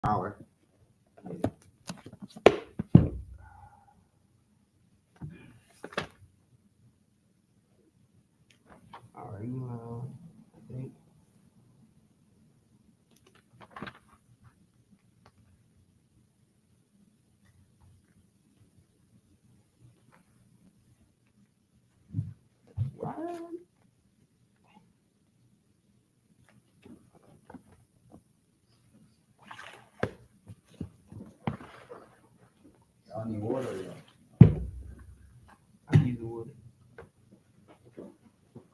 Hour. All right, I think. What? I need water. I need the water.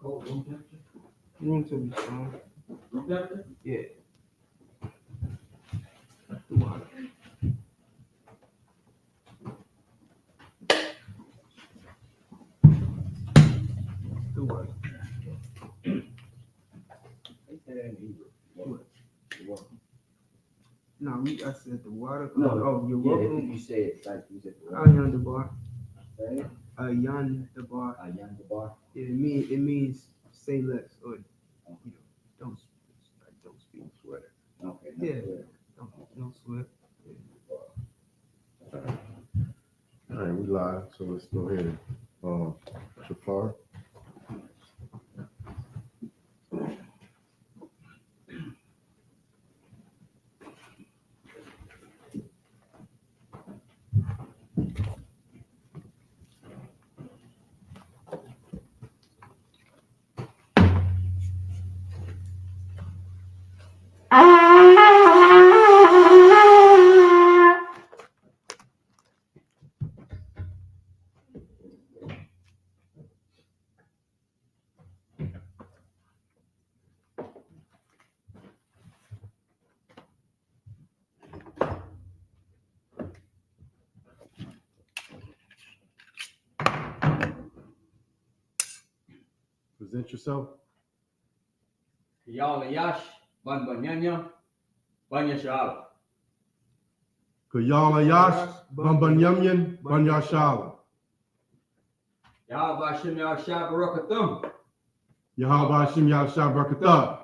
Cold room temperature? Room temperature, fine. Room temperature? Yeah. The water. The water. They say that in Hebrew. What? You're welcome. No, I said the water. No, oh, you're yeah, welcome. you said like you said. Ayan the bar. Say it. Ayan the bar. Ayan the bar. It means say less or don't speak sweater. Okay. Yeah. Don't sweat. All right, we live, so let's go ahead. Shafar. Present yourself. YAHANNA ban banyanya banya SHALAM. Kayala Bambanyamyan Banyashala. Yahweh Hashem Yahushua Barakatum. Yahweh Hashem Yahushua Barakatah.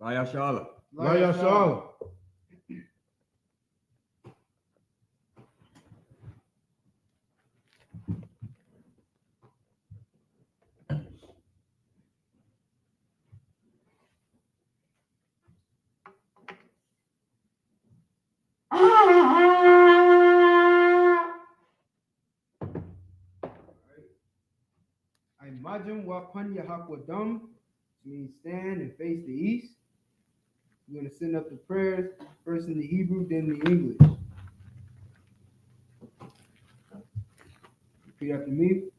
Baya SHALAM. Layashala. I imagine Wapan Yahakwadam means stand and face the east. We're going to send up the prayers, first in the Hebrew, then in the English. Repeat after me.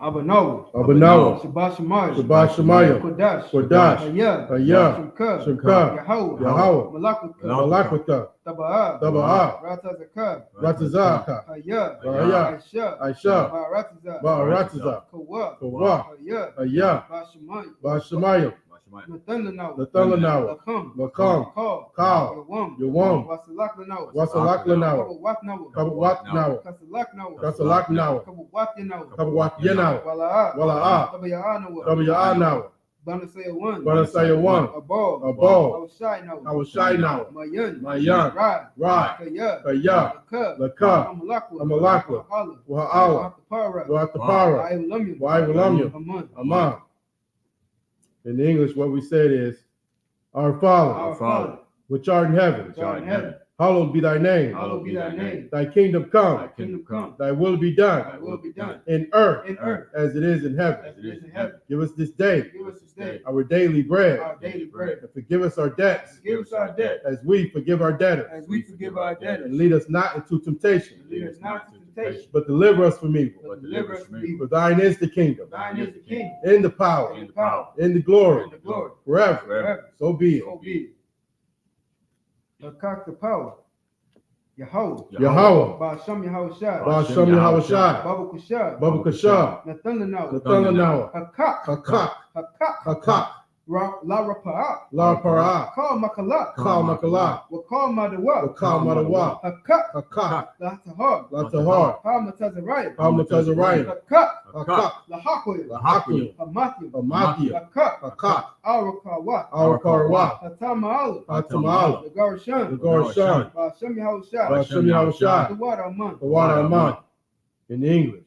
Abanawa. Shabbat Shemayim. Shabbat Shemayim. Kodash. Kodash. Hayah. Shemka. Yahweh. Malakwata. Taba'ah. Taba'ah. Ratazakah. Ratazaka. Hayah. Hayah. Aisha. Aisha. Ba'aratiza. Ba'aratiza. Kawa. Kawa. Hayah. Hayah. Bashamayim. Bashamayim. Nathananawa. Nathanawa. Lakam. Kal. Yawam. Wasalak Wasalak Lanawa. Kabawatnawa. Kabawatnawa. Kasalaknawa. Kasalaknawa. Kabawatinawa. Kabawatyenawa. Wala'a. Wala'a. Tabaya'anawa. Kabiyanawa. Banasaya 1. Banasaya 1. Abal. Abal. Awashaynawa. Awashaynawa. Mayan. Mayan. Rad. Rad. Kaya. Kaya. Lakab. Lakab. Amalakwa. Amalakwa. Wahala. Wa'ala. Wahatapara. Wa'atapara. Wa'iwalamyam. Wa'iwalamyam. Aman. Aman. In English, what we said is, Our Father, Our Father, which art in heaven, which art in heaven, Hallowed be thy name. Hallowed be thy name. Thy kingdom Thy come. kingdom come. Thy will be done Thy will be done in earth in earth as it is in heaven. as it is in heaven. Give us this day Give us this day our daily bread. our daily bread. And forgive us our debts Forgive us our debt as we forgive our debtors. as we forgive our debtors. And lead us not into temptation, And lead us not into temptation, but deliver us from evil. but deliver us from evil. For thine is the kingdom, Thine is the kingdom, and the power, and the power, and the glory, and the glory, forever. forever. So be it. So be it. The power. Yahweh. Yahweh, Ba'asham Yahushua. Ba'asham Yahushua, Babu Kushad. Baba Kashah, Nathanael. Nathanael, Hakak. Hakak, Hakak. Hakak, La Rapa'ah. La Parah, Kal Makalak. Kal Makalah, Wakal Madawa. Wakal Madawa, Hakak. Hakak, La Tahar. La Tahar, Kal Matazariah. Kal Matazariah, Hakak. Hakak, La Hakoya. La Hakim, Hamathia. Amathia, Hakak. Hakak, Arakawa. Arakarawa, Hatama'ala. Hatama'ala, The Garshan. Garshan, Ba'asham Yahushua. Ba'asham Yahushua, The water Aman. the water Aman. In English,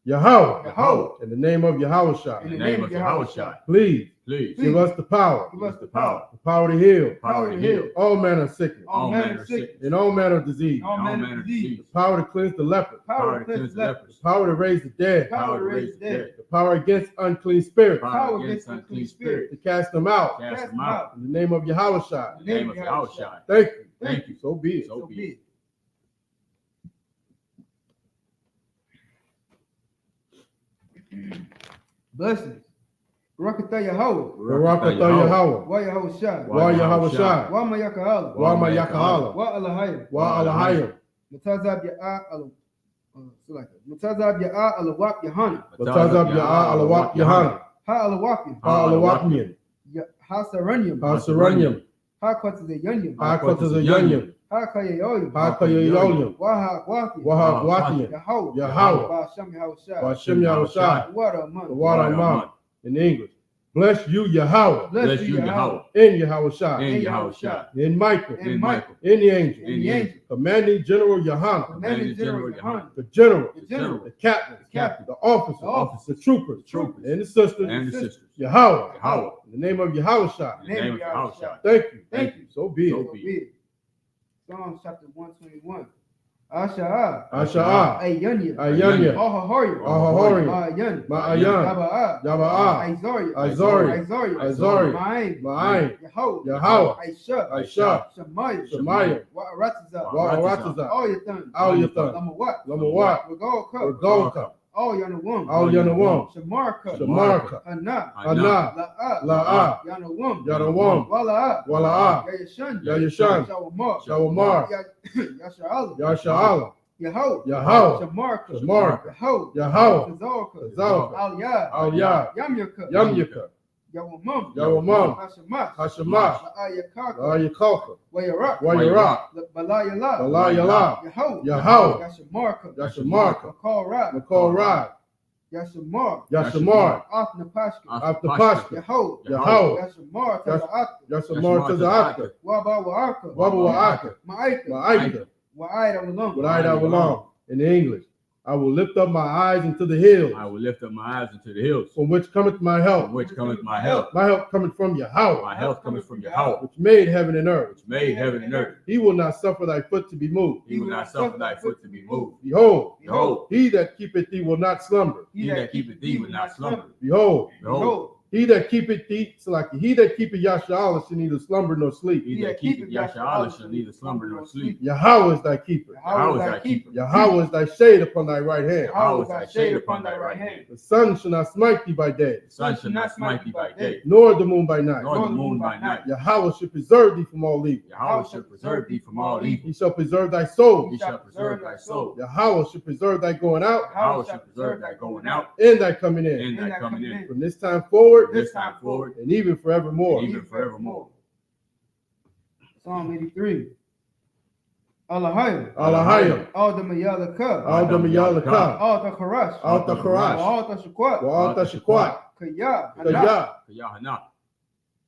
Yahweh, Yahweh. in the name of Yahushua, In the name of Yahushua, please please give us the power, Give us the power. the power to heal power to heal all manner of sickness All manner of sickness. and all manner of disease, All manner of disease. the power to cleanse the leper, Power to cleanse the lepers. the power to raise the dead, Power to raise the dead. the power against unclean spirits, Power against unclean spirits. to cast them out. Cast them out. In the name of Yahushua, In the name of Yahushua. thank you. Thank you. So be it. So be it. Blessings. Barakatah Yahweh. Barakatah Yahweh, Wa Yahushua. Wa Yahushua, Wa Mayakahala. Wa Mayakahala, Wa Alahayim. Wa Alahayim, Matazab Ya'a Al. Matazab Ya'a Alawak Yahanna. Batazab Ya'a Alawak Yahanna, Ha Alawakim. Ha Alawakmian, Ha Saranyam. Ha Saranyam, Ha Kwatazayanyam. Ha Kwatazayanyam, Ha Kayayoyim. Ha Kayayolim, Wa Hagwakim. Wa Hagwakian, Yahweh. Yahweh, Ba'asham Yahushua. Ba'asham Yahushua, Water the Aman. water Aman. In English, bless you Yahweh, Bless you, Yahweh. in Yahushua, In Yahushua. in Michael, And Michael. in the angel, In the angel. commanding General Yahanna, Commanding General Yohanan. the general, The general. the captain, The captain. the officer, The officer. the troopers, Troopers. and the sisters, And the sisters. Yahweh, Yahweh. in the name of Yahushua. In the name of Yahushua. Thank you. Thank you. So be So it. So be it. Psalms chapter 121. Asha'a. Asha'a, Ayanya. Ayanya, Ahahoria. Ahahoria, Ma'ayan. Ma'ayan, Yaba'a. Yaba'a, Aizari. Aizari, Aizari. Aizari, Ma'ain. Ma'ain, Yahweh. Yahweh, Aisha. Aisha, Shemaiah. Shemaiah, Wa'aratiza. Wa'aratiza, Ayathan. Al-Yathan, Lamawat. Lamawat, Regalka. Regolka, Yanawam. Al-Yanawam, Shamarka. Shamarka, Hana. Hana, La'a. La'a, Yanawam. Yanawam, Wala'a. Wala'a, Yayashan. Yayashan, Shawamar. Shawamar, Yasha'ala. Yasha'ala, Yahweh. Yahweh, Shamarka. Shamarka, Yahweh. Yahweh, Tazalka. Tazalka, Al-Yad. Al-Yad, Yamyaka. Yamyaka, Yawamam. Yawamam, Hashamash. Hashamash, La'ayakaka. Yakalka, Wayarak. Wayarak, Balayala. Balayala, Yahweh. Yahweh, Yashamarka. Yashamarka, Makal Rad. Makol Rad, Yashamar. Yashamar, Afnapashka. Aptapashka, Yahweh. Yahweh, Yashamar. Taza'aka. Yashamar Taza'aka, Waba Wa'aka. Waba Wa'aka, Ma'aika. Ma'aika, Wa'aida Walam. what I belong. In English, I will lift up my eyes into the hills, I will lift up my eyes into the hills, from which cometh my help. from which cometh my help. My help cometh from Yahweh, My help cometh from Yahweh, which made heaven and earth. which made heaven and earth. He will not suffer thy foot to be moved. He will not suffer thy foot to be moved. Behold, Behold, he that keepeth thee will not slumber. he that keepeth thee will not slumber. Behold, Behold, he that keepeth thee, he that keepeth Yasha'ala shall neither slumber nor sleep. he that keepeth Yasha'ala shall neither slumber nor sleep. Yahweh is thy keeper. Yahweh is thy keeper. Yahweh is thy shade upon thy right hand. Yahweh is thy shade upon thy right hand. The sun shall not smite thee by day, The sun shall not smite thee by day, nor the moon by night. nor the moon by night. Yahweh shall preserve thee from all evil. Yahweh shall preserve thee from all evil. He shall preserve thy soul. He shall preserve thy soul. Yahweh shall preserve thy going out Yahweh shall preserve thy going out and thy coming in. and thy coming in. From this time forward This time forward, and even forevermore. even forevermore. Psalm 83. Alahayim. Alahayim, Al-Damayalaka. Al-Damayalaka, Al-Takharash. Al-Takharash, Al-Tashakwat. Wa'al-Tashakwat, Kaya. Kaya, YAHANNA.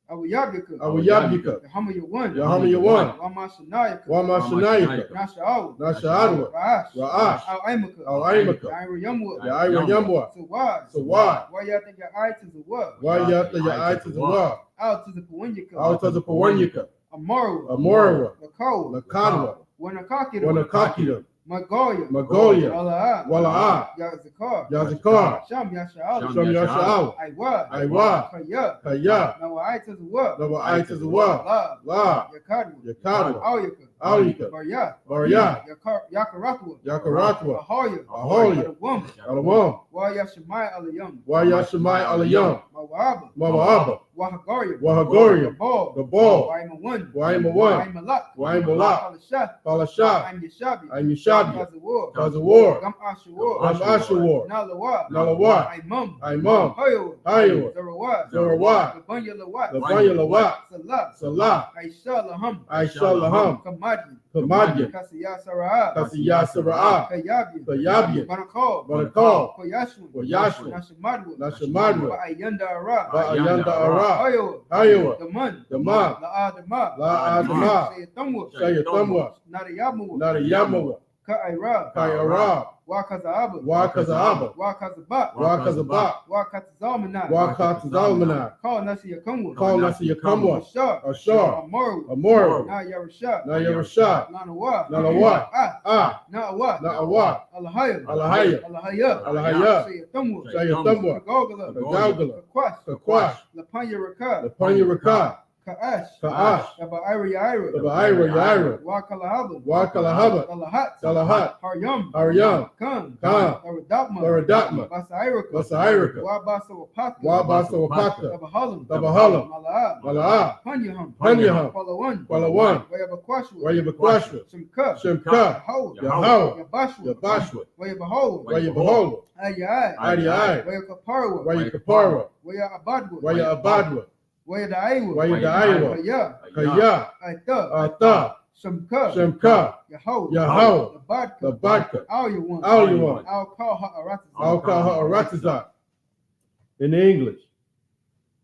Awiyabika. Awiyabika, Yahamayawan. Yahamayawan, Wamashanayaka. Wamashanayaka, Nasha'al. Nasha'adwa, Ra'ash. Ra'ash, Al-Aimaka. Al-Aimaka, Yaira Yamwa. Ya'ira Yamwa, Sawad. Sawad, Wayata Ya'ai to the what? Wa'yata Ya'ai Out to the Puanyaka. Out to the Pawanyaka, Amaru. Amorwa, Lakau. Lakadwa, Wanakakida, Magoya, Magoya, Wala'a, Wala'a, Yazakar, Yazakar, Sham Yasha'al, Sham Yasha'al, Aiwa, Aiwa, Kaya, Kaya, Nawa'ai Tazawah, Nava Aitazawa, La, La, Yakadwa, Yakadwa, Auyaka, Auyaka, Barya, Barya, Yakaratwa, Yakaratwa, Ahoya, Ahoya, Adawam, Alawam, Wayashamai Alayam, Wayashamai Alayam, Mawaba, Mawaba, Wahagaria, Wahagoria, Gabal, Gabal, Waimawan, Waimawan, Waimalak, Waimalak, Palashat, Palashat, I'm Yashabi, I'm Yashabi, Kazawar, Kazawar, Gam Ashawar, Ram Ashawar, Nalawa, Nalawa, Imam, Imam, Hoyo, Iowa, Zarawat, Zarawat, Labanya Lawat, Labanya Lawat, Salah, Salah, Aisha Laham, Aisha Laham, Kamadi, Kamadya, Kasiyah Sarah, Kasiyah Sara'ah, Kayabi, Kayabi, Banakal, Barakal, Koyashun, Koyashun, Nashamadwa, Nashamadwa, Ba'ayanda Ara, Ba'ayanda Ara, Hoyo, Iowa, Daman, Dama, La'adama, La'adama, Sayatamwa, Shayatamwa, Nadayamu, Nadayamawa, Ka'ira, Kayara, Wakazaaba, Wakazaba, Wakazabat, Wakazabat, Wakatazalmanai, Wakatazalmanai, Call Nasi Yakamwa, Call Nasi Yakamwa, Ashar, Ashar, Amaru, Amor, Na Yarashah, Nayarashad, Nanawa, Nalawa, Ah, Na'awa, Na'awa, Alahaya, Alahaya, Alahaya, Alahaya, Sayatamwa, Shayatamwa, Kagogala, Kagagala, Kakwash, Kakwash, Lapanya Raka, Lapanya Rakah, Ka'ash, Ka'ash, Yabaira Yaira, Labaira Yaira, Wakalahaba, Wakalahabat, Salahat, Salahat, Haryam, Haryam, Khan, Khan, Laradapma, Laradapma, Basairaka, Basairaka, Wabasa Wapaka, Wabasa Wapaka, Tabahalam, Tabahalam, Mala'a, Mala'ah, Panyaham, Panyaham, Palawan, Palawan, Wayabakwashwa, Wayabakwashwa, Shimka, Shimka, Yahawah, Yahawah, Yabashwa, Yabashwa, Wayabahawa, Wayabahola, Ayai, Adi Ai, Wayakaparwa, Wayakapara, Wayabadwa, Wayabadwa, Wayadaiwa, Wayadaiwa, Kaya, Kaya, Aita, Ata, Shimka, Shemka, Yahawah, Yahawah, Labadka, Labadka, Alyawan, Alyawan, Al-Kal Ha'aratazah, Al-Kaha Aratazah. In English,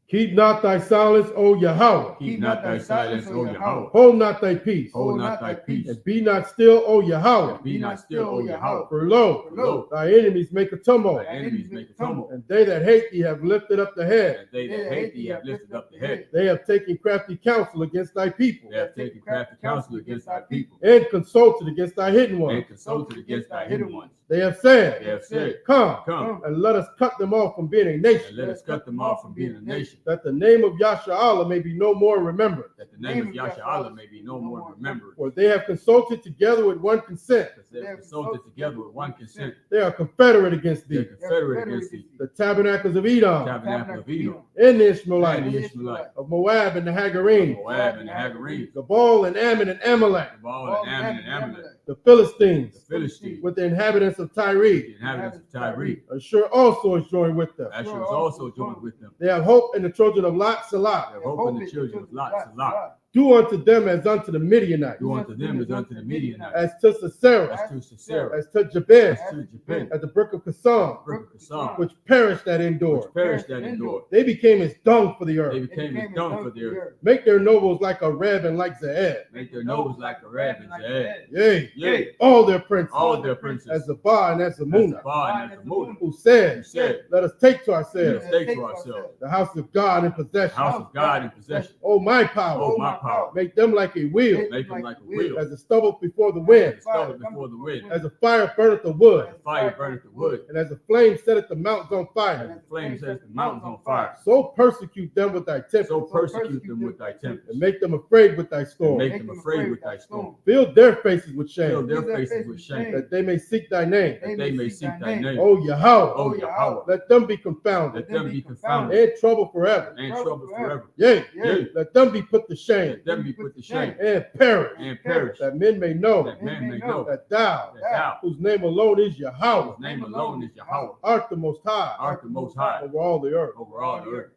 keep not thy silence, O Yahweh. Keep not thy silence, O Yahweh. Hold not thy peace. Hold not thy peace. And be not still, O Yahweh. Be not still, O Yahweh. For lo, thy enemies make a tumult. Thy enemies make a tumult. And they that hate thee have lifted up the head. And they that hate thee have lifted up the head. They have taken crafty counsel against thy people. They have taken crafty counsel against thy people. And consulted against thy hidden ones. And consulted against thy hidden ones. They have said, They have said, Come, and let us cut them off from being a nation. And let us cut them off from being a nation. That the name of Yasha'Allah may be no more remembered. That the name of Yasha'Allah may be no more remembered. For they have consulted together with one consent. Because they have consulted together with one consent. They are confederate against They are thee. confederate against thee. The tabernacles of Edom, Tabernacle of Edom. and the Ishmaelites, And the Ishmaelite. of Moab and the Hagarene, Moab and the Hagarene. Gabal and Ammon and Amalek, Gabal and Ammon and Amalek. the Philistines, The Philistines. with the inhabitants of Tyre. The inhabitants of Tyre. Ashur also is joined with them. Asher is also joined with them. They have hope in the children of Lot, Salah. They hope in the children of Lot, Salah. Do unto them as unto the Midianites, Do unto them as unto the Midianites. as to Sisera, As to Sisera. as to Jabez, As to Japan. at the brook of Kasam, Brook of Kasam. which perished that endure. Which perished that endured. They became as dung for the They earth. became as dung for the earth. Make their nobles like a Reb and like Zeed. Make their nose like a rab and Zeed. Yea, Yea, all their princes, all their princes. as Zabah and as As Zamunah, Zabah and as Zamunah. who said, Said, let us take to let us ourselves take to ourselves the house of God in the possession. house of God in possession. Oh, my power, Oh, my power. make them like a wheel, Make them like a wheel. as a stubble before the wind, Stubble before the wind. as a fire burneth the wood, As fire burneth the wood. and as a flame setteth the mountains on And fire. the flame sets the mountains on fire. So persecute them with thy So tempest, persecute them with thy and tempest. make them afraid with thy And storm. make them afraid with thy storm. Fill their faces with Fill shame, their faces with shame. that they may seek thy name. That they may seek thy name. O Yahweh, O Yahweh. let them be confounded Let them be confounded and troubled forever. and troubled forever. Yea, Yea, let them be put to shame let them be put to shame and perish, and perish. that men may know That men may know that thou, that thou, whose name alone is Yahweh, whose name alone is Yahweh, art the most high art the most high over all the earth. over all the earth.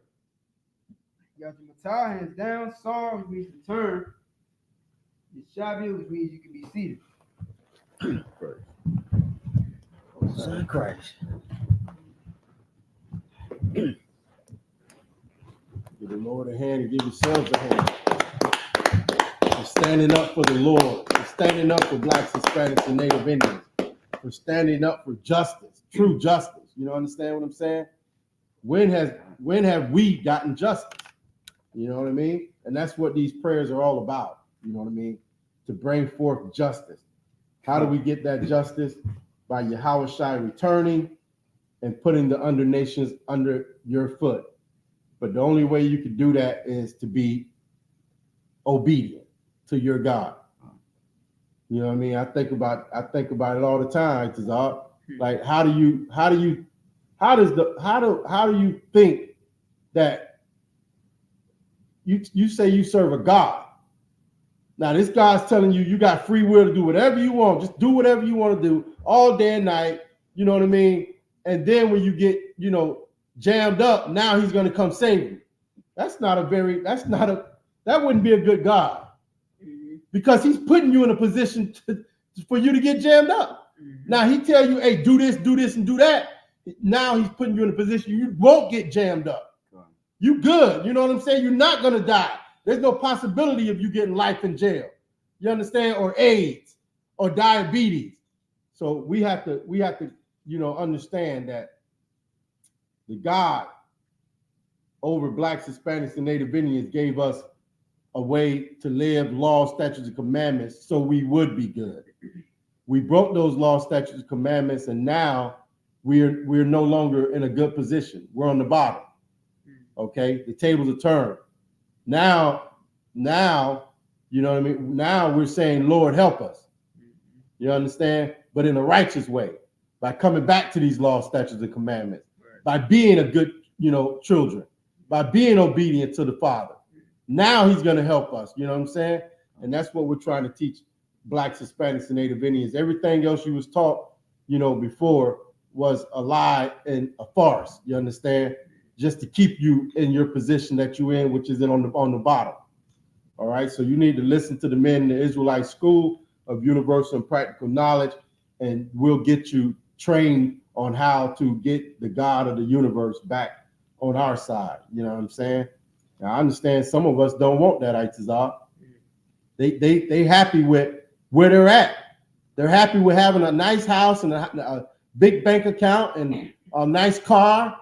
You got your Matah hands down, Sar, which means to turn. Your Shabi, which means you can be seated. Son of Christ. Give the Lord a hand and give yourselves a hand. For standing up for the Lord, for standing up for blacks, Hispanics, and Native Indians, for standing up for justice, true justice. You know, understand what I'm saying? When have we gotten justice? You know what I mean? And that's what these prayers are all about. You know what I mean? to bring forth justice. How do we get that justice? By YAHANNA returning and putting the under nations under your foot. But the only way you can do that is to be obedient to your God. You know what I mean? I think about it all the time, Tazar. Like, how do you think that you say you serve a God? Now this God's telling you you got free will to do whatever you want. Just do whatever you want to do all day and night. You know what I mean? And then when you get, jammed up, now he's going to come save you. That wouldn't be a good God, because he's putting you in a position for you to get jammed up. Now he tell you, hey, do this, and do that. Now he's putting you in a position you won't get jammed up. You good. You know what I'm saying? You're not going to die. There's no possibility of you getting life in jail. You understand? Or AIDS or diabetes. So we have to, understand that the God over Blacks, Hispanics, and Native Indians gave us a way to live, laws, statutes, and commandments so we would be good. We broke those laws, statutes, and commandments, and now we're no longer in a good position. We're on the bottom. Okay, the tables are turned. Now, you know what I mean? Now we're saying, Lord, help us. You understand? But in a righteous way, by coming back to these laws, statutes, and commandments, by being a good, children, by being obedient to the Father. Now he's going to help us. You know what I'm saying? And that's what we're trying to teach Blacks, Hispanics, and Native Indians. Everything else you was taught, before was a lie and a farce. You understand? Just to keep you in your position that you're in, which is on the bottom. All right. So you need to listen to the men in the Israelite School of Universal and Practical Knowledge, and we'll get you trained on how to get the God of the universe back on our side. You know what I'm saying? Now, I understand some of us don't want that, Itazar. They happy with where they're at. They're happy with having a nice house and a big bank account and a nice car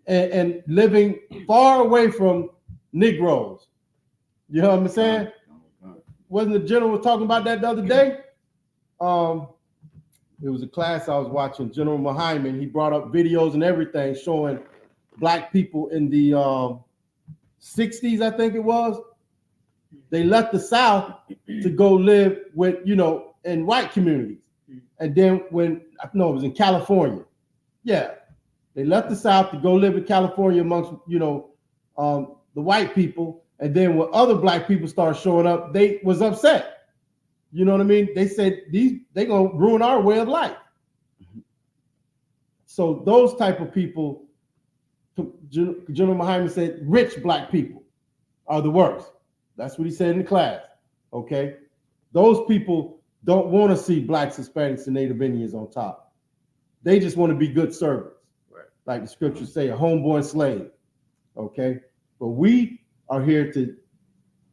and living far away from Negroes. You know what I'm saying? Wasn't the general talking about that the other day? It was a class I was watching, General Muhammad. He brought up videos and everything showing Black people in the 60s, I think it was. They left the South to go live with, in white communities. And then it was in California. Yeah. They left the South to go live in California amongst, the white people. And then when other Black people started showing up, they was upset. You know what I mean? They said they gonna ruin our way of life. So those type of people, General Muhammad said, rich Black people are the worst. That's what he said in the class. Okay, those people don't want to see Blacks, Hispanics, and Native Indians on top. They just want to be good servants, right? Like the scriptures say, a homeborn slave. Okay, but we are here to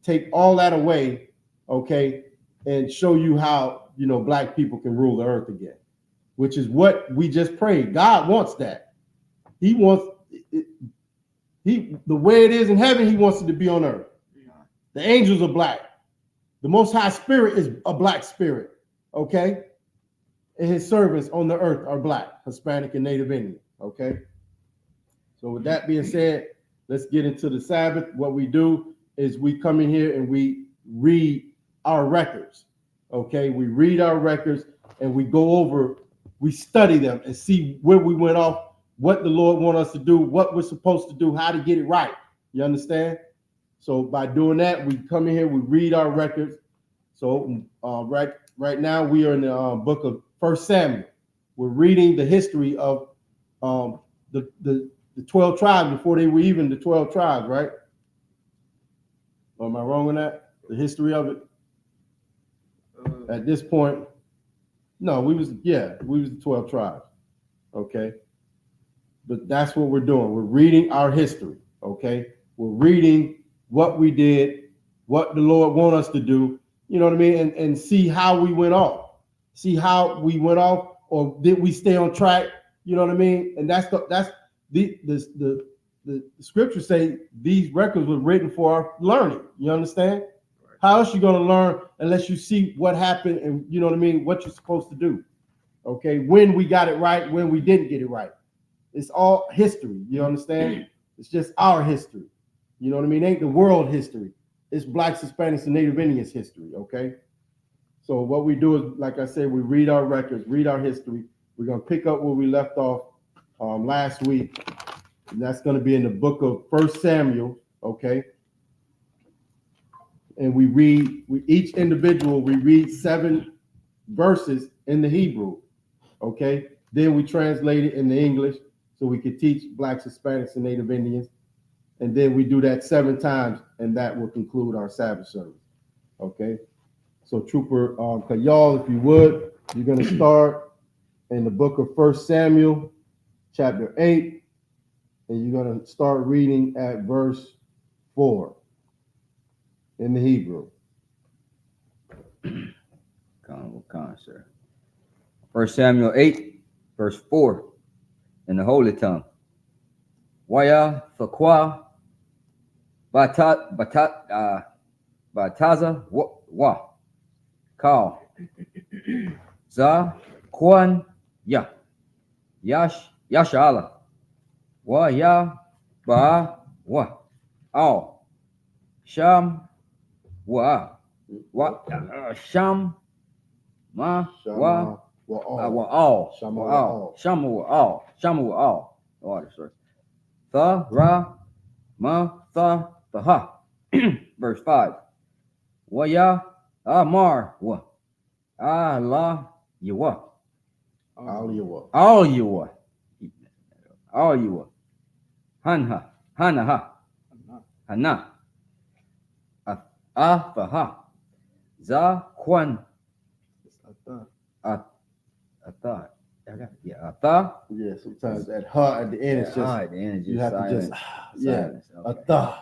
take all that away. Okay. And show you how, Black people can rule the earth again, which is what we just prayed. God wants that. He wants the way it is in heaven, he wants it to be on earth. The angels are Black. The Most High Spirit is a Black spirit, okay? And his servants on the earth are Black, Hispanic, and Native Indian, okay? So with that being said, let's get into the Sabbath. What we do is we come in here and we read our records. Okay, we read our records and we go over, we study them and see where we went off, what the Lord wants us to do, what we're supposed to do, how to get it right. You understand? So by doing that, we come in here, we read our records. So right now we are in the book of 1 Samuel. We're reading the history of the 12 tribes before they were even the 12 tribes, right? Or am I wrong on that? The history of it? At this point, no, we was the 12 tribes. Okay. But that's what we're doing. We're reading our history. Okay. We're reading what we did, what the Lord want us to do, you know what I mean? And see how we went off. See how we went off, or did we stay on track? You know what I mean? And that's the scriptures say these records were written for our learning. You understand? How else you gonna learn unless you see what happened and you know what I mean, what you're supposed to do? Okay, when we got it right, when we didn't get it right. It's all history. You understand? It's just our history. You know what I mean? It ain't the world history. It's Blacks, Hispanics, and Native Indians history. Okay. So what we do is, like I said, we read our records, read our history. We're gonna pick up where we left off last week, and that's gonna be in the book of 1 Samuel. Okay. And we each individual, we read 7 verses in the Hebrew. Okay. Then we translate it into English so we could teach Blacks, Hispanics, and Native Indians. And then we do that 7 times, and that will conclude our Sabbath service. Okay. So Trooper Kayal, if you would, you're going to start in the book of 1 Samuel, chapter 8, and you're going to start reading at verse 4 in the Hebrew. Sir. 1 Samuel 8, verse 4, in the Holy Tongue. YAHANNA Bataza wa Call Za Kwan Ya Yashala Wa Ya Ba Wa Al Sham Wa Sham Ma Wa All. Order, sir. Tha Ra Ma Tha Tha. Verse 5. Wa Ya Amar Wa Allah Yawa. All Yawa. Hanha. Hanaha. Hana. Afaha. Za Kwan. Atha. Yeah, Atha. Yeah, sometimes that ha at the end is just, at the end, you have silence. to just, yeah, Atha.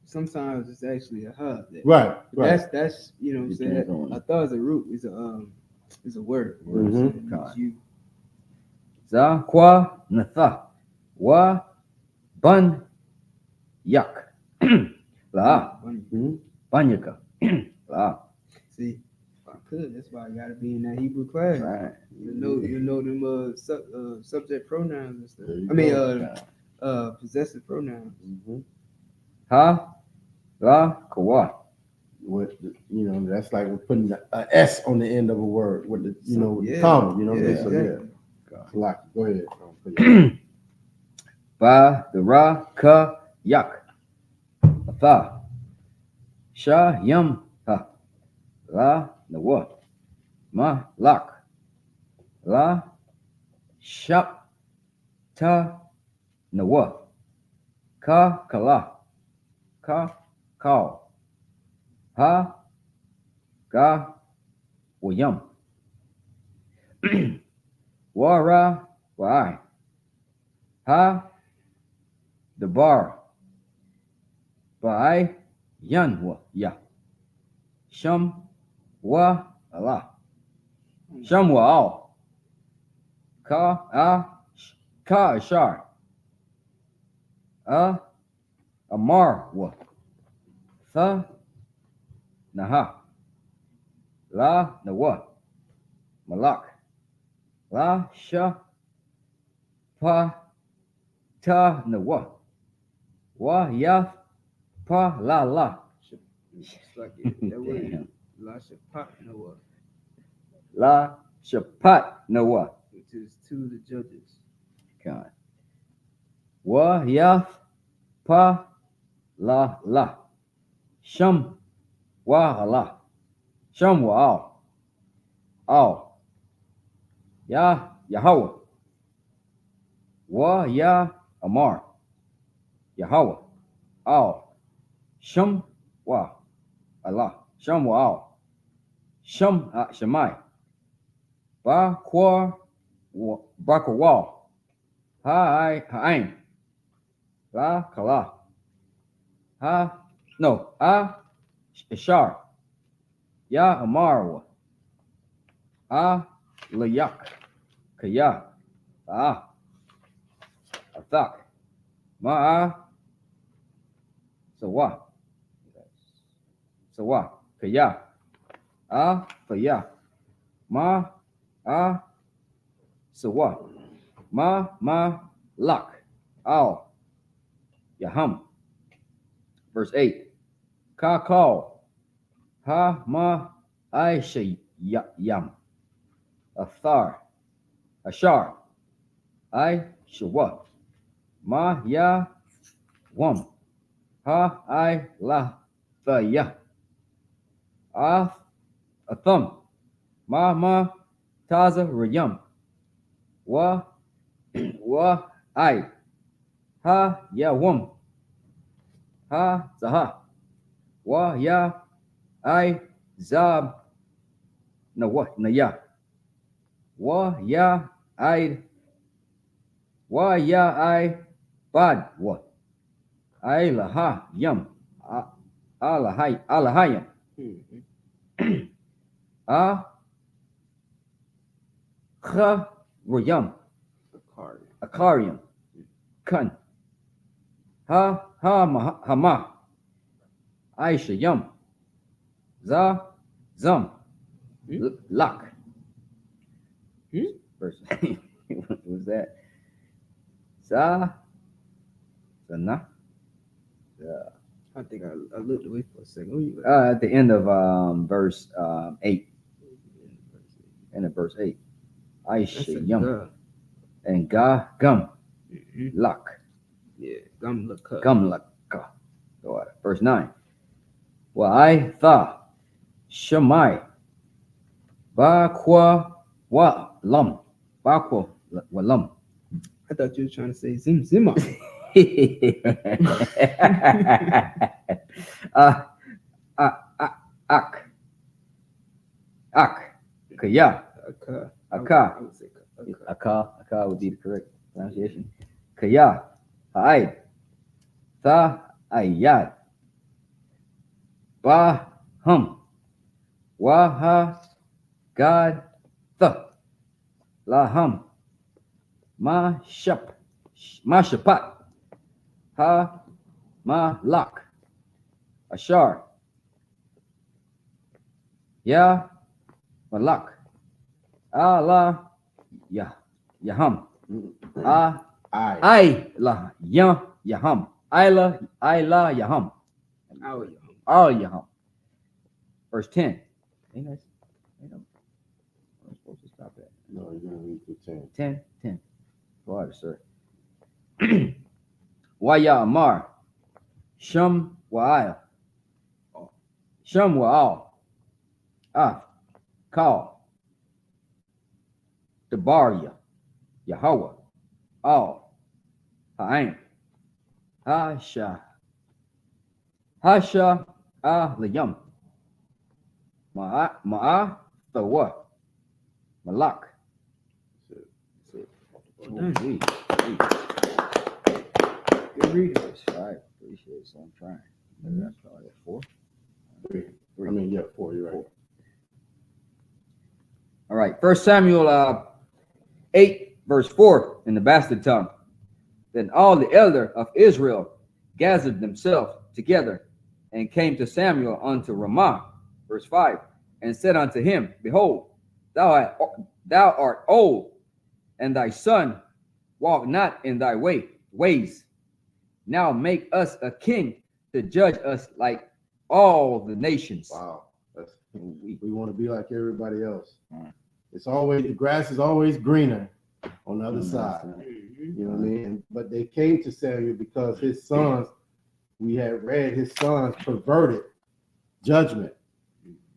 Sometimes it's actually a hub. Right. That's you know what I'm saying. I thought it's a root. It's a word. Mhm. You Za Kwa Natha. Wa Ban Yak. La. Banyaka. La. see, if I could, that's why I gotta be in that Hebrew class. Right. You know them subject pronouns and stuff. There you I mean possessive pronouns. Mhm. Ha. La. Kawa. With the, you know, that's like we're putting an S on the end of a word with the, you know, with the Yeah. comma, you know. Yeah, So exactly. Like, go ahead. Ba the Ra Ka Yak. Atha. Sha Yam Ha. La Nawa. Ma Lak. La Shap Ta Nawa. Ka Kala. Ka Kal. Ha Ga Wayam. Wara Wai. Ha the bar. Bai Yan Wa Ya. Sham Wa Allah. Sham Wa Al. Ka Ashar. Amar Wa. Tha Naha. La Nawa. Malak. La Sha Pa Ta Nawa. Wa Ya Pa La La. It's like that word. Damn. La Shapat Noah, La Shapat Nawa. which is to the judges. God. Wa Ya Pa La La. Sham Wa Allah. Sham Wa Al. Al. Ya Yahweh. Wa Ya Amar. Yahweh. Al. Sham Wa Allah. Sham Wa Al. Sham Shemai. Ba Kwa Bakawal. Ha'ain. La Kala. Ishar. Ya Amarwa. Layak. Kaya. Athak. Ma'a. Sawa. Sawa. Kaya. Faya. Ma. Sawa. Ma. Lak. Al. Yaham. Verse 8. Ka call. Ha ma I.S.H.Yam. Athar. Ashar. I.S.H.W. Ma ya wam. Ha I la ya. Atham. Ma taza rayam. Wa I. Ha ya wam. Ha zaha. Wa ya I zab na what na ya. Wa ya I bad what. I laha yam. Alahayam. Kha rayam. Akarium. Kun. Hama. Aisha yum. Zam. Lak. Verse. What was that? Sana. I think I looked away for a second. At the end of verse 8. End of verse 8. Aisha yum. And gum. Lak. Yeah, gum laka. Gum laka. Go on. Verse 9. Well, I thought Shamai Bakwa wa lam. Bakwa wa lam. I thought you were trying to say Zima. Kaya. Aka. I would say Aka. Aka would be the correct pronunciation. Kaya. Ha'id. Tha ayad. Ba hum. Waha God the laham ma shapat ha ma lak ashar ya malak ala yaham I la yaham I la yaham al yaham. Verse 10. I'm supposed to stop at. No, you're going to read through 10. 10. Go ahead, sir. Waya Amar. Shum Wa'al. Shum Wa'al. Call. Debaria. Yahweh. Al. Ha'ain. Hasha. Liyam. Ma'a Thawa. Malak. Good reading. All right, appreciate it. So I'm trying. Maybe I started at 4. 3. 4. You're right. All right, 1 Samuel 8, verse 4 in the bastard tongue. Then all the elder of Israel gathered themselves together and came to Samuel unto Ramah, verse 5, and said unto him, Behold, thou art old, and thy son walk not in thy ways. Now make us a king to judge us like all the nations. Wow. We want to be like everybody else. It's always, the grass is always greener on the other side. You know what I mean? But they came to Samuel because his sons, we had read, his sons perverted judgment.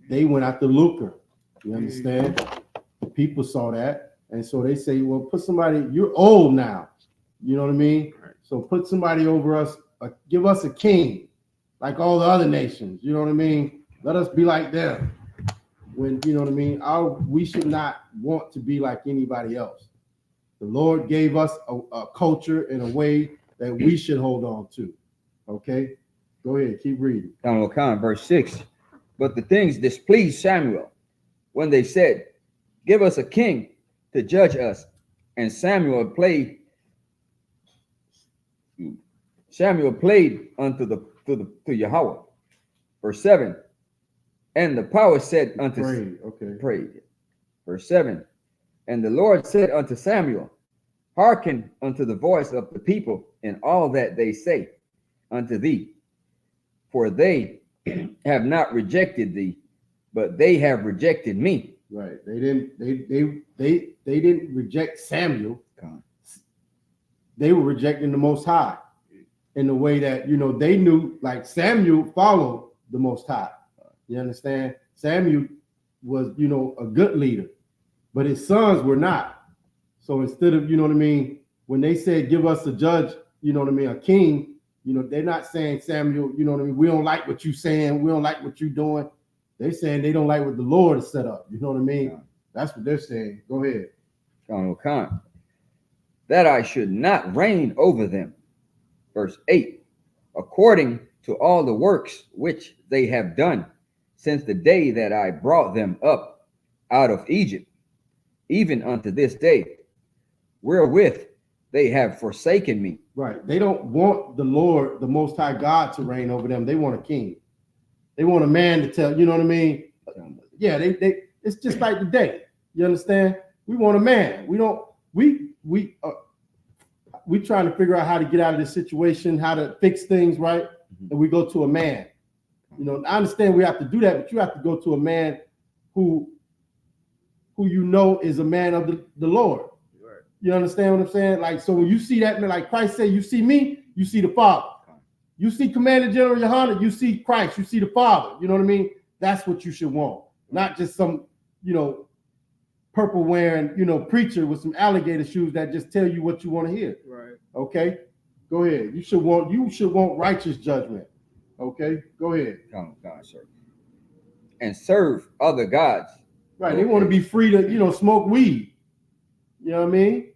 They went after lucre. You understand? The people saw that. And so they say, well, put somebody, you're old now. You know what I mean? So put somebody over us, give us a king like all the other nations. You know what I mean? Let us be like them. When, you know what I mean? We should not want to be like anybody else. The Lord gave us a culture and a way that we should hold on to. Okay? Go ahead, keep reading. Verse 6. But the things displeased Samuel when they said, Give us a king to judge us. And Samuel played unto Yahweh. Verse 7. And the power said unto Prayed. Okay. prayed. Verse 7. And the Lord said unto Samuel, hearken unto the voice of the people in all that they say unto thee, for they have not rejected thee, but they have rejected me. Right. They didn't reject Samuel. They were rejecting the Most High in the way that, you know, they knew, like Samuel followed the Most High. You understand? Samuel was, you know, a good leader, but his sons were not. So instead of, you know what I mean, when they said, give us a judge, you know what I mean, a king, you know, they're not saying, Samuel, you know what I mean, we don't like what you're saying, we don't like what you're doing. They're saying they don't like what the Lord has set up. You know what I mean? Yeah. That's what they're saying. Go ahead. That I should not reign over them. Verse 8. According to all the works which they have done since the day that I brought them up out of Egypt, even unto this day, wherewith they have forsaken me. Right. They don't want the Lord, the Most High God, to reign over them. They want a king. They want a man to tell, you know what I mean? Yeah, they it's just like today. You understand? We want a man. We don't, we trying to figure out how to get out of this situation, how to fix things, right? And we go to a man. You know, I understand we have to do that, but you have to go to a man who you know is a man of the Lord. Right. You understand what I'm saying? Like, so when you see that man, like Christ said, you see me, you see the Father. You see Commander General YAHANNA, you see Christ, you see the Father. You know what I mean? That's what you should want. Not just some, you know, purple wearing, you know, preacher with some alligator shoes that just tell you what you want to hear. Right. Okay. Go ahead. You should want righteous judgment. Okay. Go ahead. God, sir. And serve other gods. Right. Okay. They want to be free to, you know, smoke weed. You know what I mean?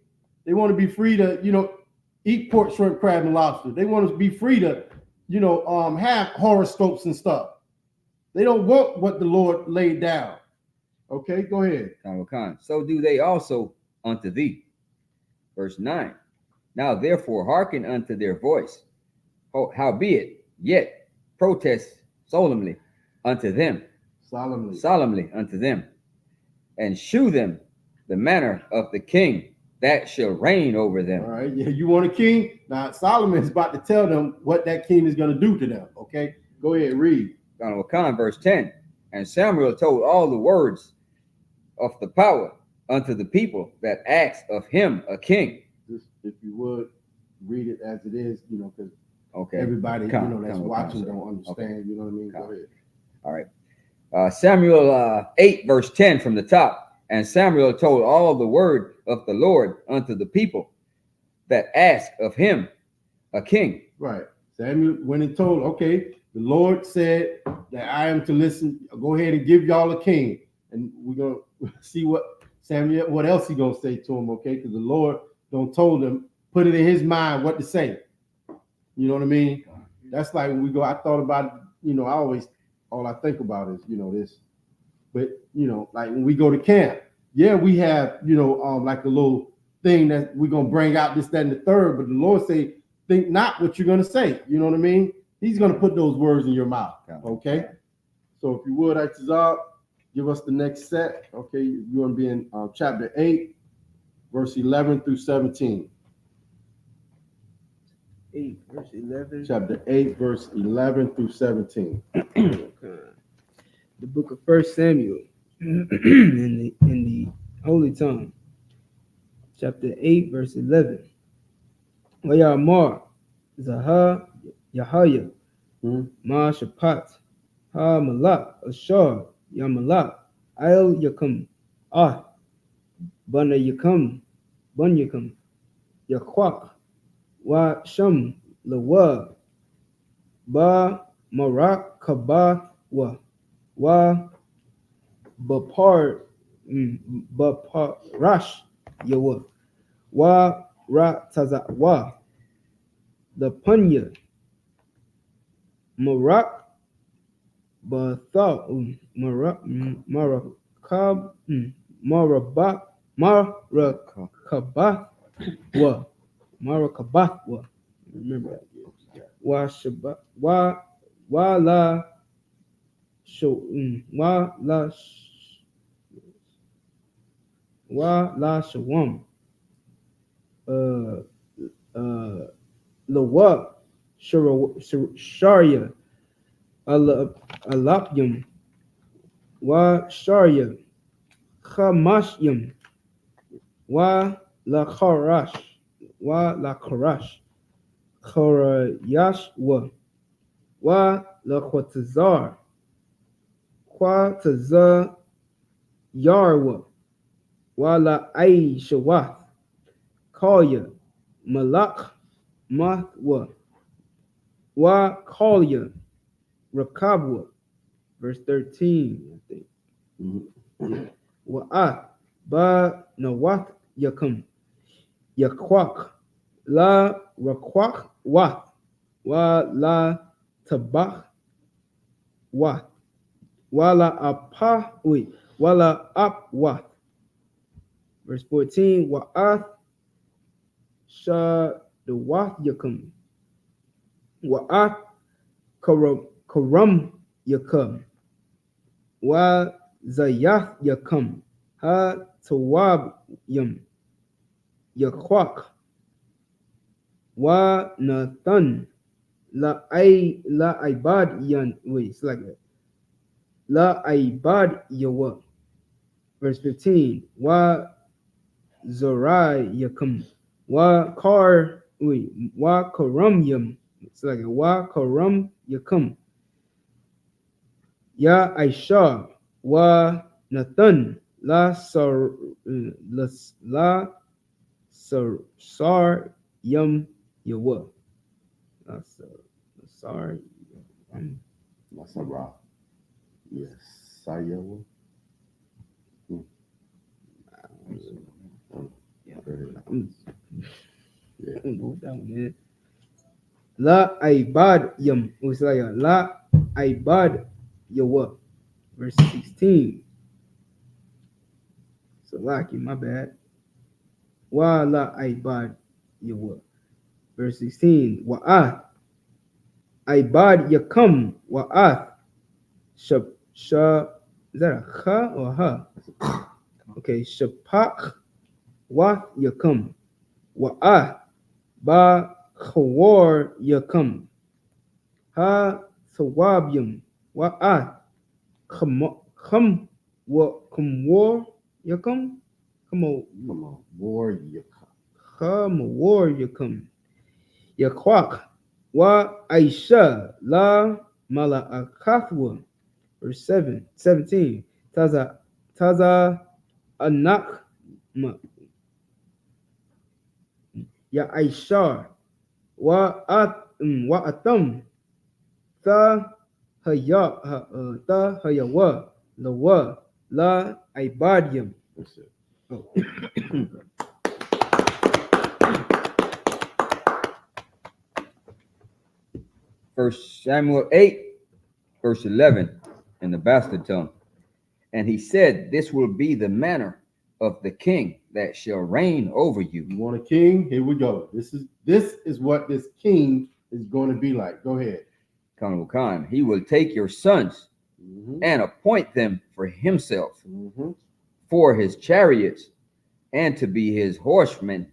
They want to be free to, you know, eat pork, shrimp, crab, and lobster. They want to be free to, you know, have horoscopes and stuff. They don't want what the Lord laid down. Okay, go ahead. So do they also unto thee. Verse 9. Now therefore hearken unto their voice. Howbeit, yet protest solemnly unto them. Solemnly unto them. And shew them the manner of the king that shall reign over them. All right, yeah, you want a king? Now Solomon is about to tell them what that king is going to do to them. Okay, go ahead, read. Verse 10. And Samuel told all the words of the power unto the people that asked of him a king. Just, if you would, read it as it is, you know, because everybody, you know, that's watching don't understand. Okay. You know what I mean? Go ahead. All right. Samuel 8, verse 10 from the top. And Samuel told all the word of the Lord unto the people that asked of him a king. Right. Samuel went and told, okay, the Lord said that I am to listen. Go ahead and give y'all a king. And we're going to see what else he going to say to him, okay? Because the Lord don't told him, put it in his mind what to say. You know what I mean? That's like when we go, I thought about it, you know, all I think about is, you know, this. But, you know, like when we go to camp, yeah, we have, you know, like a little thing that we're going to bring out this, that, and the third. But the Lord say, think not what you're going to say. You know what I mean? He's going to put those words in your mouth. Okay? So if you would, Isupk, give us the next set. Okay? You're going to be in chapter 8, verse 11 through 17. 8, verse 11. Chapter 8, verse 11 through 17. The book of 1 Samuel in the Holy Tongue. Chapter 8, verse 11. Wayamar, Zahar, Yahaya, Ma Shapat, Ha Malak, Ashar, Yamalak, I'll Yakum, Bana Yakum, Bun Yakum, Yakwak, Wa Sham, Lawa, Ba Marak Kabath, Wa Bapar, Baparash, Yawa, Wa Ra Tazawa, the Punya, Marak, Batha, Marakab, Marabak, Marakabath, Marakabath, remember that. Wa Shabbat, Wa La shawam. Uh, Lawak, Sharia, Alapyum, Wa Sharia, Hamashyum, Wa La Kharash, Wa La Kharash, Kharayashwa, Wa La Khwatazar, Khwatazar Yarwa, Wa La Aishawath, Kalya, Malak, Mathwa, Wa Kalya, Rakabwa, verse 13, I think. Mhm. Wa'at, ba nawat yakum, yakwak, la rakwak wat, wa la tabak wat, wa la apa, wait, wa la ap wat. Verse 14, wa'at, sha the wat yakum, wa'at, karam yakum, wa zayath yakum, ha tawab yam, yakwak, wa nathan, la ibad yan, wait, it's like that. La ibad yawa. Verse 15, wa zorai yakum, wa kar, wait, wa karam yam, it's like that. Wa karam yakum, ya aisha, wa nathan, la sar, la sar yam yawa. Sorry. That's a rock. Yes. Sayawa. Yeah. Yeah. La ibad yam. It's like la ibad yawa. Verse 16. So lucky, my bad. Wa la ibad yawa. Verse 16. Wa'ath. Ibad yakam. Wa'ath. Is that a ha or ha? Okay. Shapak. Wa yakam. Wa'ath. Ba khawar yakam. Ha sawabyum. Wa'ath. Kham war yakam. Come on. Warrior. Kham war yakam. Yakwak. Wa Aisha la mala'akathwa. Verse 17. Taza anak ma. Ya Aisha wa atam ta hayawa lawa la ibadium. That's it. Oh. First Samuel 8, verse 11, in the bastard tongue. And he said, this will be the manner of the king that shall reign over you. You want a king? Here we go. This is what this king is going to be like. Go ahead. Khan, he will take your sons and appoint them for himself, for his chariots, and to be his horsemen,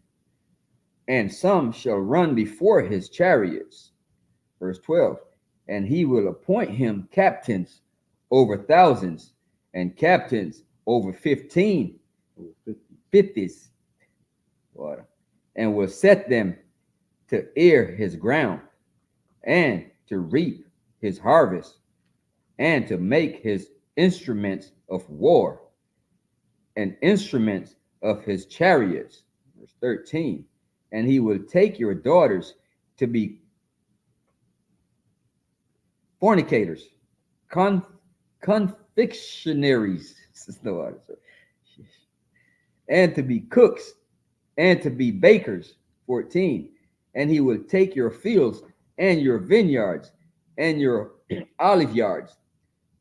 and some shall run before his chariots. Verse 12, and he will appoint him captains over thousands, and captains over 50s, and will set them to ear his ground, and to reap his harvest, and to make his instruments of war, and instruments of his chariots. Verse 13, and he will take your daughters to be fornicators, confectionaries, and to be cooks, and to be bakers. 14, and he will take your fields and your vineyards and your olive yards,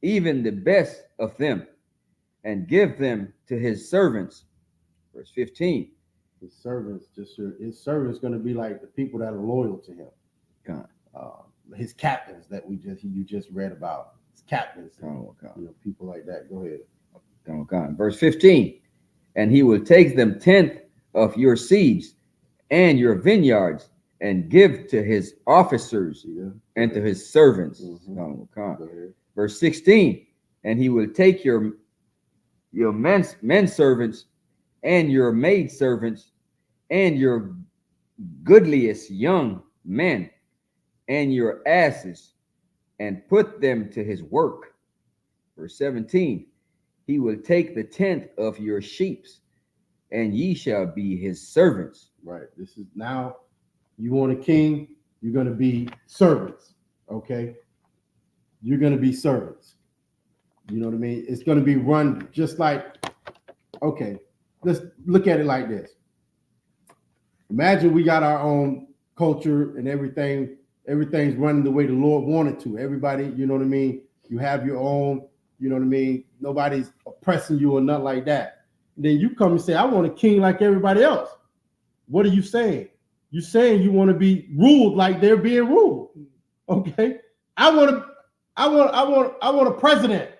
even the best of them, and give them to his servants. Verse 15, his servants going to be like the people that are loyal to him. God. His captains that you just read about. captains, and, Oh, God. people like that. Go ahead. Oh, God. Verse 15. And he will take them 10th of your seeds and your vineyards and give to his officers and to his servants. Oh, God. Verse 16. And he will take your men servants and your maid servants and your goodliest young men and your asses and put them to his work. Verse 17. He will take the 10th of your sheep, and ye shall be his servants. Right. This is now, you want a king, you're going to be servants. Okay. You're going to be servants. You know what I mean? It's going to be run just like, okay, let's look at it like this. Imagine we got our own culture and everything. Everything's running the way the Lord wanted to. Everybody, you know what I mean? You have your own, you know what I mean? Nobody's oppressing you or nothing like that. And then you come and say, I want a king like everybody else. What are you saying? You're saying you want to be ruled like they're being ruled. Okay. I want a president.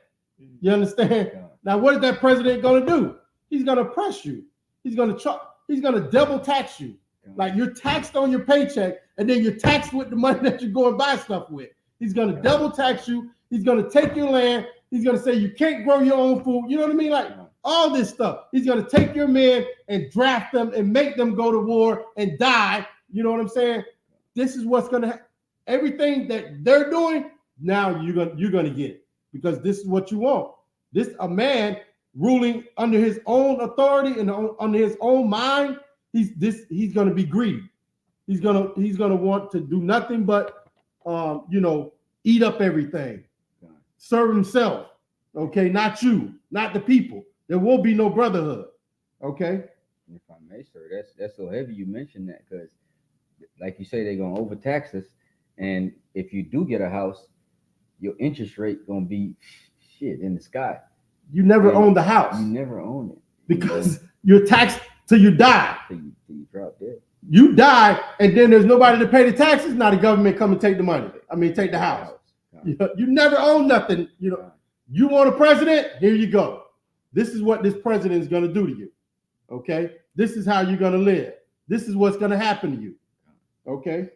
You understand? Now, what is that president going to do? He's going to oppress you. He's going to double tax you. Like you're taxed on your paycheck, and then you're taxed with the money that you go and buy stuff with. He's going to double tax you. He's going to take your land. He's going to say you can't grow your own food. You know what I mean? Like all this stuff. He's going to take your men and draft them and make them go to war and die. You know what I'm saying? This is what's going to happen. Everything that they're doing, now you're going to get it, because this is what you want. This a man ruling under his own authority and under his own mind. He's going to be greedy. He's going to want to do nothing but eat up everything, serve himself. Okay, not you, not the people. There will be no brotherhood. Okay. If I may, sir, that's so heavy you mentioned that, because like you say, they're gonna overtax us, and if you do get a house, your interest rate gonna be shit in the sky. You never own the house. You never own it because you're taxed till you die. Till you drop dead. You die, and then there's nobody to pay the taxes. Now the government come and take the money. I mean, take the house. You never own nothing. You want a president? Here you go. This is what this president is going to do to you. Okay? This is how you're going to live. This is what's going to happen to you. Okay?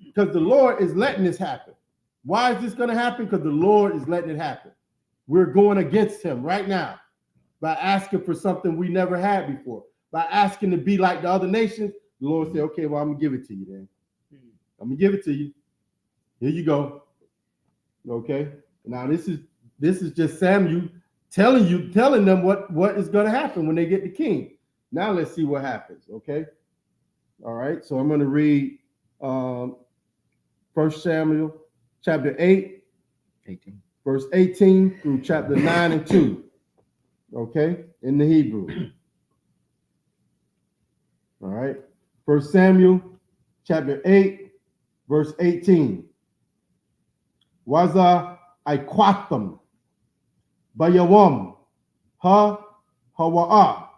Because the Lord is letting this happen. Why is this going to happen? Because the Lord is letting it happen. We're going against him right now by asking for something we never had before. By asking to be like the other nations, the Lord said, okay, well, I'm going to give it to you then. I'm going to give it to you. Here you go. Okay? Now, this is just Samuel telling them what is going to happen when they get the king. Now, let's see what happens. Okay? All right. So I'm going to read 1 Samuel chapter 18. Verse 18 through chapter 9 and 2. Okay? In the Hebrew. All right. 1 Samuel chapter 8, verse 18. Waza I.Q.A.T.M. Bayawam Ha Hawa'a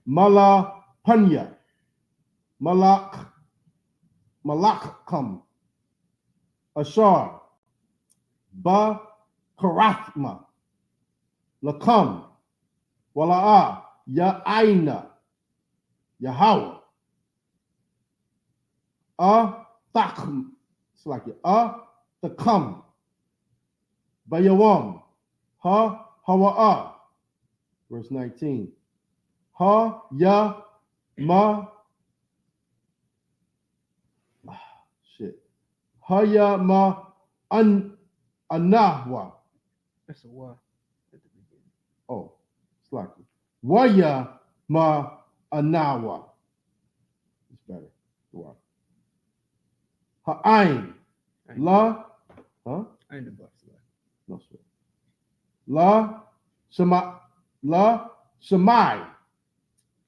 Mala Panya Malakam Ashar Ba Karathma Lakam Wala'a Ya'aina Yahweh Takm. It's like Takam Bayawam Ha Hawa'a. Verse 19. Ha Ya Ma Ha Ya Ma Anahwa. That's a why at the beginning. Oh, it's like Waya Ma Anawa. It's better. Why? Ha'ain. La. Huh? I ain't the box. No, sir. La Shamai.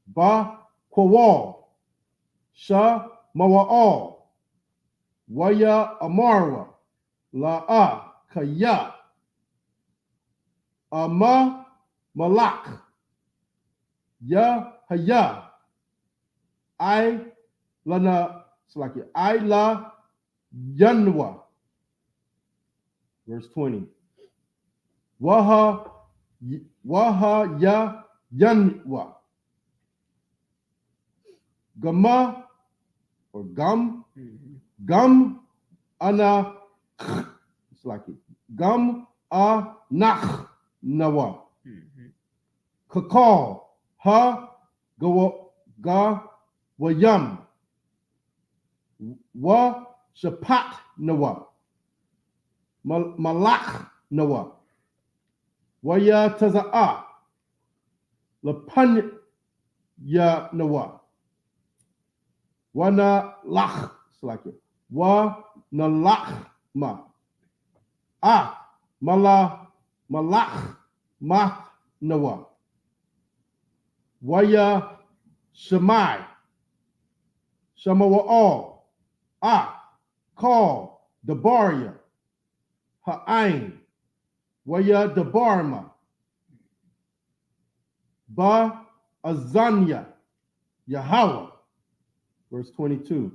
Ba Kwawal. Sha Mawa'al. Waya Amarwa. La Kaya. Ama Malak. Ya Haya. I Lana Slakia. I La Yanwa. Verse 20. YAHANNA. Gama or gum. Gum ana. It's like it. Gum a nach nawa. Kakal ha ga wayam. Wa shapat nawa. Malach nawa. Waya taza'a. Lapan ya nawa. Wana lach. It's like it. Wa na lach ma. Malach ma nawa. Waya shamai. Shamawa all. Call Dabaria. Ha'ain. Waya Dabarma. Ba Azanya. Yahweh. Verse 22.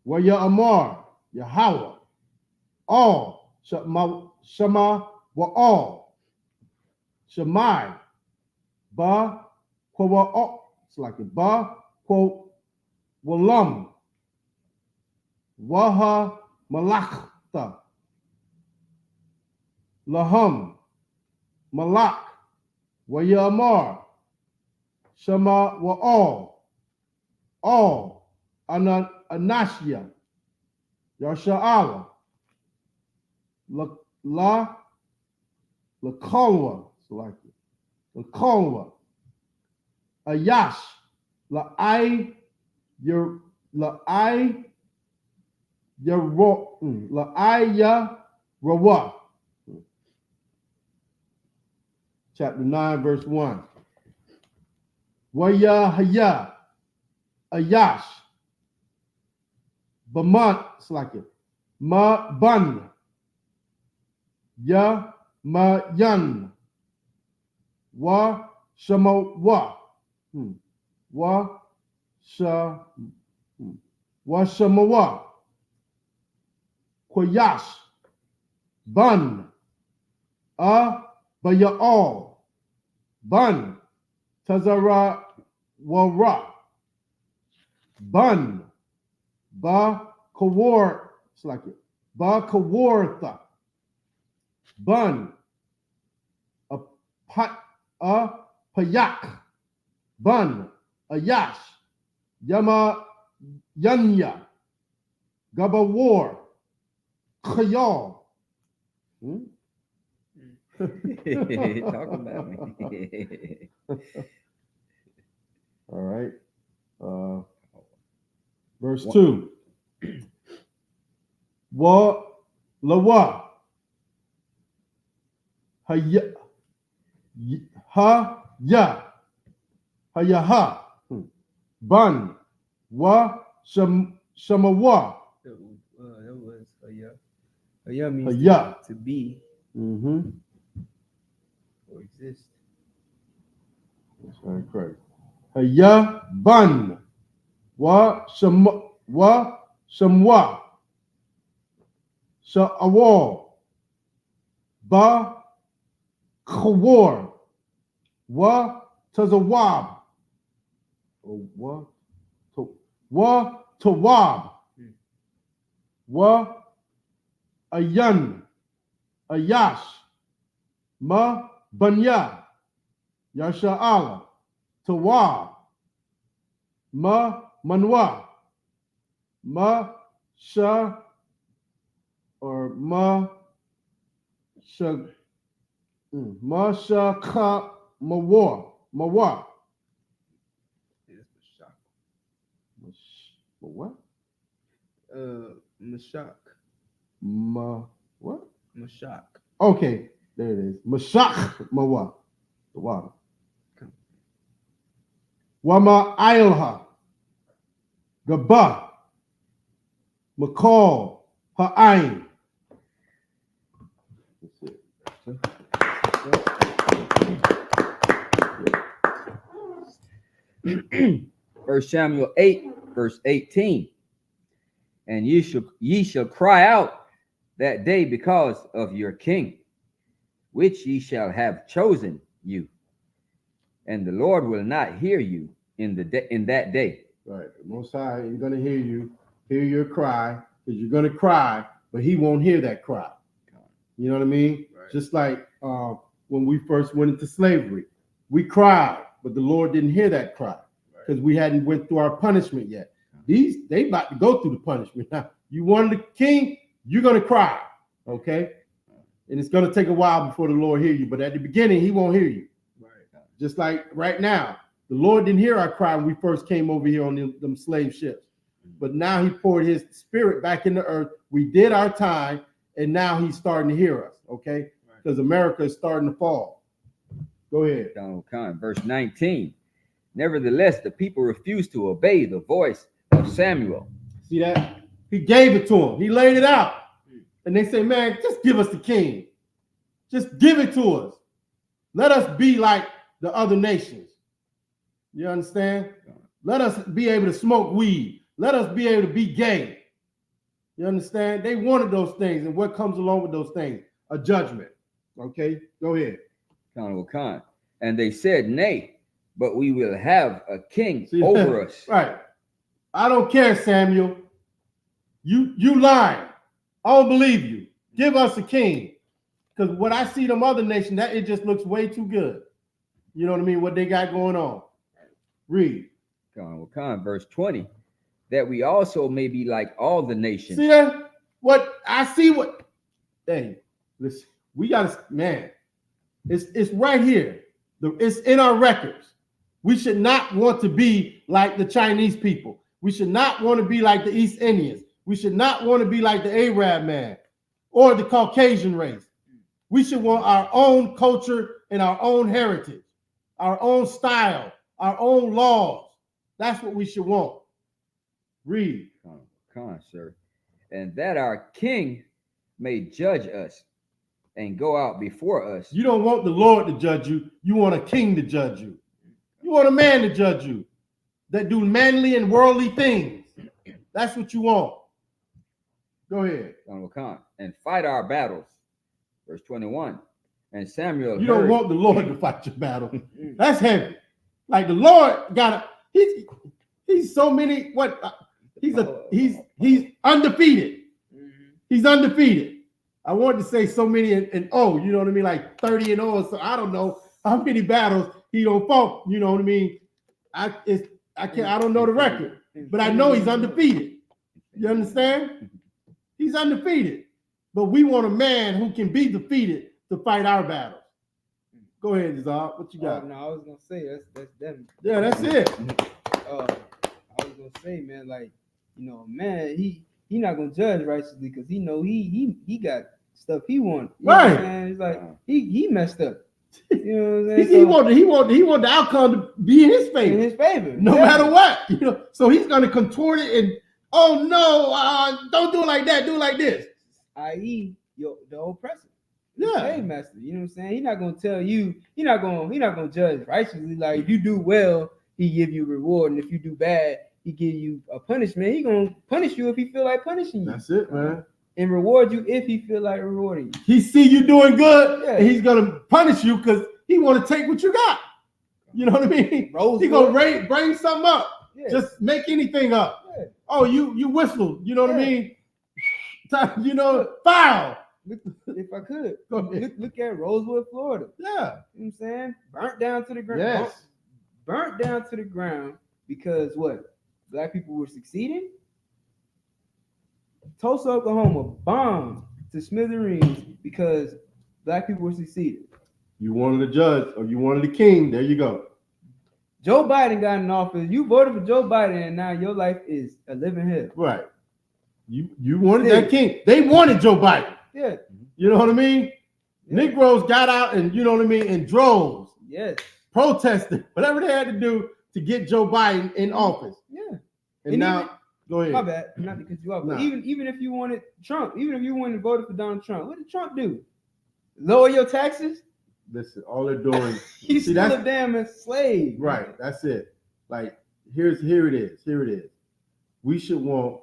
Waya Amar. Yahweh. All. Shama wa all. Shemai. Ba kwa it's like it. Ba kwa walam. Waha malachta. Laham. Malak. Wayamar. Shama wa all. All. Anashia. Yasha'ala. La Kalwa. It's like it. La Kalwa. Ayash. La I your la I your la I ya rawa. Chapter 9, verse 1. Waya haya Ayash. Bamant. It's like it. Ma ban. Ya ma yan. Wa shama wa. Wa shama wa. Koyash. Ban. Baya all. Ban. Tazara wara. Ban. Ba kawar. It's like it. Ba kawartha. Bun, a payak, bun, a yash, yama yanya, gabawar, khayal. Talk about me. All right. Verse 2. Wa lawa. Hayaha. Ban. Wa shamawa. That was Haya means Haya. to be Mm-hmm. or exist. That's right, correct. Haya ban. Wa shamwa. Sha'awar. Ba khawar. Wa tazawab. Wa tawab. Wa ayan. Ayash. Ma banya. Yasha'ala. Tawab. Ma manwa. Ma sha or ma sha ma sha ka mawa. It's Mashak. What? Mashak. What? Mashak. Okay, there it is. Mashak mawa. The water. Wama ailha. Gaba. Makal. Ha'ain. First Samuel 8, verse 18. And ye shall cry out that day because of your king, which ye shall have chosen you. And the Lord will not hear you in that day. Right. The Most High ain't going to hear your cry, because you're going to cry, but he won't hear that cry. You know what I mean? Right. Just like when we first went into slavery, we cried, but the Lord didn't hear that cry because we hadn't went through our punishment yet. They about to go through the punishment. Now, you wanted the king, you're going to cry, okay? And it's going to take a while before the Lord hear you, but at the beginning, he won't hear you. Right. Just like right now, the Lord didn't hear our cry when we first came over here on them slave ships. But now he poured his spirit back in the earth. We did our time, and now he's starting to hear us, okay? Because America is starting to fall. Go ahead. Verse 19. Nevertheless, the people refused to obey the voice of Samuel. See that? He gave it to them. He laid it out. And they say, man, just give us the king. Just give it to us. Let us be like the other nations. You understand? Let us be able to smoke weed. Let us be able to be gay. You understand? They wanted those things. And what comes along with those things? A judgment. Okay? Go ahead. And they said, nay, but we will have a king over us. Right. I don't care, Samuel. You lying. I don't believe you. Give us a king. Because what I see them other nations, that it just looks way too good. You know what I mean? What they got going on. Read. Verse 20. That we also may be like all the nations. See that? What I see what hey, listen, we gotta, man, it's right here. It's in our records. We should not want to be like the Chinese people. We should not want to be like the East Indians. We should not want to be like the Arab man or the Caucasian race. We should want our own culture and our own heritage, our own style, our own laws. That's what we should want. Read. Sir. And that our king may judge us and go out before us. You don't want the Lord to judge you. You want a king to judge you. You want a man to judge you that do manly and worldly things. That's what you want. Go ahead. And fight our battles. Verse 21. And Samuel. You don't want the Lord to fight your battle. That's heavy. Like the Lord got he's so many he's undefeated. He's undefeated. I wanted to say so many and you know what I mean, like 30 and 0. So I don't know how many battles he don't fought. You know what I mean? I don't know the record, but I know he's undefeated. You understand? He's undefeated. But we want a man who can be defeated to fight our battles. Go ahead, Isupk. What you got? No, I was gonna say that's them. Yeah, that's it. I was gonna say, man, like, you know, man, he not gonna judge righteously because he know he got stuff he want. Right. It's like he messed up. You know what I'm saying? He want the outcome to be in his favor. In his favor. No matter what. You know, so he's gonna contort it and don't do it like that, do it like this. I.e. the oppressor. Yeah. Slave master. You know what I'm saying? He's not gonna tell you, he's not gonna judge righteously. Like if you do well, he give you reward, and if you do bad, he give you a punishment. He gonna punish you if he feel like punishing you. That's it, man. And reward you if he feel like rewarding you. He see you doing good, and he's gonna punish you because he want to take what you got. You know what I mean? He gonna bring something up. Yeah. Just make anything up. Yeah. Oh, you whistled. You know what I mean? You know, foul. If I could, look at Rosewood, Florida. Yeah. You know what I'm saying? Burnt down to the ground. Yes. Burnt down to the ground because what? Black people were succeeding? Tulsa, Oklahoma bombed to smithereens because black people were succeeding. You wanted a judge or you wanted a king. There you go. Joe Biden got in office. You voted for Joe Biden, and now your life is a living hell. Right. You wanted that king. They wanted Joe Biden. Yeah. You know what I mean? Yeah. Negroes got out and you know what I mean, in droves. Yes. Protested, whatever they had to do to get Joe Biden in office. Yeah. And now, go ahead. My bad. Not because you are, but even if you wanted Trump, even if you wanted to vote for Donald Trump, what did Trump do? Lower your taxes? Listen, all they're doing. He's still a damn slave. Right. Man. That's it. Like, here it is. We should want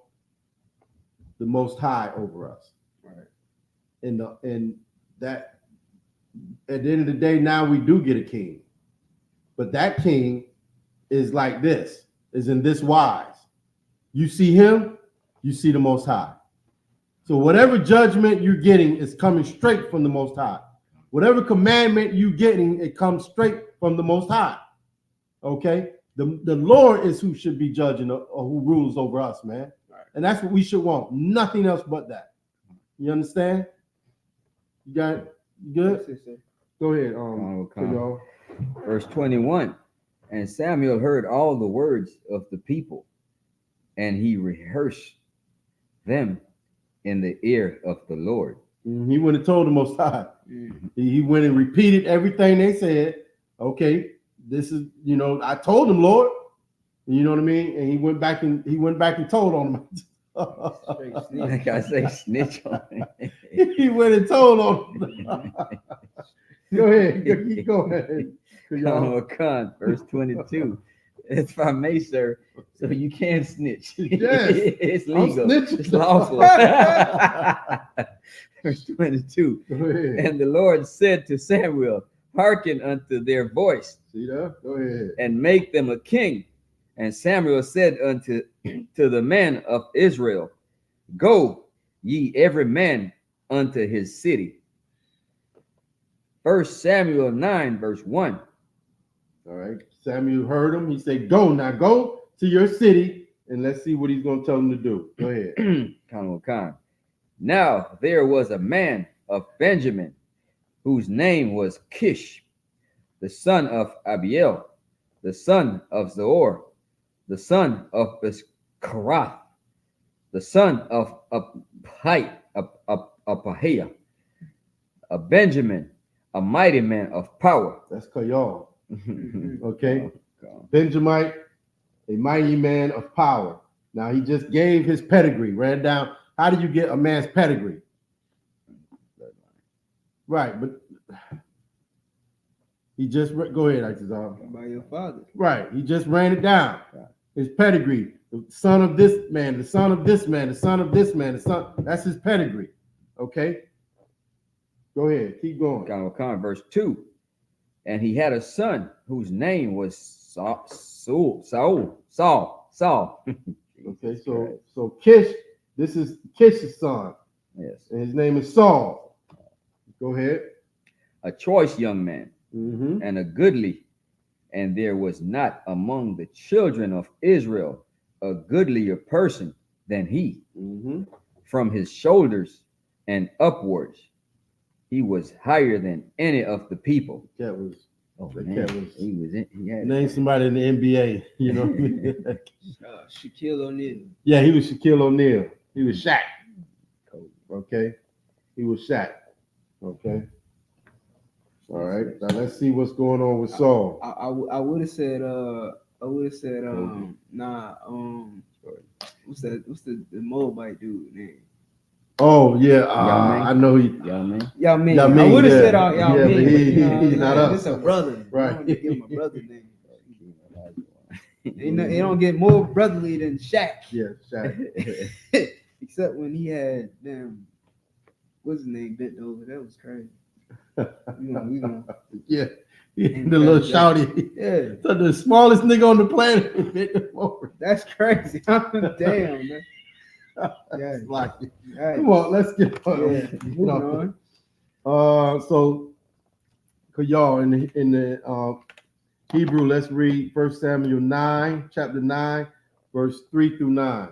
the Most High over us. Right. And that at the end of the day, now we do get a king. But that king is like this, is in this wise. You see him, you see the Most High. So whatever judgment you're getting is coming straight from the Most High. Whatever commandment you're getting, it comes straight from the Most High. Okay? The Lord is who should be judging or who rules over us, man. Right. And that's what we should want. Nothing else but that. You understand? You got it? You good? Go ahead. Y'all. Verse 21. And Samuel heard all the words of the people, and he rehearsed them in the ear of the Lord. He went and told the Most High. He went and repeated everything they said. Okay, this is, I told him, Lord. You know what I mean? And he went back and told on him. Like I say, snitch on him. He went and told on him. Go ahead. Go ahead. Verse 22. If I may, sir, so you can snitch. Yes, it's legal. It's lawful. Verse 22. And the Lord said to Samuel, hearken unto their voice. See that? Go ahead. And make them a king. And Samuel said unto the men of Israel, go ye every man unto his city. 1 Samuel 9, verse 1. All right. Samuel heard him. He said, go to your city, and let's see what he's going to tell them to do. Go ahead. Now there was a man of Benjamin, whose name was Kish, the son of Abiel, the son of Zor, the son of Karath, the son of Apahiah, a Benjamin, a mighty man of power. That's Kayal. Okay. Benjamite, a mighty man of power. Now he just gave his pedigree, ran down. How do you get a man's pedigree? Right, but he just go ahead, Akizar. By your father. Right, he just ran it down. His pedigree, the son of this man, the son of this man, the son of this man, the son. That's his pedigree. Okay. Go ahead, keep going. Verse 2. And he had a son whose name was Saul. Okay, so Kish, this is Kish's son. Yes. And his name is Saul. Go ahead. A choice young man and a goodly, and there was not among the children of Israel a goodlier person than he. From his shoulders and upwards, he was higher than any of the people. That was. He had name somebody in the NBA. You know what I mean? Shaquille O'Neal. Yeah, he was Shaquille O'Neal. He was Shaq. Okay, he was Shaq. Okay. All right. Now let's see what's going on with Saul. I would have said what's the Moabite dude name? Oh yeah, I know he. Yamin. I would have said Yamin. He's not us. It's a brother, right? I want to give him a brother name. He don't get more brotherly than Shaq. Yeah, Shaq. Except when he had what's his name bent over. That was crazy. We gonna yeah. The little shouty. Yeah. So the smallest nigga on the planet bent him over. That's crazy. Damn, man. Yeah, like come on, let's get on. So y'all in the Hebrew, let's read 1 Samuel 9, chapter 9, verse 3 through 9.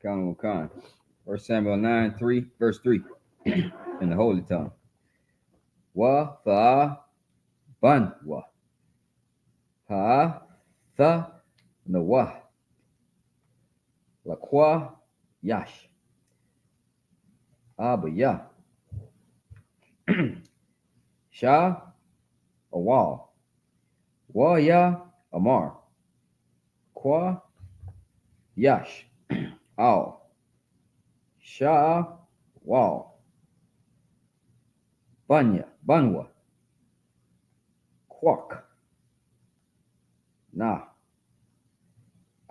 1 Samuel 9, 3, verse 3 in the holy tongue. Wa fa ban wa ha tha na wa la qua yash abaya sha awal wa ya amar qua yash al sha wal banwa quack na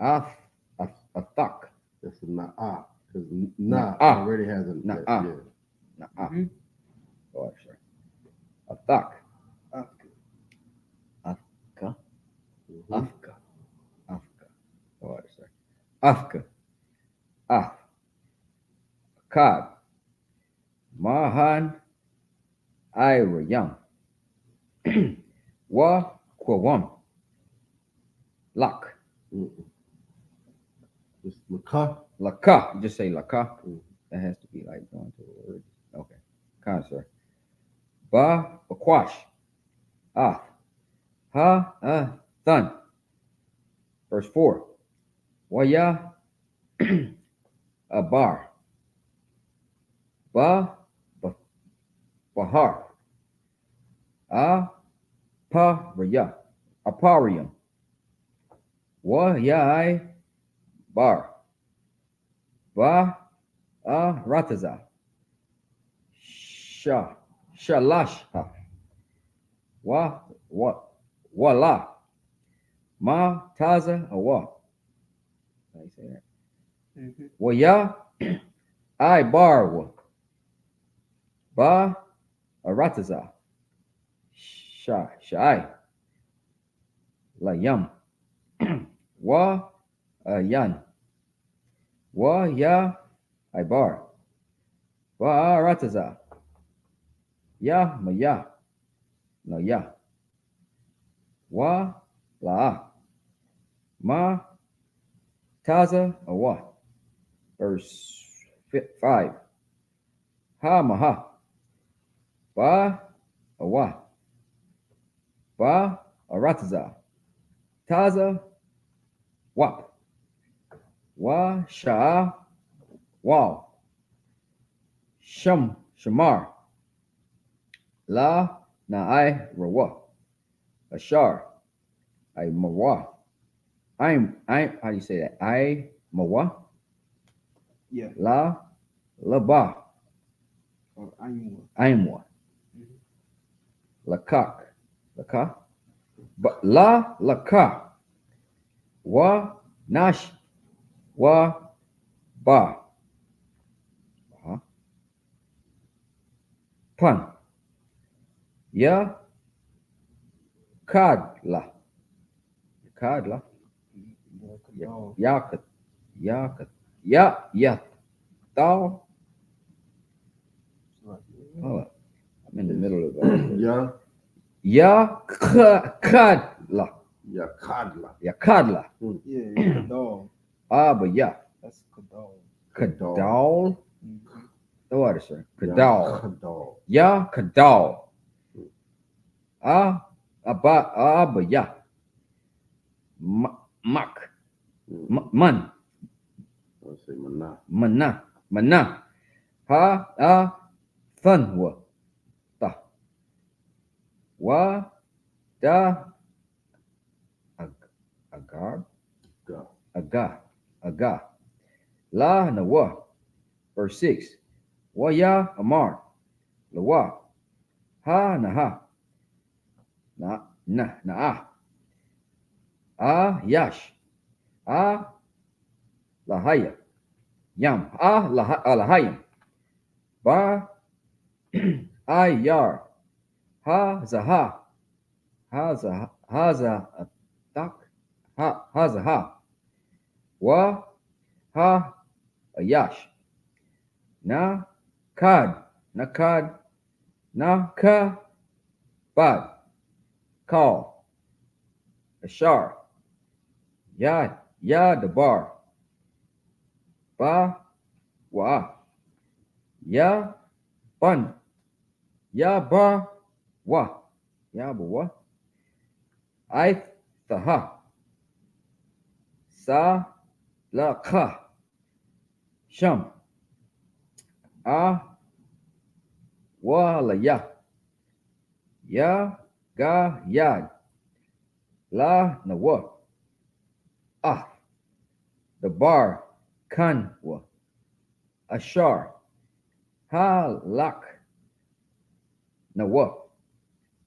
athak. That's a na'ah, because na'ah already has a na'ah. Oh, sir. Athak. Afka. Afka. Mhm. Afka. Afka. Oh, sir. Afka. Af. Kad. Mahan. Ira Young. Wa Kwawam. Lak. Mm-mm. It's Makah. Laka. You just say Laka. Mm. That has to be like going to a word. Okay. Kind sir. Ba Bakwash. Ah. Ha. Thun. Verse 4. Waya. Abar. Ba. Bahar. Aparia. Aparium. Wayai. Bar. Ba. Rataza. Shalasha. Wala. Ma taza awa. How you say that? Mhm. Waya I bar ba arataza. Shai la yum. Wa yan. Wa ya I bar. Ba arataza. Ya maya. No ya. Wa la. Ma taza awa. Verse 5. Ha maha. Ba awa. Ba arataza. Taza wap. Wa sha wow. Shamar. La na I rawa. Ashar. I mawa. I'm how do you say that? I mawa. Yeah. La ba. Or Iowa. Aimwa. Mhm. Lakak. Laka. But la laka. Wa nash. Wa ba. Pan. Ya kadla. Kadla. Dog. Yakat. Yakat. Ya. Dal. Hold up. I'm in the middle of it. Ya. Ya kadla. Ya Kadla. Ya kadla. Yeah, dog. But ya. That's Kadal. Kadal. Mhm. The water, sir. Ya Kadal. Kadal. Ya kadal. But ya. Mak. Man. I'll say Mana. Mana. Thun wa. Ta. Wa. Da. Agar. Ga. Aga. La na wa. Verse 6. Wa ya amar. La wa. Ha na ha. Na yash. Lahaya. Yam. Lahayam. Ba. Yar. Ha zaha. Ha za tak. Ha zaha. Wa. Ha yash. Na kad. Nakad. Na ka. Bad. Call. Ashar. Ya dabar. Ba wa. Ya ban. Ya ba wa. Ya ba wa. I thaha. Sa la ka. Sham. Wa la ya. Ya ga yad. La na wa. The bar kan wa. Ashar. Ha lak na wa.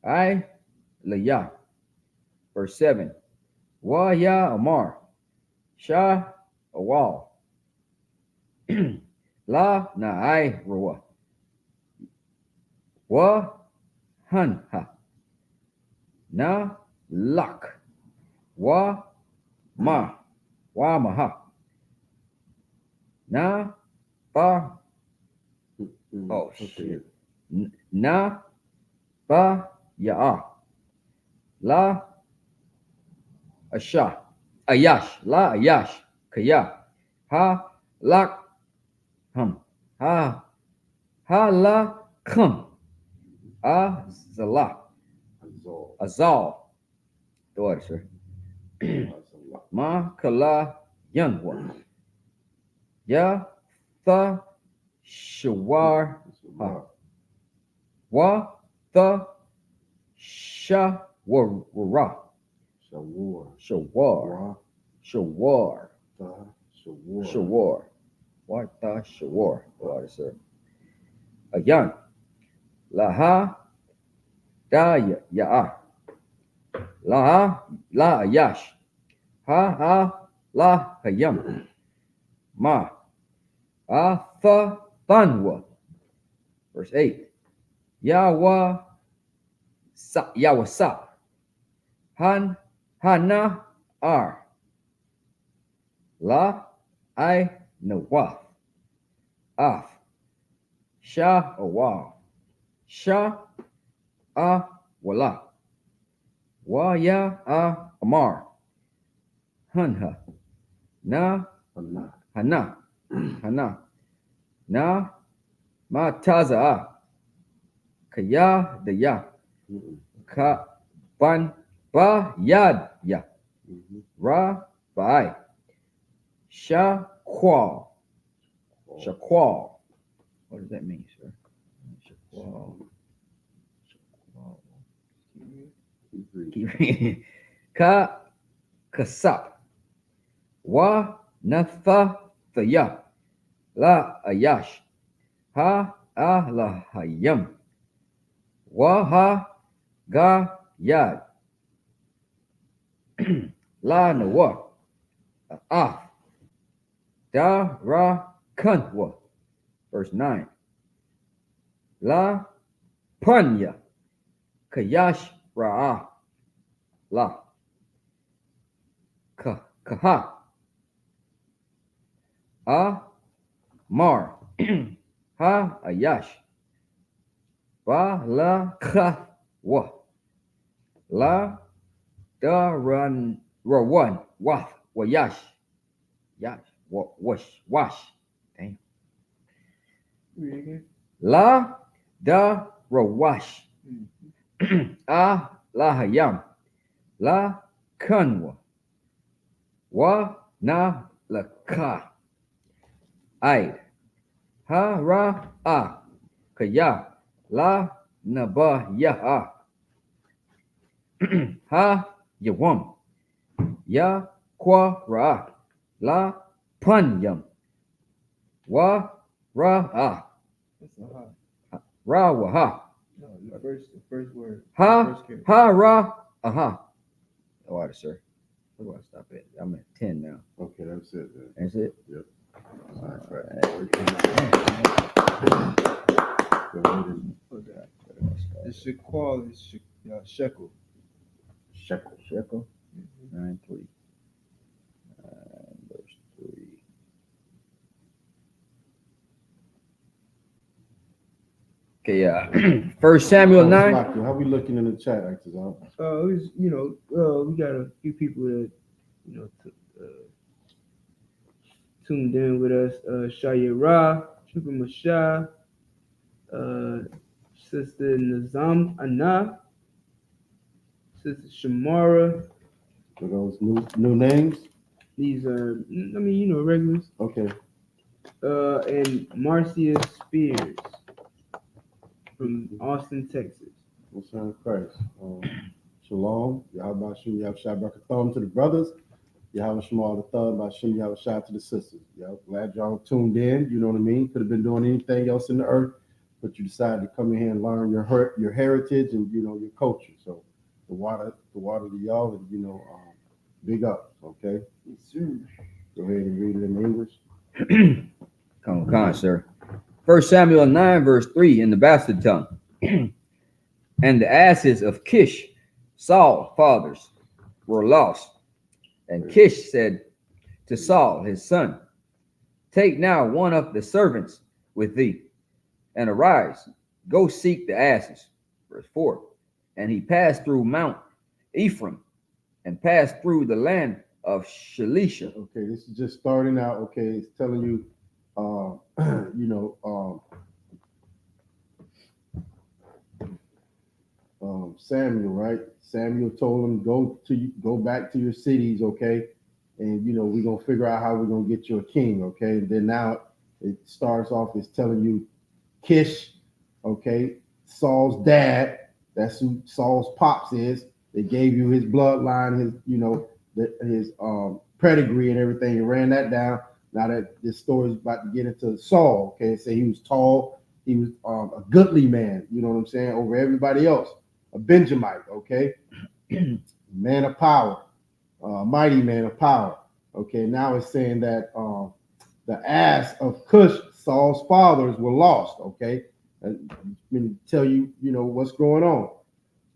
I la ya. Verse 7. Wa ya amar. Sha awal. La na I rawa. YAHANNA. Na lak. Wamaha. Na ba. Oh shit. Na ba ya. La asha. Ayash. La ayash. Kaya. Ha lak hum. Ha la kum. Azala. Azal. The order, sir. Ma kala yanwa. Ya the shawar. Wa the shawara. Shawar. What the shawar? The order, sir. Ayan. Laha da ya. Laha la yash. Ha la hayam. Ma fa banwa. Verse 8. Yawa sa. Hana ar. La I nawaf. Af. Sha awal. Sha wala. Wa ya amar. Hanha. Na hana. Na mataza. Kaya da ya. Ka ban ba yad ya. Ra bai. Sha kwal. What does that mean, sir? Ka kasap. Wa natha thaya. La ayash. Ha la hayam. Wa ha ga yad. La nawa. Da ra kanwa. Verse 9. La panya. Kayash ra'a. La. Kaha. Mar. Ha ayash. Ba la ka wa. La da ran rawan wath wayash. Yash wash. Damn. La da rawash. La hayam. La kanwa. Wa na la ka. Aid. Ha ra kaya. La naba ya ha yawam. Ya kwa ra. La panyam. Wa ra Ra wa ha. No, the first word. Ha ra aha. Oh, sir. Where do I stop at? I'm at 10 now. Okay, that's it. Then. That's it. Yep. The shekel is shekel. Shekel. 9:3. Verse 3. Okay, 1 Samuel 9. How we looking in the chat, actors? We got a few people that tuned in with us. Shayera, Trooper Masha, Sister Nazam Anna, Sister Shamara. For those new names. These are, regulars. Okay. And Marcia Spears from Austin, Texas. What's on Christ? Shalom. Yahabashim Yahabashim to the brothers. Yahabashim Bashim Yahabashim to the sisters. Glad y'all tuned in. You know what I mean? Could have been doing anything else in the earth, but you decided to come in here and learn your heritage and your culture. So the water to y'all, big up. Okay. Yes, sir. Go ahead and read it in English. Come on, sir. 1 Samuel 9, verse 3 in the bastard tongue. And the asses of Kish, Saul's fathers, were lost. And Kish said to Saul, his son, take now one of the servants with thee, and arise, go seek the asses. Verse 4. And he passed through Mount Ephraim, and passed through the land of Shalisha. Okay, this is just starting out. Okay, it's telling you, you know, Samuel, right? Samuel told him, go back to your cities, okay? And you know, we're gonna figure out how we're gonna get you a king, okay? And then now it starts off as telling you Kish, okay, Saul's dad, that's who Saul's pops is. They gave you his bloodline, his, you know, his pedigree and everything. You ran that down. Now that this story is about to get into Saul, okay? Say he was tall, he was a goodly man, you know what I'm saying, over everybody else. A Benjamite, okay? Man of power, mighty man of power. Okay, now it's saying that the ass of Cush, Saul's fathers, were lost, okay? And I'm going to tell you, you know, what's going on.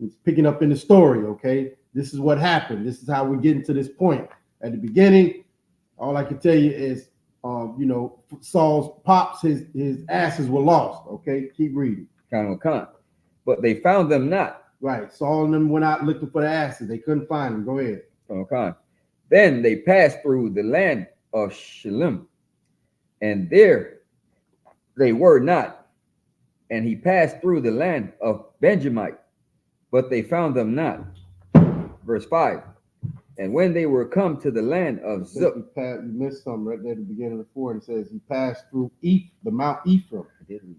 It's picking up in the story, okay? This is what happened. This is how we get into this point. At the beginning, all I can tell you is, you know, Saul's pops, his asses were lost, okay? Keep reading. But they found them not. Right. Saul and them went out looking for the asses. They couldn't find them. Go ahead. Then they passed through the land of SHALAM, and there they were not. And he passed through the land of Benjamite, but they found them not. Verse 5. And when they were come to the land of You missed something right there at the beginning of the 4. It says he passed through the Mount Ephraim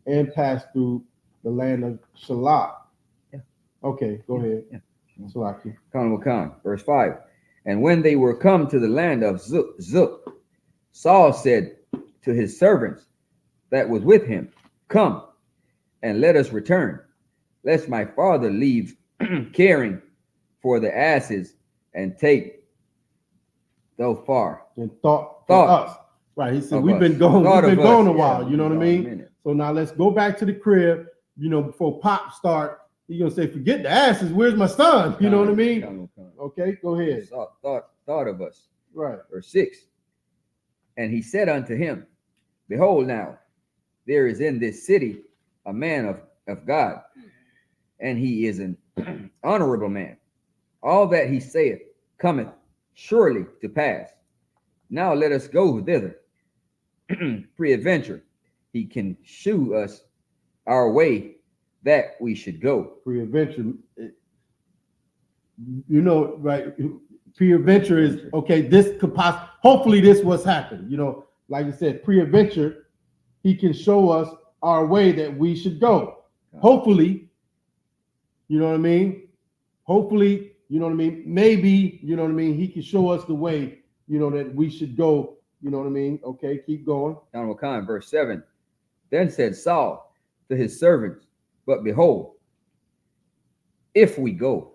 and passed through the land of Shalah. Yeah. Okay, go ahead. Yeah. Verse 5. And when they were come to the land of Isupk, Saul said to his servants that was with him, come and let us return, lest my father leave caring for the asses and take so far. And thought us. Right. He said, we've been gone a while, you know what I mean? So now let's go back to the crib, you know, before Pop start. He's gonna say, forget the asses, where's my son? You know what I mean? Okay, go ahead. Thought of us. Right. Verse 6. And he said unto him, behold, now there is in this city a man of God, and he is an honorable man. All that he saith cometh surely to pass. Now let us go thither. Peradventure, he can shew us our way that we should go. Peradventure, you know, right? Peradventure is okay. This could hopefully this was happened. You know, like I said, peradventure, he can show us our way that we should go. Hopefully, you know what I mean? Hopefully, you know what I mean? Maybe, you know what I mean? He can show us the way, you know, that we should go. You know what I mean? Okay, keep going. Verse 7. Then said Saul to his servants, but behold, if we go,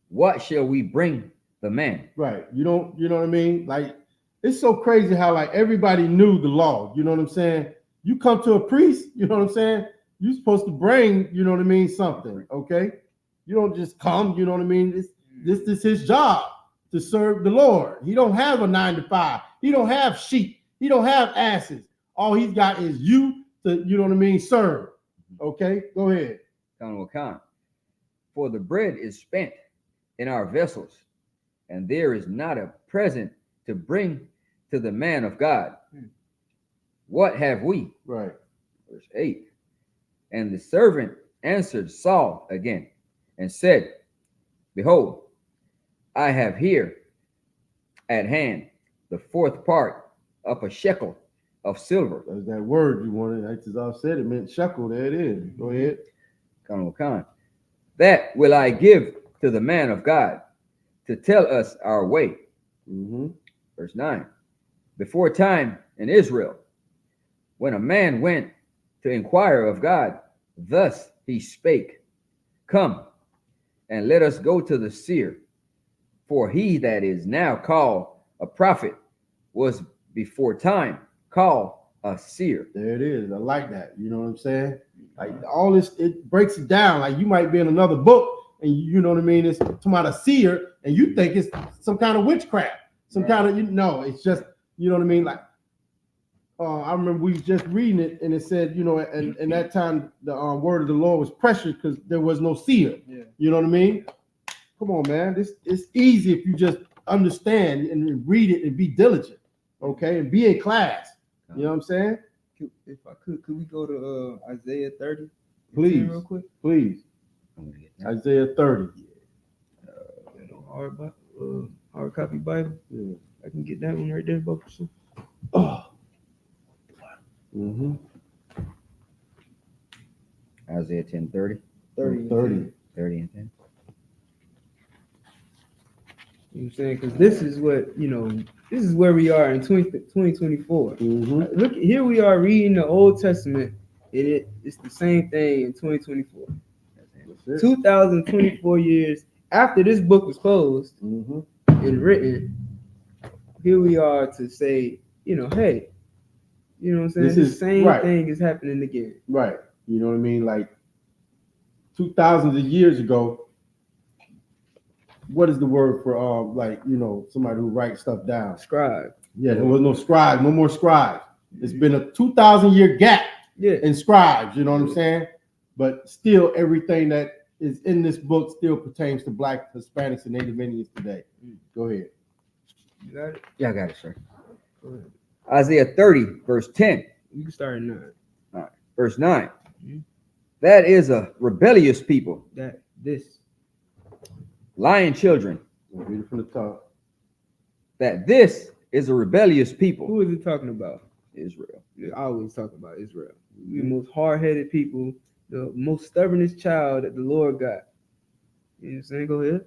what shall we bring the man? Right. You know what I mean? Like, it's so crazy how like everybody knew the law. You know what I'm saying? You come to a priest, you know what I'm saying? You're supposed to bring, you know what I mean, something. Okay. You don't just come, you know what I mean? This is his job to serve the Lord. He don't have a 9 to 5. He don't have sheep. He don't have asses. All he's got is you to, you know what I mean, serve. Okay, go ahead. For the bread is spent in our vessels, and there is not a present to bring to the man of God. What have we? Right. Verse 8. And the servant answered Saul again and said, behold, I have here at hand the fourth part of a shekel of silver. That's that word you wanted. As I said, it meant shekel. There it is. Go ahead. That will I give to the man of God to tell us our way. Verse 9. Before time in Israel, when a man went to inquire of God, thus he spake, come and let us go to the seer, for he that is now called a prophet was before time called a seer. There it is. I like that. You know what I'm saying? Like all this, it breaks it down. Like you might be in another book, and you know what I mean. It's talking about a seer, and you think it's some kind of witchcraft, some kind of no. It's just you know what I mean. Like I remember we was just reading it, and it said and that time the word of the Lord was precious because there was no seer. Yeah. You know what I mean? Come on, man. It's easy if you just understand and read it and be diligent, okay, and be in class. You know what I'm saying? If I could we go to Isaiah 30? Please, real quick. please. Isaiah 30. Hard copy Bible. Yeah. I can get that one right there, Bob. Oh. Mm-hmm. Isaiah 10:30. 30. 30. 30 and 10. You know what I'm saying? Because this is what, this is where we are in 2024. Mm-hmm. Look, here we are reading the Old Testament, and it's the same thing in 2024. 2024 years after this book was closed Mm-hmm. and written, here we are to say, hey, you know what I'm saying? This The is- same right. thing is happening again. Right. You know what I mean? Like 2,000 of years ago, what is the word for somebody who writes stuff down? Scribe. Yeah, there was no scribe, no more scribes. It's been a 2,000-year gap Yeah. in scribes, you know what I'm saying? But still, everything that is in this book still pertains to Black, Hispanics, and Native Indians today. Go ahead. You got it? Yeah, I got it, sir. Go ahead. Isaiah 30, verse 10. You can start at 9. Verse 9. Mhm. That is a rebellious people, This. Read lying children. it from the top. That this is a rebellious people, Who is it talking about? Israel. I always talk about Israel. The most hard-headed people, the most stubbornest child that the Lord got. You know what I'm saying? Go ahead.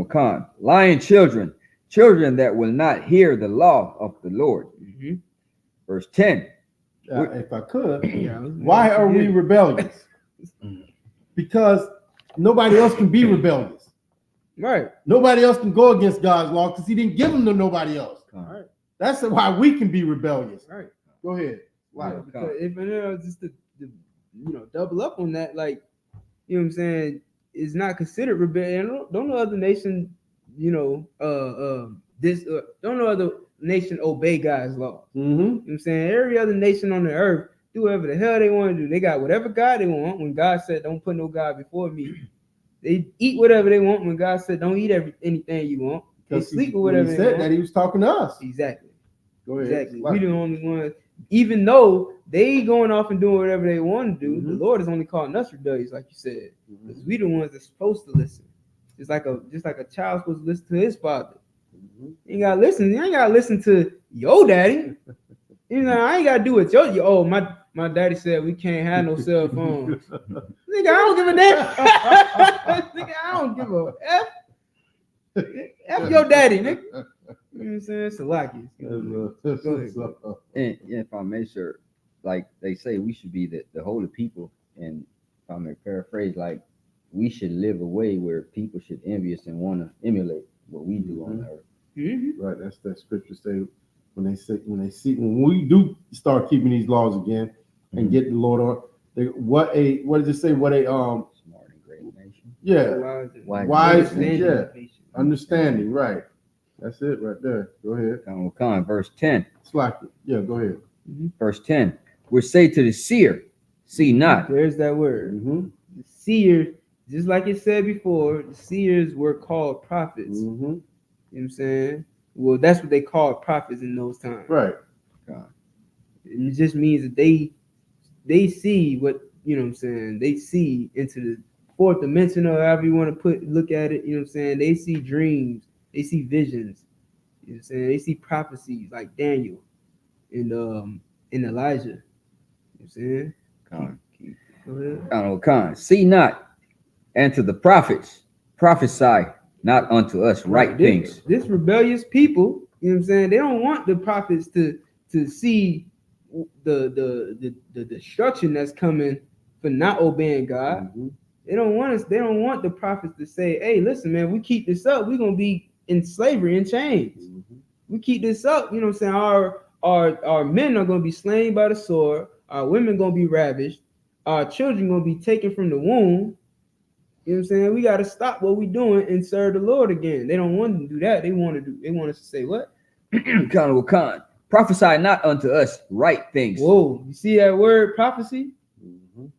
Khan. Lying children, children that will not hear the law of the Lord. Mm-hmm. Verse 10. If I could, Yeah, why are we rebellious? Because nobody else can be rebellious. right? Nobody else can go against God's law because he didn't give them to nobody else. Right. That's why we can be rebellious. Right. Go ahead. Why? Yeah, because if just to double up on that, like, you know what I'm saying, it's not considered rebellion. Don't no other nation, don't no other nation obey God's law. Mm-hmm. You know what I'm saying? Every other nation on the earth do whatever the hell they want to do. They got whatever God they want. When God said, don't put no God before me, they eat whatever they want. When God said, don't eat anything you want, they sleep with whatever he they said want. that he was talking to us. Exactly. Go ahead. Exactly. We the only ones, even though they going off and doing whatever they want to do, the Lord is only calling us rebellious, like you said. Because we the ones that's supposed to listen. Just like a child supposed to listen to his father. You ain't gotta listen. You ain't gotta listen to your daddy. I ain't gotta do what my daddy said we can't have no cell phones. Nigga, I don't give a damn. Nigga, I don't give a F. F your daddy, nigga. You know what I'm saying? It's a lucky. And if I may, sir, like they say, we should be the holy people. And if I may paraphrase, like we should live a way where people should envy us and want to emulate what we do on the earth. Mm-hmm. Right. That's that scripture say when we do start keeping these laws again and get the Lord on. What does it say? What a Smart and great nation. yeah, wise yeah, understanding. Right. That's it right there. Go ahead. Khan, verse 10. Slack it. Yeah, go ahead. Verse 10. We say to the seer, see not. There's that word. Mm-hmm. The seers, just like it said before, the seers were called prophets. Mm-hmm. You know what I'm saying? Well, that's what they called prophets in those times. Right. And it just means that they see what, you know what I'm saying, they see into the fourth dimension, or however you want to look at it, you know what I'm saying? They see dreams, they see visions, you know what I'm saying? They see prophecies like Daniel and Elijah. You know what I'm saying? Go ahead. Khan, see not, and to the prophets prophesy not unto us right things. This rebellious people, you know what I'm saying, they don't want the prophets to see the destruction that's coming for not obeying God. Mm-hmm. They don't want the prophets to say, hey, listen, man, we keep this up, we're gonna be in slavery and chains. Mm-hmm. We keep this up, you know what I'm saying, our men are going to be slain by the sword. Our women going to be ravished. Our children going to be taken from the womb. You know what I'm saying? We got to stop what we're doing and serve the Lord again. They don't want to do that. They want us to say what? Khan, prophesy not unto us right things. Whoa, you see that word prophecy? Mhm.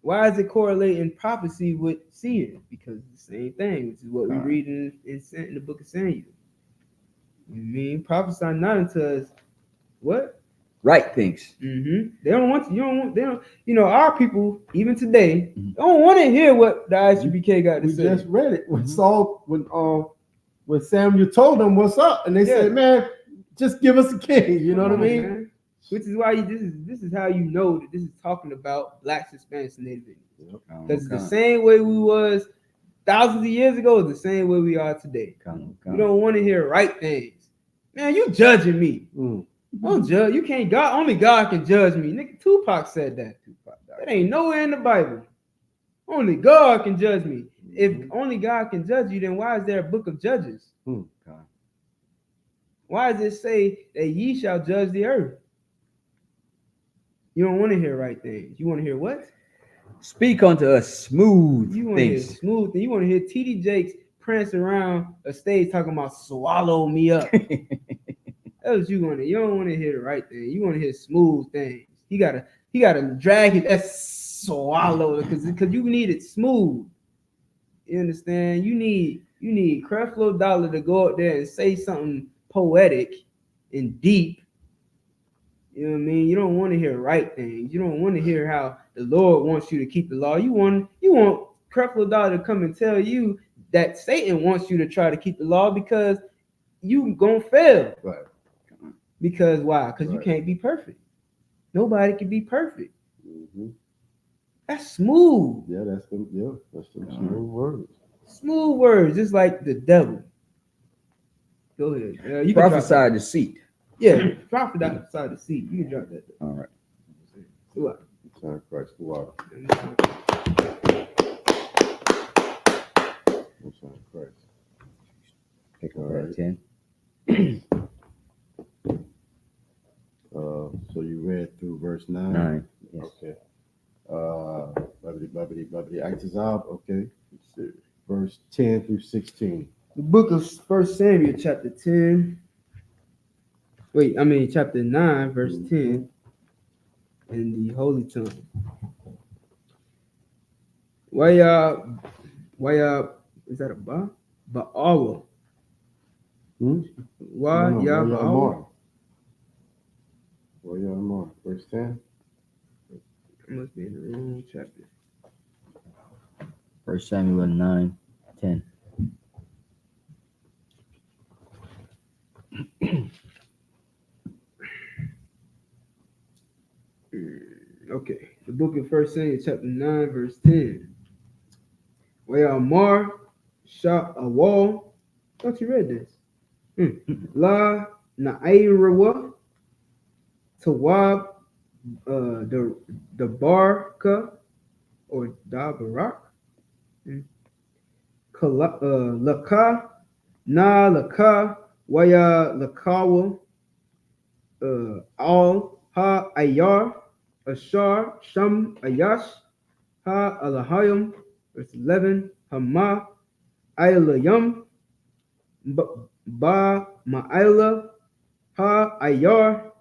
Why is it correlating prophecy with seeing? Because it's the same thing, which is what we read in the book of Samuel. You know what I mean? Prophesy not unto us what? Right things. They don't want to, they don't, our people, even today, don't want to hear what the I.S.U.P.K got to We say. just read it when Saul, when Samuel told them what's up, and they said, "Man, just give us a king." You know what I mean? Man. Which is why this is how you know that this is talking about blacks, Hispanics, and Native Indians. Because the same way we was thousands of years ago is the same way we are today. We don't want to hear right things. Man, you judging me. Don't judge. You can't. God, only God can judge me. Nigga, Tupac said that. That ain't nowhere in the Bible. Only God can judge me. If only God can judge you, then why is there a book of Judges? Why does it say that ye shall judge the earth? You don't want to hear right things. You want to hear what? Speak unto us smooth You want to hear things. smooth things. You want to hear T.D. Jakes prance around a stage talking about swallow me up. That's what you want to. You don't want to hear the right thing. You want to hear smooth things. He gotta drag it. That's swallow because you need it smooth. You understand? You need Creflo Dollar to go up there and say something poetic and deep. You know what I mean? You don't want to hear right things. You don't want to hear how the Lord wants you to keep the law. You want Creflo Dollar to come and tell you that Satan wants you to try to keep the law because you gonna fail. Right. Because why? Because you can't be perfect. Nobody can be perfect. That's smooth. Yeah, that's some smooth words. Smooth words, just like the devil. Go ahead. You can Prophesy deceit. Yeah, prophesy deceit. You can drop that. All right. What? Son of Christ, wow. Son of Christ. Pick up All that right. 10. So you read through verse 9? 9. Yes. Okay. Bubbly, Actizab, okay. Verse 10 through 16. The book of 1 Samuel, chapter 10. Chapter 9, verse 10. In the Holy Tongue. Why is that a ba? Ba'awa. Why Ba'awa? Verse 10. I must be in the wrong chapter. 1 Samuel 9, 10. Okay. The book of 1 Samuel, chapter 9, verse 10. Where Mar shot a wall. Thought you read this. La Na'irawa Tawab the Barka or Dabarak. Laka Na Laka Waya Lakawa Al Ha Ayar Ashar Sham Ayash Ha Alahayim, verse 11, Hama Ailayam Ba Ma'ila Ha Ayar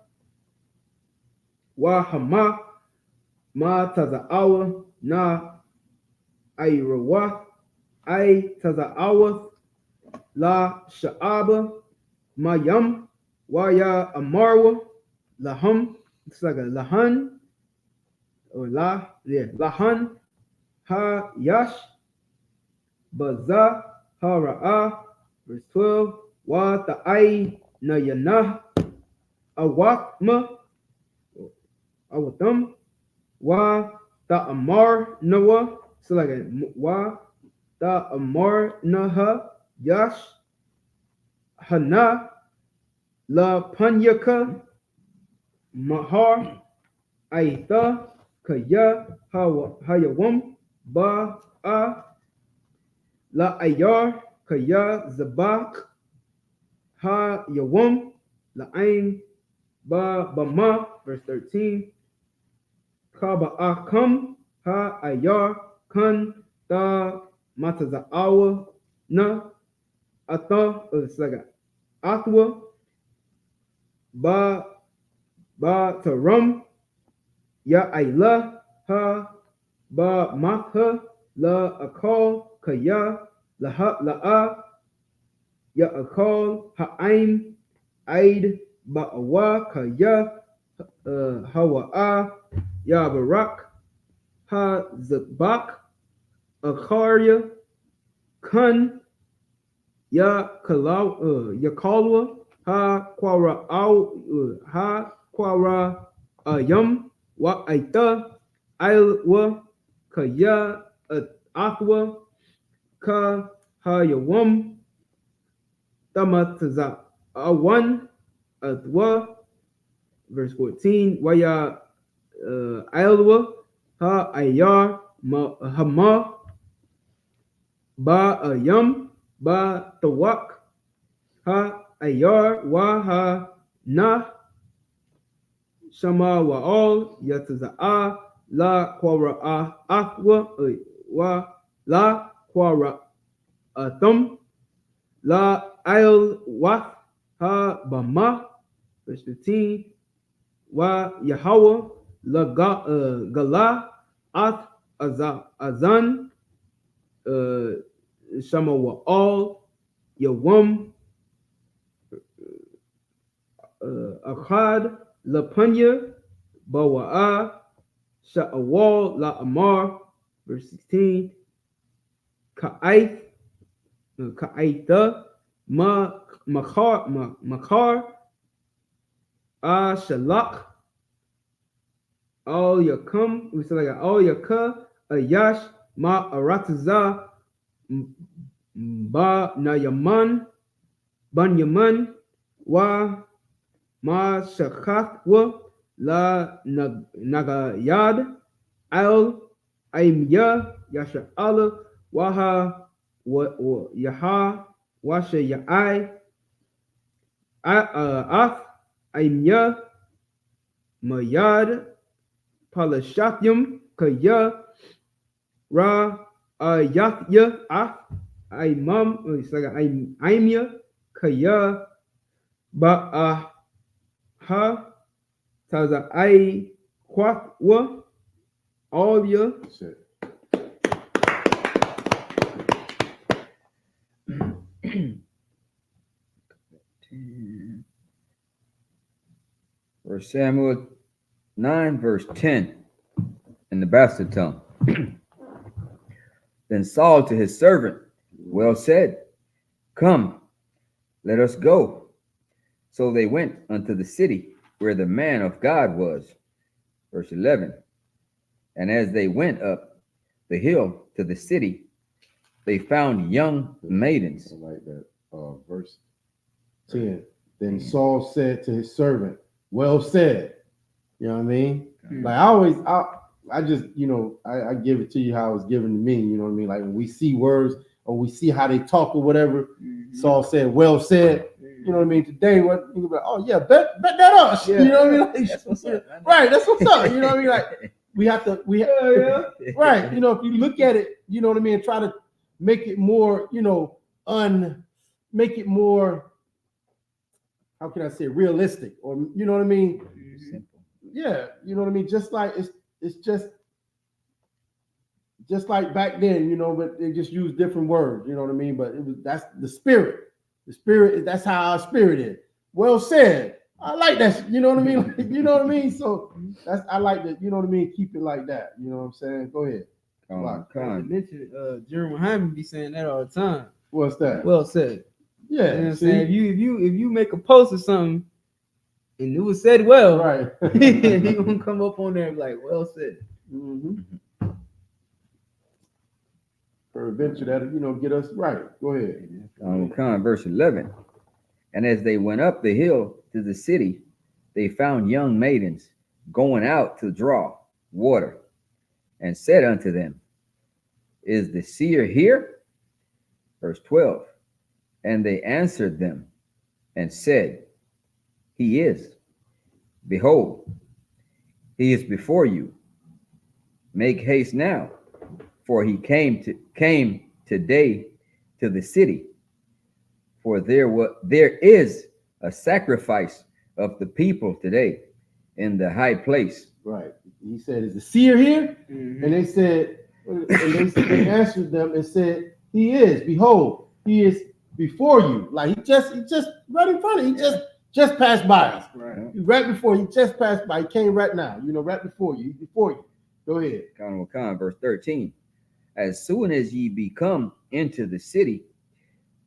Wa Hama Ma Taza'awa Na Ayrawa Ay Taza'awa La Sha'aba Mayam Waya Amarwa Laham. It's like a Lahan or Lahan Ha Yash Baza Hara'a, verse 12, Wa Ta'ai Nayana Awakma Awatam Wa Ta'amar Nawa. So like a Wa Ta'amar Naha Yash Hana La Panyaka Mahar Aitha Kaya Hayawam Ba'a La Ayar Kaya Zabak Ha Yawam La Ain Bama, verse 13. Kaba'akam ha ayar kan ta mataza'awa na ata saga atwa ba taram ya ayla ha ba makha la akal kaya la'a ya akal ha'aim aid ba'awa kaya hawa'a ya barak ha zabak akarya kun ya kalwa ha kwara ayam wa aita ilwa kaya akwa ka hayawam tamataza awan atwa. Verse 14. Waya ilwa ha ayar hama ba ayam ba tawak ha ayar wa ha na shama wa all yataza'a la kwara akwa wa la kwara atam la il wa ha bama. Verse 15. Wa Yahweh la gala at azan shama wa all yawam akhad la panya bawa'a sha'awal la amar. Verse 16. Ka'aitha makar shalak all yakam. We say like all yaka ayash ma arataza ba nayaman banyaman wa ma shakatwa la nagayad al aimya yasha Allah waha wa yaha washa ya'ai ath aimya mayad palashatyam kaya ra yathya aimam. It's like aimya kaya ba ha taza ai kwatwa all ya. That's it. First Samuel 9, verse 10 in the bastard tongue. Then Saul to his servant, well said, come, let us go. So they went unto the city where the man of God was. Verse 11. And as they went up the hill to the city, they found young maidens. I like that. Verse 10. Then Saul said to his servant, well said. You know what I mean? Like I just, I give it to you how it's given to me. You know what I mean? Like when we see words or we see how they talk or whatever, Saul said, well said. You know what I mean? Today, what you be like, oh yeah, bet that us. Yeah. You know what I mean? Like, That's what's up, man. right, that's what's up. You know what I mean? Like we have right. You know, if you look at it, you know what I mean, and try to make it more, make it more, how can I say, realistic, or you know what I mean? Simple. Yeah, you know what I mean. Just like it's just like back then, but they just use different words. You know what I mean? But that's the spirit. The spirit, that's how our spirit is. Well said. I like that. You know what I mean? Like, you know what I mean? So I like that. You know what I mean? Keep it like that. You know what I'm saying? Go ahead. Mention Jeremy Hyman be saying that all the time. What's that? Well said. Yeah. You know what I'm saying? If you make a post or something and it was said well, right. he gonna come up on there and be like, well said. Mm-hmm. Peradventure that'll get us right. Go ahead. Verse 11. And as they went up the hill to the city, they found young maidens going out to draw water, and said unto them, is the seer here? Verse 12. And they answered them and said, he is. Behold, he is before you. Make haste now, for he came today to the city. For there is a sacrifice of the people today in the high place. Right. He said, "Is the seer here?" And they said, and they answered them and said, "He is. Behold, he is before you." Like he just right in front of you. He just passed by us. Right before he just passed by. He came right now. Right before you. He's before you. Go ahead. Verse 13. As soon as ye be come into the city,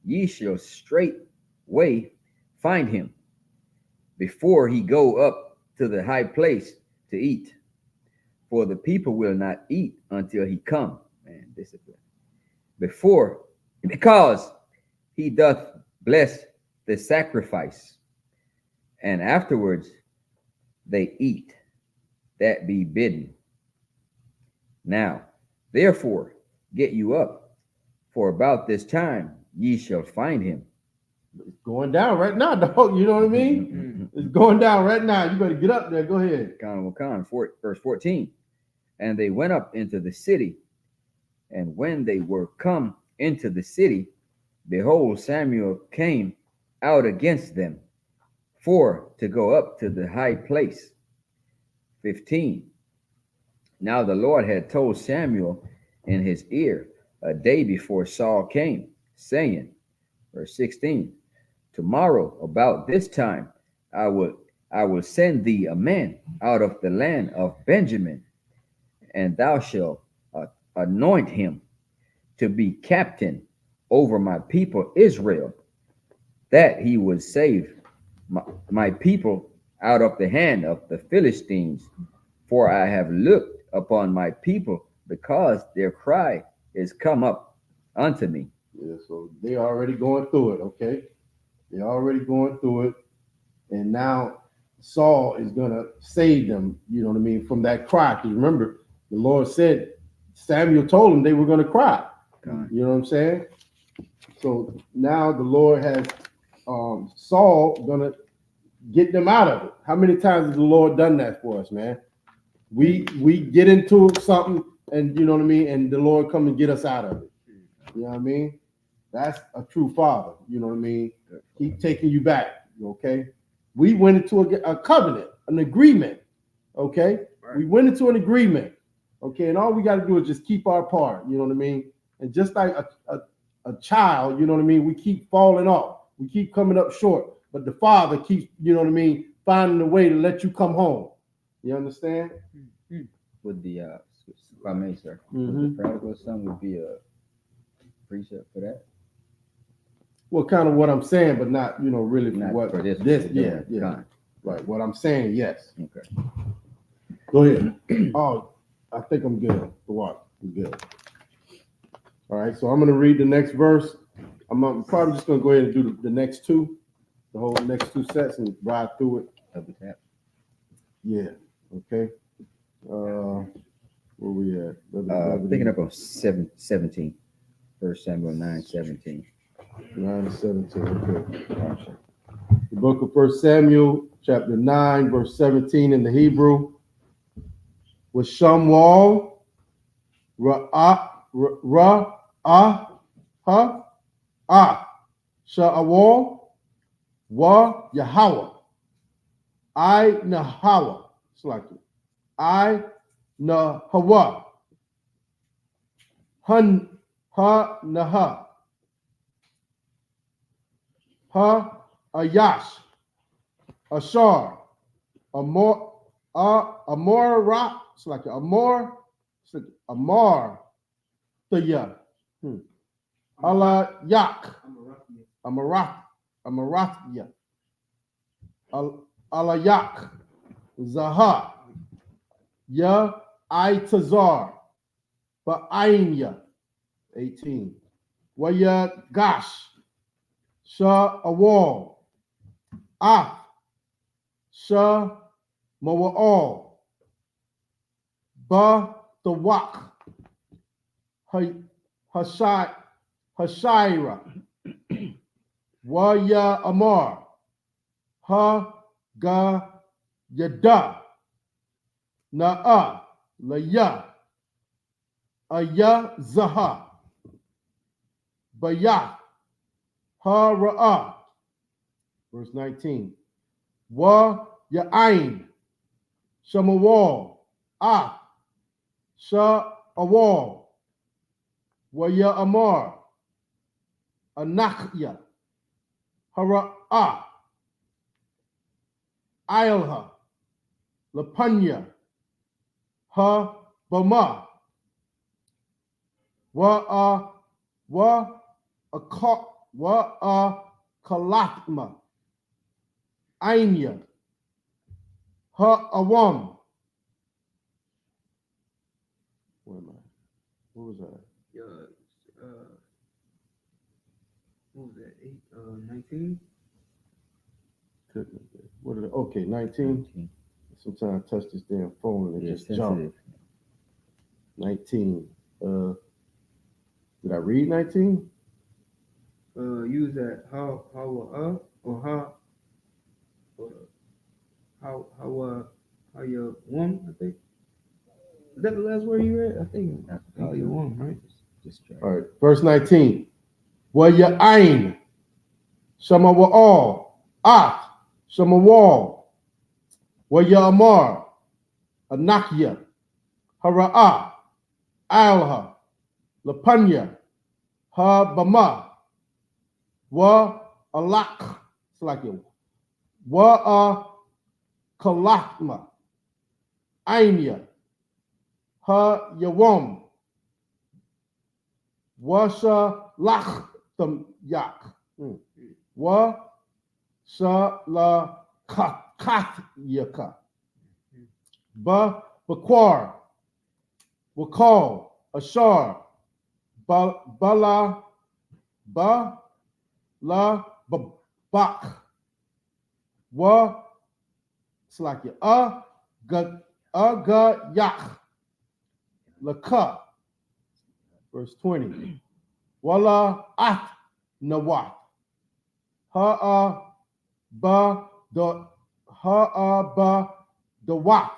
ye shall straightway find him, before he go up to the high place to eat. For the people will not eat until he come. Man, discipline. Because he doth bless the sacrifice, and afterwards they eat that be bidden. Now, therefore, get you up, for about this time ye shall find him. It's going down right now, dog. You know what I mean? It's going down right now. You better get up there. Go ahead. Verse 14. And they went up into the city, and when they were come into the city, behold, Samuel came out against them, for to go up to the high place. 15. Now the Lord had told Samuel in his ear a day before Saul came, saying, verse 16, tomorrow about this time I will send thee a man out of the land of Benjamin, and thou shalt anoint him to be captain over my people Israel, that he would save my people out of the hand of the Philistines. For I have looked upon my people, because their cry is come up unto me. Yeah, so they're already going through it, okay? They're already going through it. And now Saul is going to save them, from that cry. Because remember, the Lord said, Samuel told them they were going to cry. God. You know what I'm saying? So now the Lord has Saul going to get them out of it. How many times has the Lord done that for us, man? We get into something, and you know what I mean, and the Lord come and get us out of it. You know what I mean? That's a true father. You know what I mean? Keep taking you back. Okay? We went into a covenant, an agreement. Okay? Right. We went into an agreement. Okay, and all we got to do is just keep our part. You know what I mean? And just like a child, you know what I mean, we keep falling off. We keep coming up short. But the father keeps, you know what I mean, finding a way to let you come home. You understand? Would the, if I may, sir, the prodigal son would be a precept for that? Well, kind of what I'm saying, but not, really for Not what for this. yeah. Right. What I'm saying, yes. Okay. Go ahead. Oh, I think I'm good. For what? I'm good. All right, so I'm going to read the next verse. I'm probably just going to go ahead and do the next two, the whole next two sets, and ride through it. Double tap. Yeah. Okay. Where we at? Picking up on 17. 1 Samuel 9:17. 9:17. Okay. The book of 1 Samuel, chapter 9, verse 17 in the Hebrew. Was Shamwal Sha'awal wa Yahweh. I Nahawa. It's like it. I Nahawa. Hun ha Naha. Ha Ayash. Ashar. Amora. It's like Amor. It's like Amar. Thaya. Allah Yak. Amarathya. Alayak. Zaha. Ya Itazar. Ba'ainya. 18. Waya Gash. Sha Awal. Ah. Sha Mawa'al. Ba Tawak. Hashaira. Waya Amar. Ha Ga Yada, Na'a, Laya, Aya Zaha, Bayah, Hara'a. Verse 19. Wa Ya'ain, Shamawal, Ah, Sha'awal, Wa Ya'amar, Anakya, Hara'a, Ilha, Lapanya, Ha Bama, Wa Kalatma, Ainya, Ha Awam. Where am I? What was that? What was that? 19? What did okay, 19. Sometimes I touch this damn phone and it just jump. 19. Did I read 19? Use that how or how your woman, I think. Is that the last word you read? I think how your woman, right? All right, verse 19. Wa Ya'ain, Shamawa'al, At, Shamawal, Wa Ya'amar, Anakya, Hara'a, Alha, Lapanya, Ha Bama, Wa Alak, it's like it. Wa Kalakma, Ainya, Ha Yawam, Washa Lach Yak, Wa Sha La Kat Yaka, Ba Bakwar, Wakal, Ashar, Bala, Ba La Babak, Wa Slakia, Ga Yak, Laka. Verse 20. Wala At Nawat. Ba Dawat.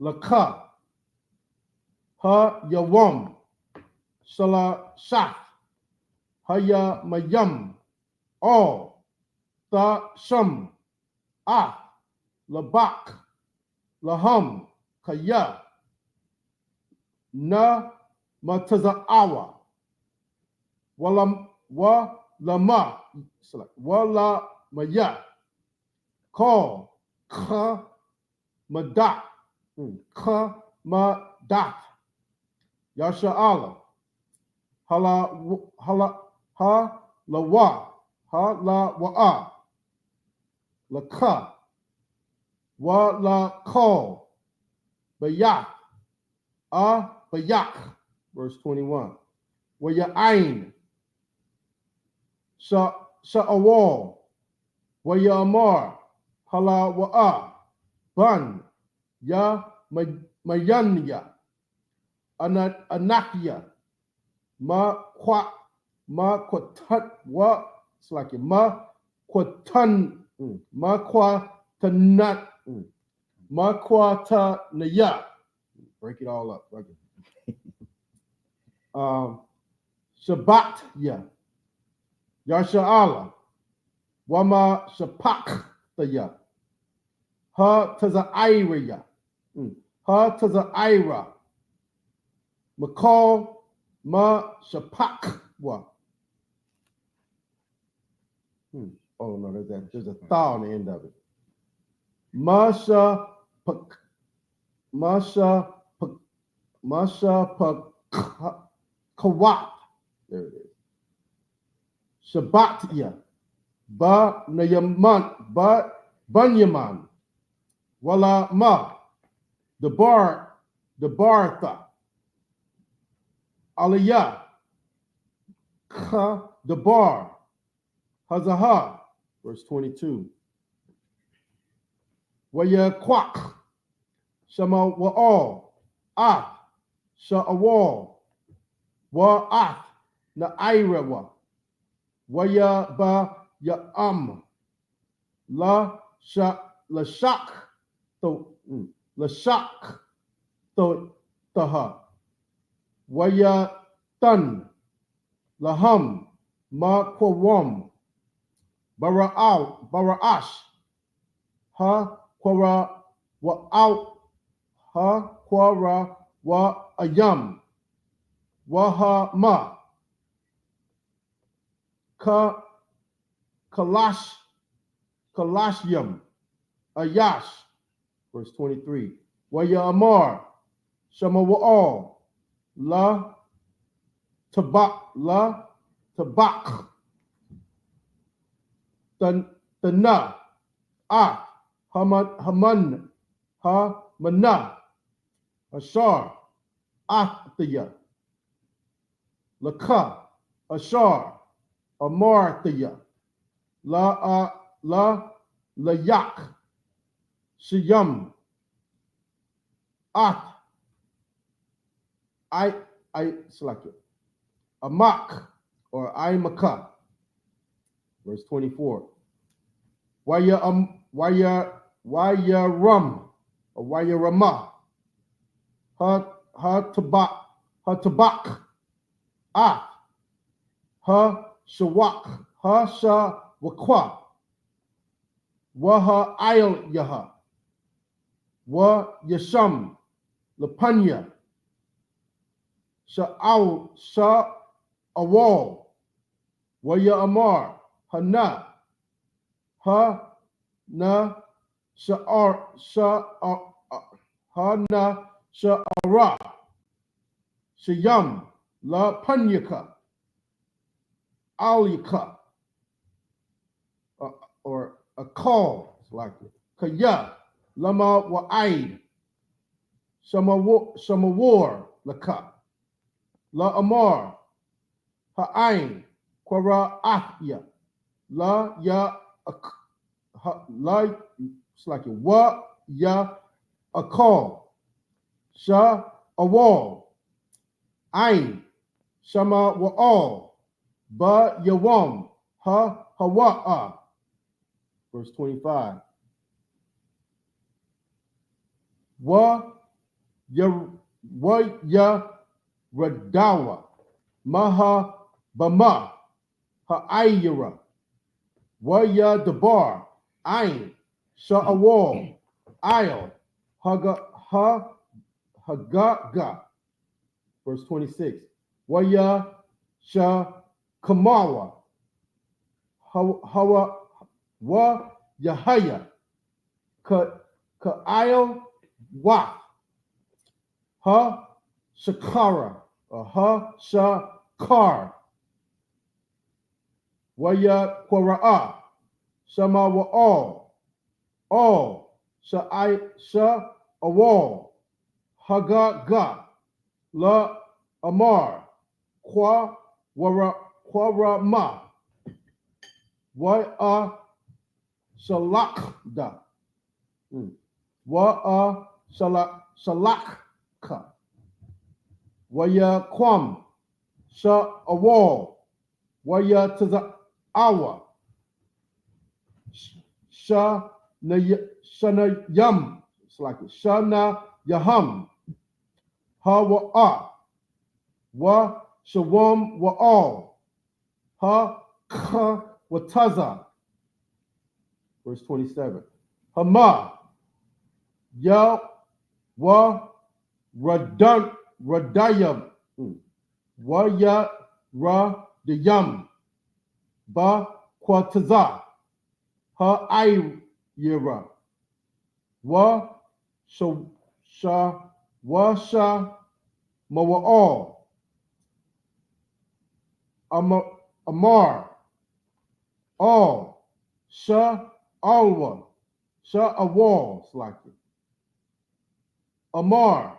Laka. Ha Yawam. Shala Shaf. Haya Mayam. All. Ta Sham. Ah. Labak. Laham. Kaya. Na Mataza'awa. Wa Lama. Wala Maya. Call. Ka Madat. Ka Madat. Yasha'ala. Ha Lawa. Ha La Wa'a. Laka. Wa La Call. Bayak. Bayak. Verse 21. Wa Ya'ain. Sha'awal. Wa Ya'amar. Hala Wa'a. Ban. Ya Mayanya. Anakya. Ma Kwatat. Wa. It's like Ma Kwatan. Ma Kwatanat. Ma Kwatanaya. Break it all up. Shabbat ya. Yasha'ala. Wama Shapak ya. Ha Tazaira ya. Ha Tazaira. Makal Ma Shapak wa. Oh no, there's a tha on the end of it. Masha Kawat. There it is. Shabbat ya. Ba Nayaman. Ba Banyaman. Wala Ma. The Bartha. Aliyah. Ka the bar. Hazaha. Verse 22. Waya Kwak. Shama Wa'al. Ah. Sha'awal. Wa'at. Na'irawa. Waya Ba Ya'am. La Lashak Taha Waya Tun Laham Ma Kwam Bara'ash Ha Kwara Wa Out Ha Kwara Wa Ayam Waha Ma Ka Kalashyam Ayash, verse 23. Waya Amar Shama Wa'al La Tabak Tana Ah Haman Ha Mana Ashar Athya Laka Ashar Amarthya La Layak Shiyam Ath I select it. Amak or Imaka. Verse 24. Waya Rum or Waya Rama. Ha Tabak Ah Ha Shawak Ha Shawakwa Waha Ayl Yaha Wa Yasham Lapanya Sha'awal Waya Amar Hana Ha Na Hana Sha'ara Shayam La Panyaka Alika or a call, it's like it. Kaya Lama Wa'aid Samawar Laka La Amar Ha'ain Kwara Ahya La Ya La, it's like it. Wa Ya a call Sha a wall Ain Shama Wa'al Ba Yawam Ha Hawa'a. Verse 25. Wa ya Radawa Maha Bama Ha'ayira Wa ya Dabar Ain Sha'awal Ayal Hagaga. Verse 26. Wa ya Sha Kamawa Hawa Wa Yahaya Ka'ayal Wa Ha Shakara Ha Shakar Waya Kwara'a Shama Wa'al All Sha Awal Hagaga La Amar Kwa Warama Wa Shalakda Wa Shalakka Waya Kwam Sha Awal Waya Tazawa Shana Yam, it's like it. Shana Yaham Ha Wa'a Wa Shawam Wa'al Ha Ka Wataza. Verse 27. Hama Ya Wa Radayam Wa Ya Ra Dayam Ba Kwataza Ha Ayira Wa Sha Mawa'al Amar All Sha Alwa Sha Awal, it's like it. Amar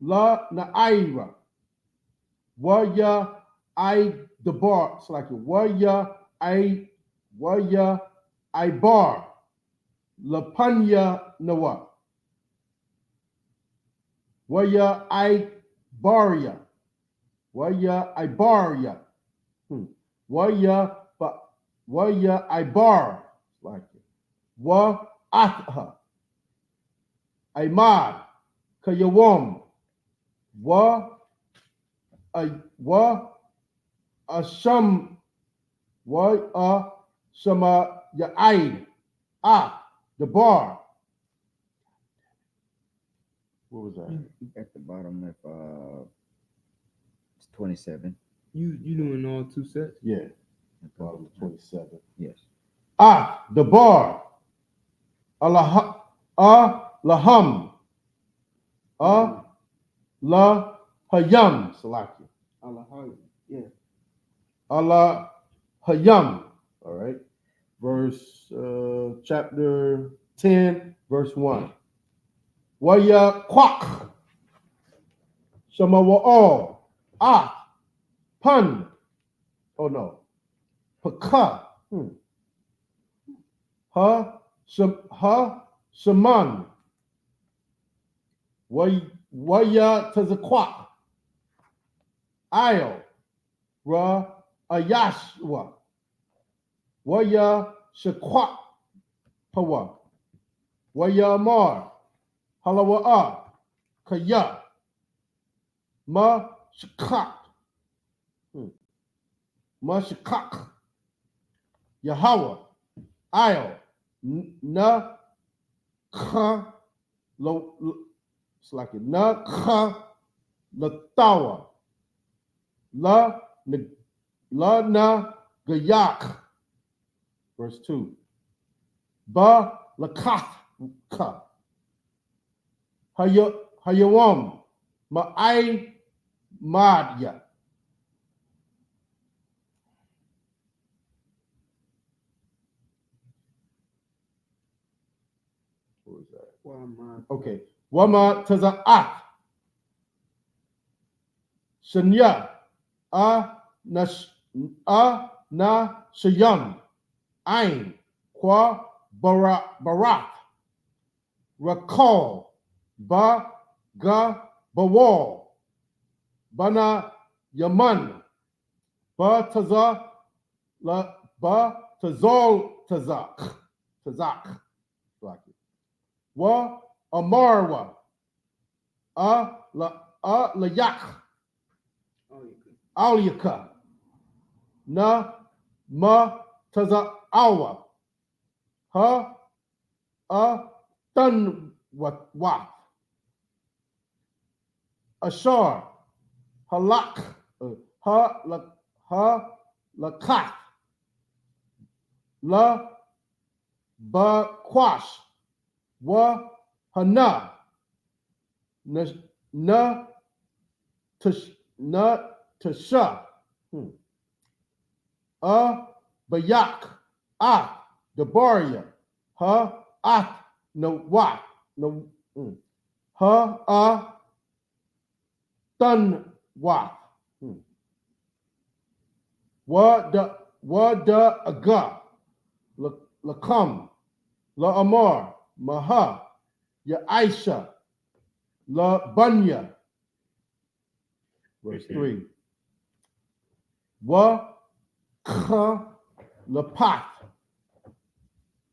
La Na'ira Waya I Dabar, it's like it. Waya Ibar Lapanya Nawa Waya Ibaria Waya Ibaria Waya Ibar, like it. Wa Atha, Aimad, Kayawam, Wa Asham, Wa Shama Ya'id, the bar. What was that? At the bottom of it's 27. You doing all two sets? Yeah, bottom of 27. Yes. The bar. Laham. La Hayam. Salaki. Yeah. Allah Hayam. All right. Verse chapter 10, verse 1. YAHANNA. Shama wa'al. Pun. Oh no. Paka. Shaman. Waya Tazakwak. Io. Ra Ayashwa. Waya Shakwak. Pawa. Waya Mar. Halawa'a. Kaya. Ma Shakak. Ma Shakak. Yahweh. Io. Na Kha. It's like it. Na Kha. Latawa. La na gayak. Verse 2. Ba lakat ka. Hayawam. Ma'ai madya. What was that? Okay. Wama taza'at. Shanya. Na shayam. Ain. Kwa barat. Rakal. Ba ga bawal. Bana yaman. Ba taza la ba tazol tazak. Tazak. Wa amarwa. Layak. Alyaka. Na ma taza awa. Tan wat. Ashar. Halak. Lakat. La BLACKWATCH. YAHANNA. Na tasha. Bayak. Dabaria. No what. No. Done what. Wada aga. Lakam. La Amar. Maha. Ya Aisha. La Banya. Verse 3. Wa Kha Lapat.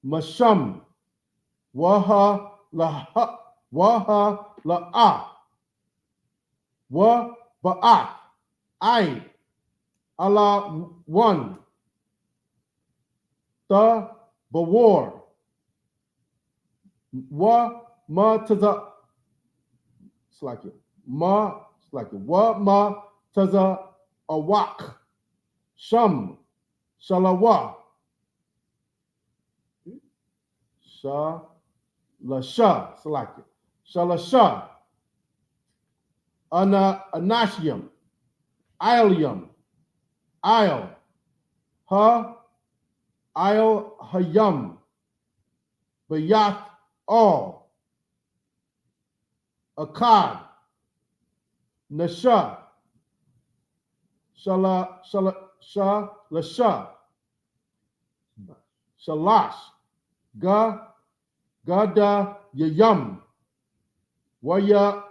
Masham. Waha La Wa Ba'at. I. Allah one. Ta Bawar. Wa ma taza. It's like it. Wa ma taza awak. Sham. Shalawa. Shalasha. It's like it. Shalasha. Anashium. Ilium. Il. Il Hayam. Bayat all. Akkad. Nasha. Lasha. Shalash. Gada Yayam. Waya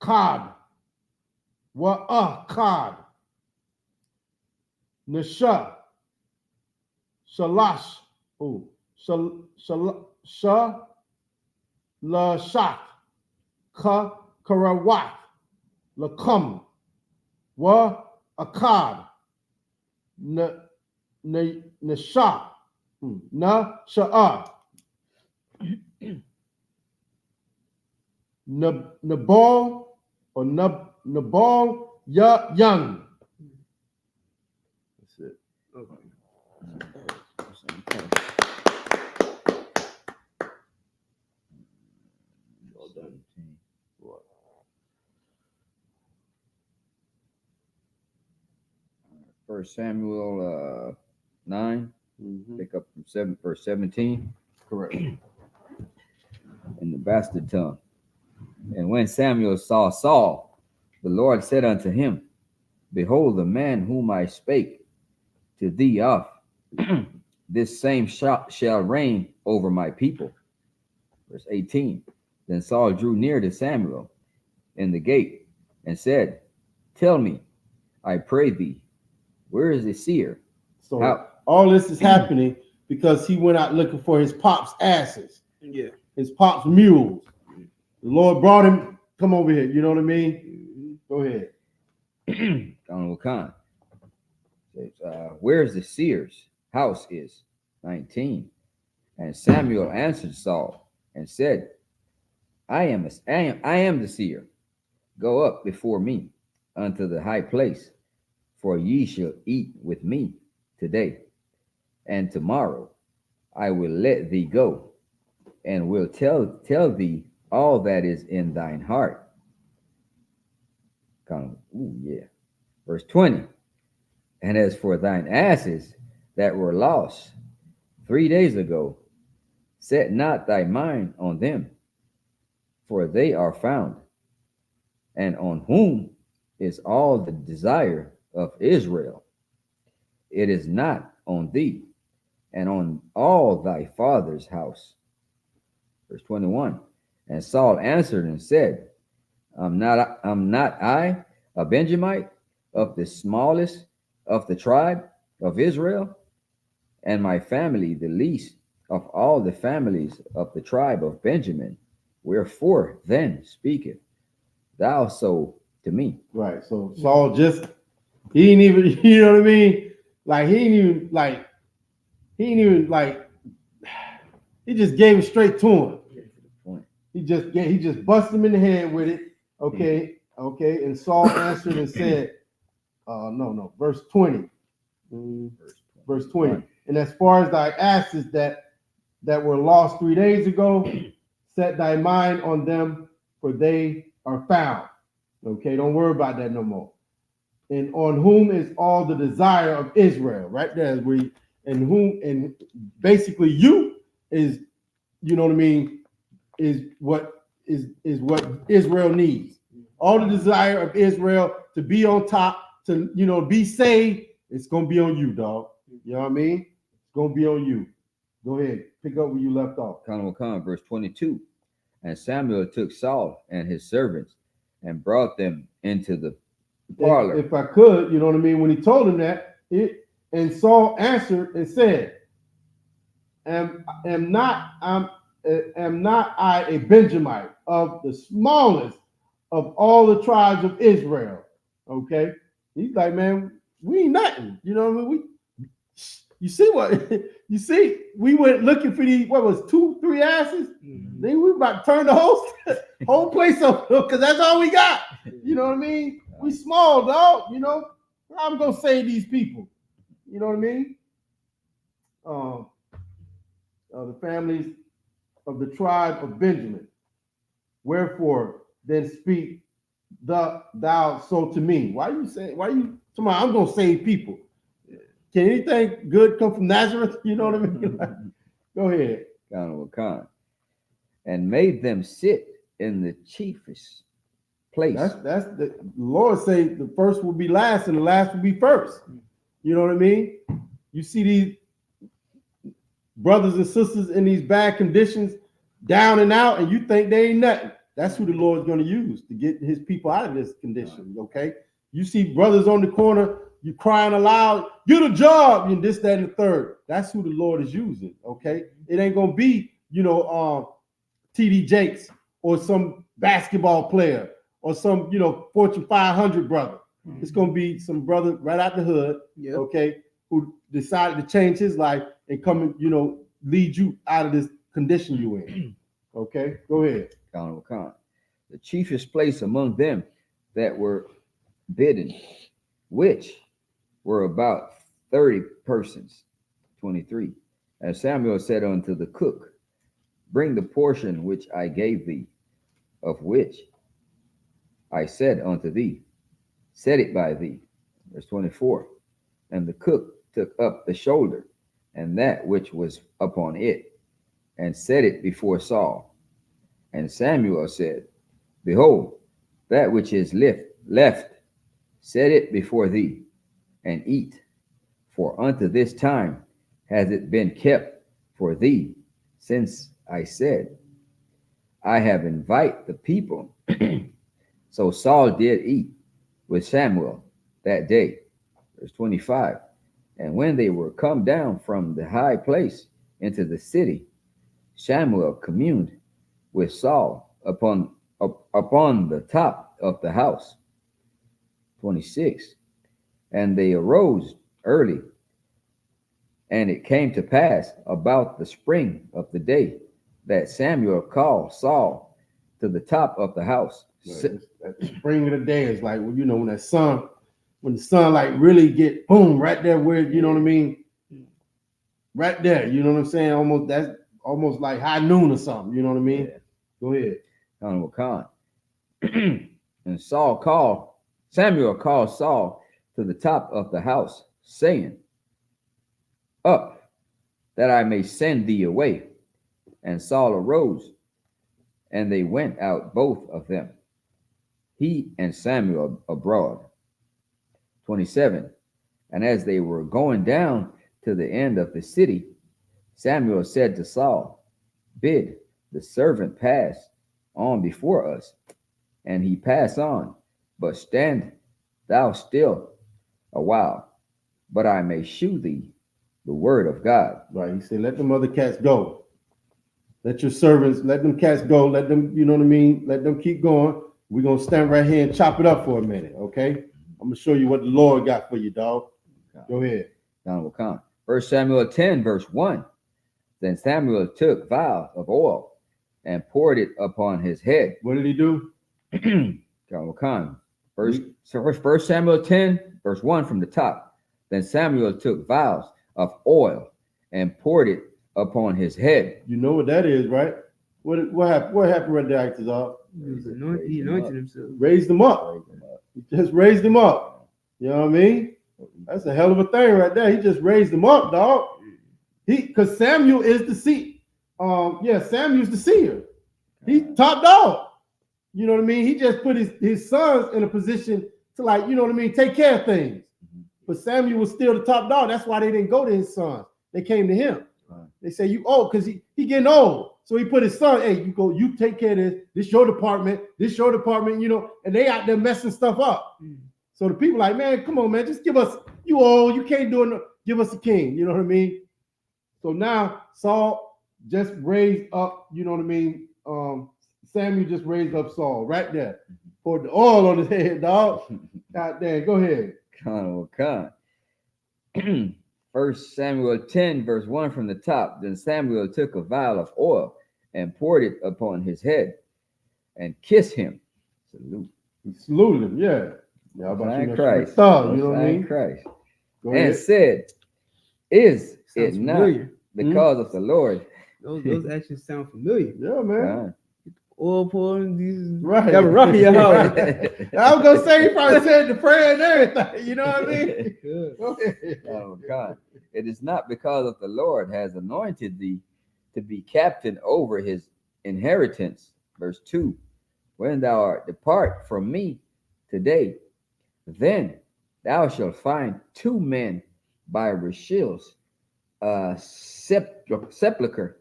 Kad. Kad. Nasha. Shalash. Shalashak, Karawat, Lakum, Wa Akkad, Nasha, Na Sha'ar, Nabal or Nabal Young. That's it. Okay. Well done. First Samuel 9, pick up from verse 17. Correct. In the bastard tongue. And when Samuel saw Saul, the Lord said unto him, Behold, the man whom I spake to thee of, this same shall reign over my people. Verse 18. Then Saul drew near to Samuel in the gate and said, Tell me, I pray thee, where is the seer? So all this is happening because he went out looking for his pop's asses. Yeah. His pop's mules. The Lord brought him. Come over here. You know what I mean? Go ahead. Khan says, where's the seer's house is? 19. And Samuel answered Saul and said, I am the seer. Go up before me unto the high place, for ye shall eat with me today, and tomorrow I will let thee go, and will tell thee all that is in thine heart. Verse 20. And as for thine asses that were lost 3 days ago, set not thy mind on them, for they are found. And on whom is all the desire of Israel? It is not on thee, and on all thy father's house. Verse 21. And Saul answered and said, Am not I a Benjamite, of the smallest of the tribe of Israel, and my family the least of all the families of the tribe of Benjamin? Wherefore then speaketh thou so to me? Right. So Saul he didn't even, you know what I mean? Like he just gave it straight to him. He just busted him in the head with it. Okay. And Saul answered and said, verse 20. Verse 20. And as far as thy asses that were lost 3 days ago, set thy mind on them, for they are found. Okay, don't worry about that no more. And on whom is all the desire of Israel? Right there, and basically you is, you know what I mean, is what Israel needs. All the desire of Israel to be on top, to be saved, it's gonna be on you, dog. You know what I mean? It's gonna be on you. Go ahead, pick up where you left off. Verse 22. And Samuel took Saul and his servants and brought them into the parlor. If I could, you know what I mean? When he told him that, and Saul answered and said, Am not I a Benjamite, of the smallest of all the tribes of Israel? Okay. He's like, man, we ain't nothing. You know what I mean? You see, we went looking for these, 2-3 asses? Then we about to turn the whole place up, because that's all we got. You know what I mean? We small, dog. You know, I'm gonna save these people. You know what I mean? The families of the tribe of Benjamin. Wherefore then speak thou so to me? Why you talking about I'm gonna save people? Can anything good come from Nazareth? You know what I mean? Go ahead. And made them sit in the chiefest place. That's the Lord say the first will be last and the last will be first. You know what I mean? You see these brothers and sisters in these bad conditions, down and out, and you think they ain't nothing. That's who the Lord's going to use to get his people out of this condition. Okay, You see brothers on the corner, you crying aloud, get a job, and this, that, and the third. That's who the Lord is using. Okay, it ain't gonna be, TD Jakes or some basketball player or some, Fortune 500 brother. It's gonna be some brother right out the hood, okay, who decided to change his life and come and, lead you out of this condition you in. Okay, go ahead. The chiefest place among them that were bidden, which were about 30 persons. 23. And Samuel said unto the cook, bring the portion which I gave thee, of which I said unto thee, set it by thee. Verse 24. And the cook took up the shoulder and that which was upon it, and set it before Saul. And Samuel said, behold, that which is left, set it before thee, and eat. For unto this time has it been kept for thee, since I said, I have invite the people. So Saul did eat with Samuel that day. Verse 25. And when they were come down from the high place into the city, Samuel communed with Saul upon the top of the house. 26. And they arose early, and it came to pass about the spring of the day that Samuel called Saul to the top of the house. At the spring of the day is like, when the sun like really get boom right there where, you know what I mean? Right there, you know what I'm saying? That's almost like high noon or something, you know what I mean? Yeah. Go ahead. And Samuel called Saul to the top of the house, saying, up, that I may send thee away. And Saul arose, and they went out both of them, he and Samuel abroad. 27. And as they were going down to the end of the city, Samuel said to Saul, bid the servant pass on before us. And he passed on, but stand thou still a while, but I may shew thee the word of God. Right. He said, let them other cats go. Let your servants, let them cats go. Let them, you know what I mean? Let them keep going. We're going to stand right here and chop it up for a minute, okay? I'm going to show you what the Lord got for you, dog. Go ahead. 1 Samuel 10, verse 1. Then Samuel took vials of oil and poured it upon his head. What did he do? First Samuel 10, verse 1 from the top. Then Samuel took vials of oil and poured it upon his head. You know what that is, right? What happened? What happened right there, Actors? He anointed himself. Raised him up. He just raised him up. You know what I mean? That's a hell of a thing right there. He just raised him up, dog. Because Samuel is the seer. Samuel's the seer. He top dog. You know what I mean? He just put his sons in a position to, like, you know what I mean, take care of things. But Samuel was still the top dog. That's why they didn't go to his sons. They came to him. They say, you old, because he getting old. So he put his son, hey, you take care of this. This your department, and they out there messing stuff up. So the people like, man, come on, man, just give us, you old, you can't do it, give us a king, you know what I mean? So now Saul just raised up, you know what I mean? Samuel just raised up Saul right there. Poured the oil on his head, dog. God damn, go ahead. 1 Samuel 10, verse 1 from the top. Then Samuel took a vial of oil and poured it upon his head and kissed him. Salute. He saluted him, yeah. Christ. You know what I mean? Christ. And said, is it not familiar. Because of the Lord? Those actions sound familiar. Yeah, man. Oil pouring, these right. That rough in your house. I was gonna say he probably said the prayer and everything. You know what I mean? Oh God! It is not because of the Lord has anointed thee to be captain over his inheritance. Verse 2. When thou art depart from me today, then thou shalt find 2 men by Rachel's sepulchre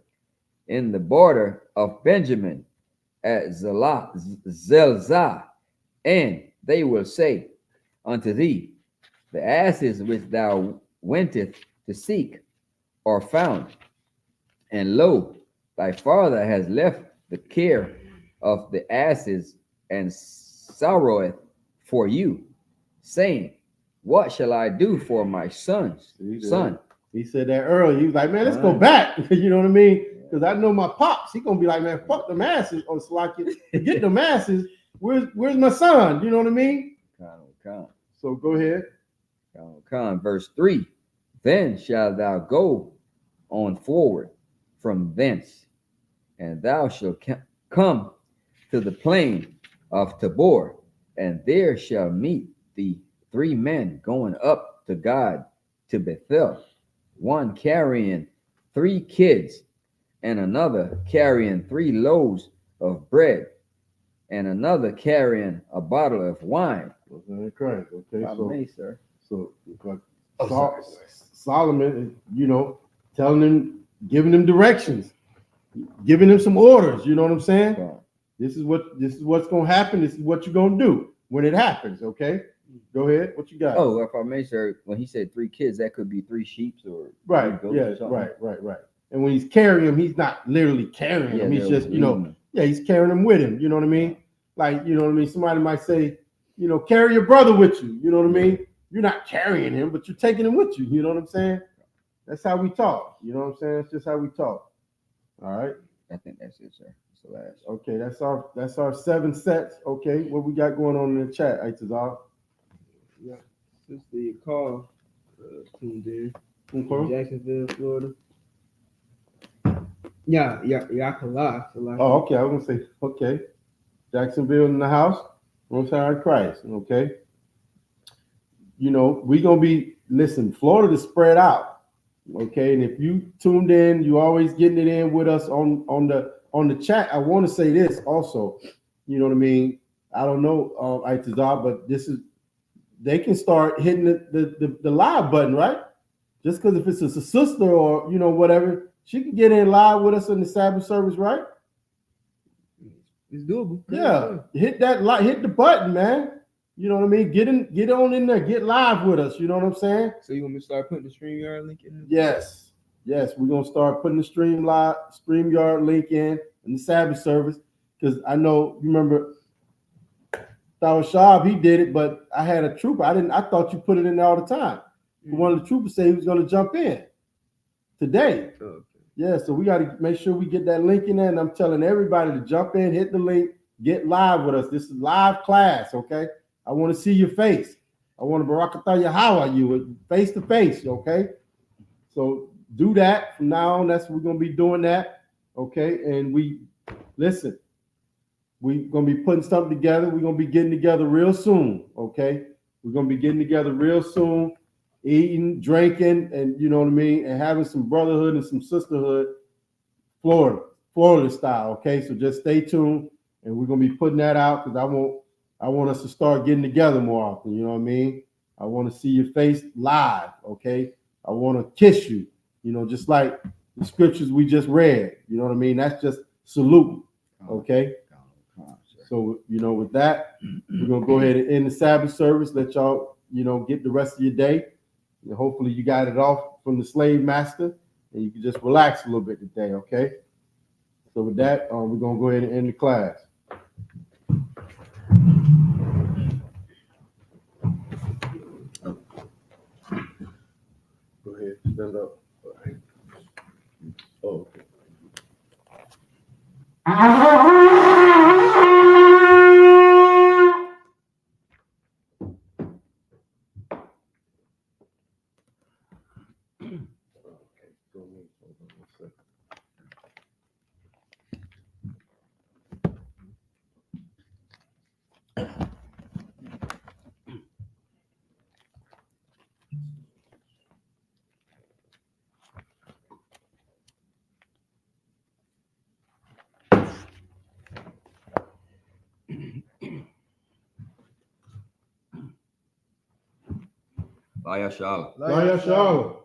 in the border of Benjamin at Zelzah, and they will say, unto thee. The asses which thou wentest to seek are found, and lo, thy father has left the care of the asses and sorroweth for you, saying, what shall I do for my son? He said that earlier. He was like, man, let's go back. You know what I mean? Because I know my pops. He gonna be like, man, fuck the masses on Slakia. Get the masses. Where's my son? You know what I mean? So go ahead. Verse 3. Then shalt thou go on forward from thence, and thou shalt come to the plain of Tabor, and there shall meet thee 3 men going up to God to Bethel, one carrying 3 kids, and another carrying 3 loaves of bread, and another carrying a bottle of wine. Christ. Okay, sir. So Solomon is, you know, telling him, giving him directions, giving him some orders. You know what I'm saying? Right. This is what's gonna happen. This is what you're gonna do when it happens. Okay, go ahead. What you got? Oh, if I may, sir, when he said 3 kids, that could be 3 sheep or right. 3 goats Yeah. or something. Right. And when he's carrying him, he's not literally carrying him. He's just, you know, he's carrying him with him. You know what I mean? Like, you know what I mean? Somebody might say, you know, carry your brother with you. You know what I mean? You're not carrying him, but you're taking him with you. You know what I'm saying? That's how we talk. You know what I'm saying? It's just how we talk. All right. I think that's it, sir. That's the last. Okay, that's our 7 sets. Okay, what we got going on in the chat, Itazal? Yeah, Sister Yakar tuned in Okay. from Jacksonville, Florida. Yakala. Oh, okay. I was gonna say, okay. Jacksonville in the house. Most High Christ. Okay. You know, we gonna be Florida is spread out. Okay, and if you tuned in, you always getting it in with us on the chat. I want to say this also. You know what I mean? I don't know, Itazal, but they can start hitting the live button, right? Just because if it's a sister or, you know, whatever, she can get in live with us in the Sabbath service, right? It's doable. Yeah. Hit the button, man. You know what I mean? Get on in there, get live with us. You know what I'm saying? So you want me to start putting the StreamYard link in? Yes. We're gonna start putting the StreamYard link in the Sabbath service. Because I know you remember Shab, he did it, but I had a trooper. I thought you put it in there all the time. One of the troopers said he was gonna jump in today. Okay. Yeah, so we got to make sure we get that link in there. And I'm telling everybody to jump in, hit the link, get live with us. This is live class, okay? I want to see your face. I want to barakatah Yahweh you face to face, okay? So do that from now on. That's we're gonna be doing that, okay? And we're gonna be putting something together. We're gonna be getting together real soon, okay? We're gonna be getting together real soon, eating, drinking, and you know what I mean, and having some brotherhood and some sisterhood, Florida style, okay? So just stay tuned, and we're gonna be putting that out because I want us to start getting together more often. You know what I mean? I want to see your face live, okay? I want to kiss you, you know, just like the scriptures we just read. You know what I mean? That's just salute, okay? So, you know, with that, we're going to go ahead and end the Sabbath service, let y'all, you know, get the rest of your day. And hopefully you got it off from the slave master and you can just relax a little bit today, okay? So with that, we're going to go ahead and end the class. Go ahead, stand up. All right. Oh, okay. YAHANNA.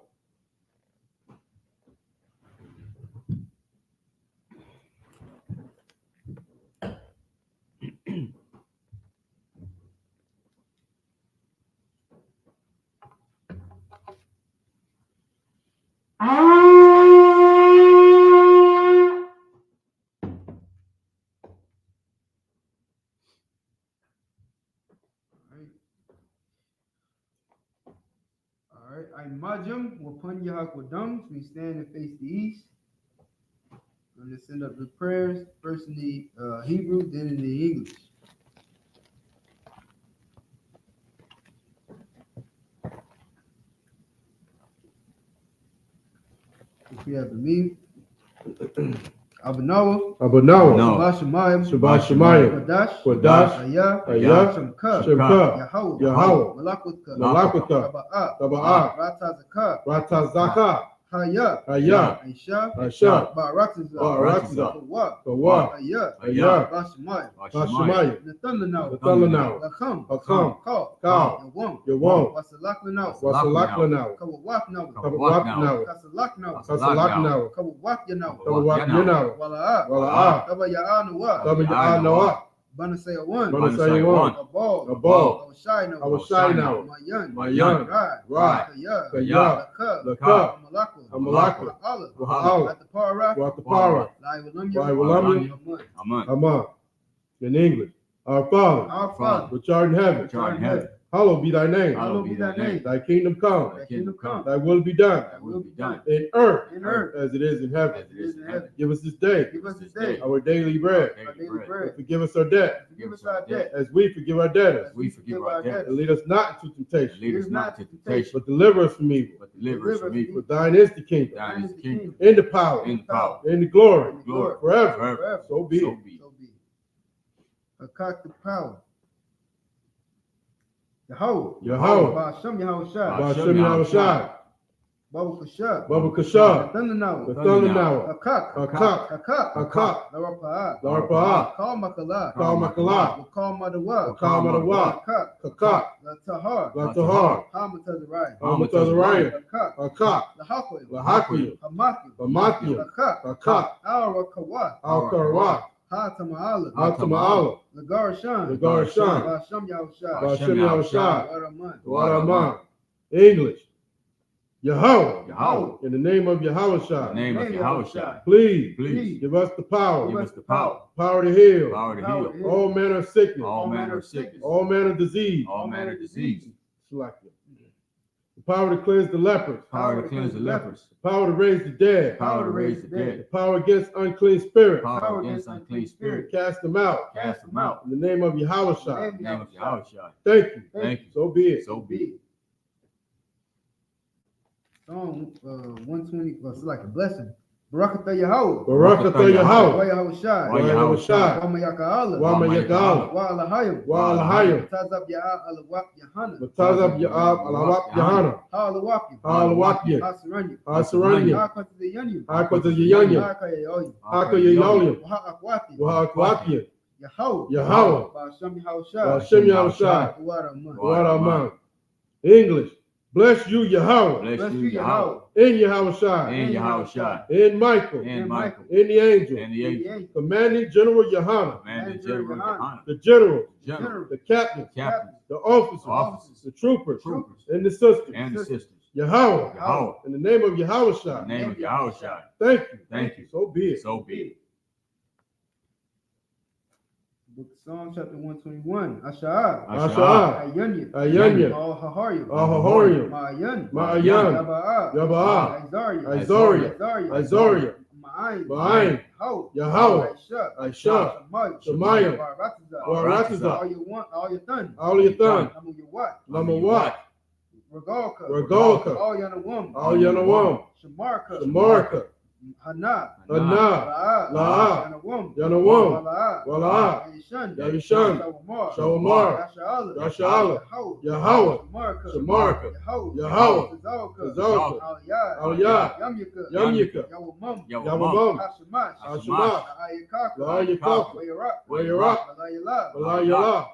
upon Yahweh, we stand and face the east. I'm going to send up the prayers, first in the Hebrew, then in the English. If we have the me, Abanawa, Shabbat Shemayim, Quadash, Ayah, Isupk, Yahweh, Malakwatka, Ratazaka, Hayah, I.S.H.U.P.K, Baratiza, Kawak, Ayah, Bashemayim, the thunder now, Lakam, Kal, Yawam, Wasalak now, Kawak now, Kasalak now, Kawak now, Wala, Kaba Yahanna, Banasaya one, a ball, I was shy now, Mayan, Right, the cup, Amalakwa, Allah, at the Para, Aman. In English, our Father, which art in heaven, hallowed be thy name. Hallowed be thy name. Thy kingdom come. Thy kingdom come. Thy will be done. Thy will be done. In earth, In as it is in heaven. As it is in heaven. Give us this day Give us this day our daily bread. Our daily bread. Forgive us our debt, Forgive us our debt, as we forgive our debtors. As we forgive our debtors. And lead us not into And temptation, lead us not into temptation, but deliver us from evil. but deliver us from evil. For thine is the kingdom, Thine is the kingdom, and the power, and the power, and the glory, glory, forever. forever. So be So it. be it. so be it. Akak the power. Yahweh, Yahweh, Ba'ashem Yahweh Shai, Ba'ashem Yahushai, Babu Kashab, Baba the Kashab, thunder the now, thunder now, Akak, Akak, Akak, the Rapa'ah, Larpa'ah, Kal Makala, Kal Makala, Kal Madawa, Kal Madawa, Akak, Kakak, the Tahar, Latahar, Hamatazariah, Amatazariah, Akak, Akak, the Hakwa, Lahakia, Hamaki, Lamakia, Akak, Kakak, Al Rakawat, Al Karawat, Hatama'ala, Atama'ala, the Garshan, Garshan, Ba'ashem Yahushai, Ba'ashem Yahushai, Waraman, Waraman. English, Yahweh, Yahweh, in the name of in the Yahushai, name of Yahushua, please please give us the power, give us the power, power to heal, power to heal all manner of sickness, all manner of sickness, all manner of disease, all manner of disease, the power to cleanse the lepers, power to cleanse the lepers, power to raise the dead, power to raise the the dead, power against unclean spirits, power against unclean spirits, cast them out, cast them out. in the name of Yahushai. In the name of Yahushua. Thank you. Thank you. So be it. So be it. Psalm 120, it's like a blessing. Barakatah Yahweh. Barakatah Yahweh. Wa Yahushai. Wa Yahushai. Wa Mayaka'ala. Wa Mayaka'ala. Wa Alahayim. Wa Alahayim. Matazab Ya'ab Alawak Yahanna. Matazab Ya'ab Alawak Yahanna. Ha'alawakim. Ha'alawakim. Ha'asaranya. Ha'asaranya. Ha'akwata the Yanyu. Ha'akwata Yanyam. Ha'akayayoyim. Ha'akayayoyim. Waha'akwati. Waha'akwatiya. Yahweh. Yahweh. Ba'ashem Yahushai. Ba'ashem Yahushai. Waraman. Waraman. English. Bless you, Yahweh. Bless you, Yahweh. In Yahushai. In Yahushua. In Michael. In Michael. In the angel. And the angel. Commanding General Yahanna. Commanding General Yohanan. The general. General. The captain. Captain. The officers. Officers. The troopers. Troopers. And the sisters. And the sisters. Yahweh. Yahweh. In the name of In the Yahushai. name of Yahushua. Thank you. Thank you. So be it. So be it. Book of Psalms chapter 121. Asha'ah. Asha'ah. Ayanya. Ayanya. Al-Haharyim. Ahahorium. Ma'ayan. Ma'ayan. Yaba'ah. Yaba'ah. Isariah. Isariah. Isariah. Ma'ayin. Ma'ayin. Yahweh. I.S.H.U.P.K. Shemayim. Baratizah. All your thun. All your thun. Number your what? Number what? Regalka. Regalka. All Yanawam. All Yanawam. Shamarka. Shamarka. Hana. Hana. La'ah. Yanawam. Yanawam. Wala'ah. Wala'ah. Yahishan. Yahishan. Shawamar. Shawamar. Yasha'ala. Yasha'ala. Yahweh. Shamarka. Shamarka. Yahweh. Yahweh. Tazalka. Tazalka. Al-Yad. Al-Yad. Yamyaka. Yamyaka. Yawamam. Yawamam. Hashemash. Hashemash. Ayakaka. La'ayakaka. Wayarak. Wayarak. Walayala. Walayala.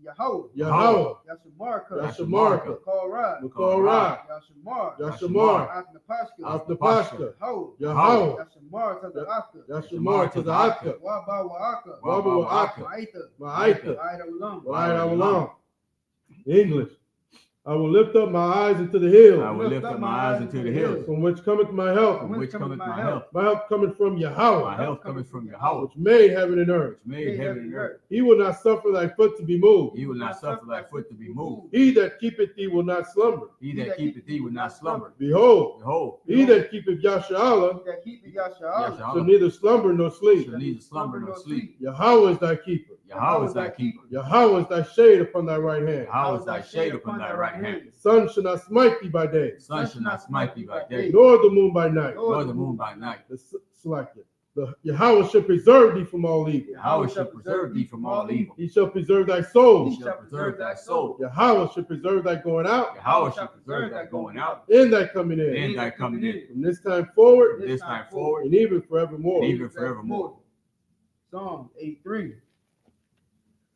Yahweh. Yahweh. Yashamarka. Yashamarka. Makorad. Makorad. Yashamar. Yashamar. Atnapashka. Atnapashka. Yahweh. Yahweh. Yashamar to the Akka. Yashamar to the Akka. Waba Wa'aka. Waba Wa'aka. Ma'aita. Ma'aita. Wa'ida Ulam. Wa'ida Ulam. English. I will lift up my eyes into the hills. I will lift up my eyes into the hills. From which cometh my help. From which cometh my help. My help cometh from Yahweh. My help cometh from Yahweh, Which made heaven and earth. which made heaven and earth. He will not suffer thy foot to be moved. He will not suffer thy foot to be moved. He that keepeth thee will not slumber. He that keepeth thee will not slumber. Behold, Behold, he that keepeth Yasharallah That keep Yahshua. shall neither slumber nor sleep. shall neither slumber nor sleep. Yahweh is thy keeper. Yahweh is thy keeper. Yahweh is thy shade upon thy right hand. Yahweh is thy shade upon thy right hand. The sun shall not smite thee by day, The sun shall not smite thee by day, nor the moon by night. nor the moon by night. The Yahweh shall preserve thee from all evil. Yahweh shall preserve thee from all evil. He shall preserve thy soul. He shall preserve thy soul. Yahweh shall preserve thy going out Yahweh shall preserve thy going out and thy coming in. and thy coming in. From this time forward From this time forward, and even forevermore. and even forevermore. Psalm 83.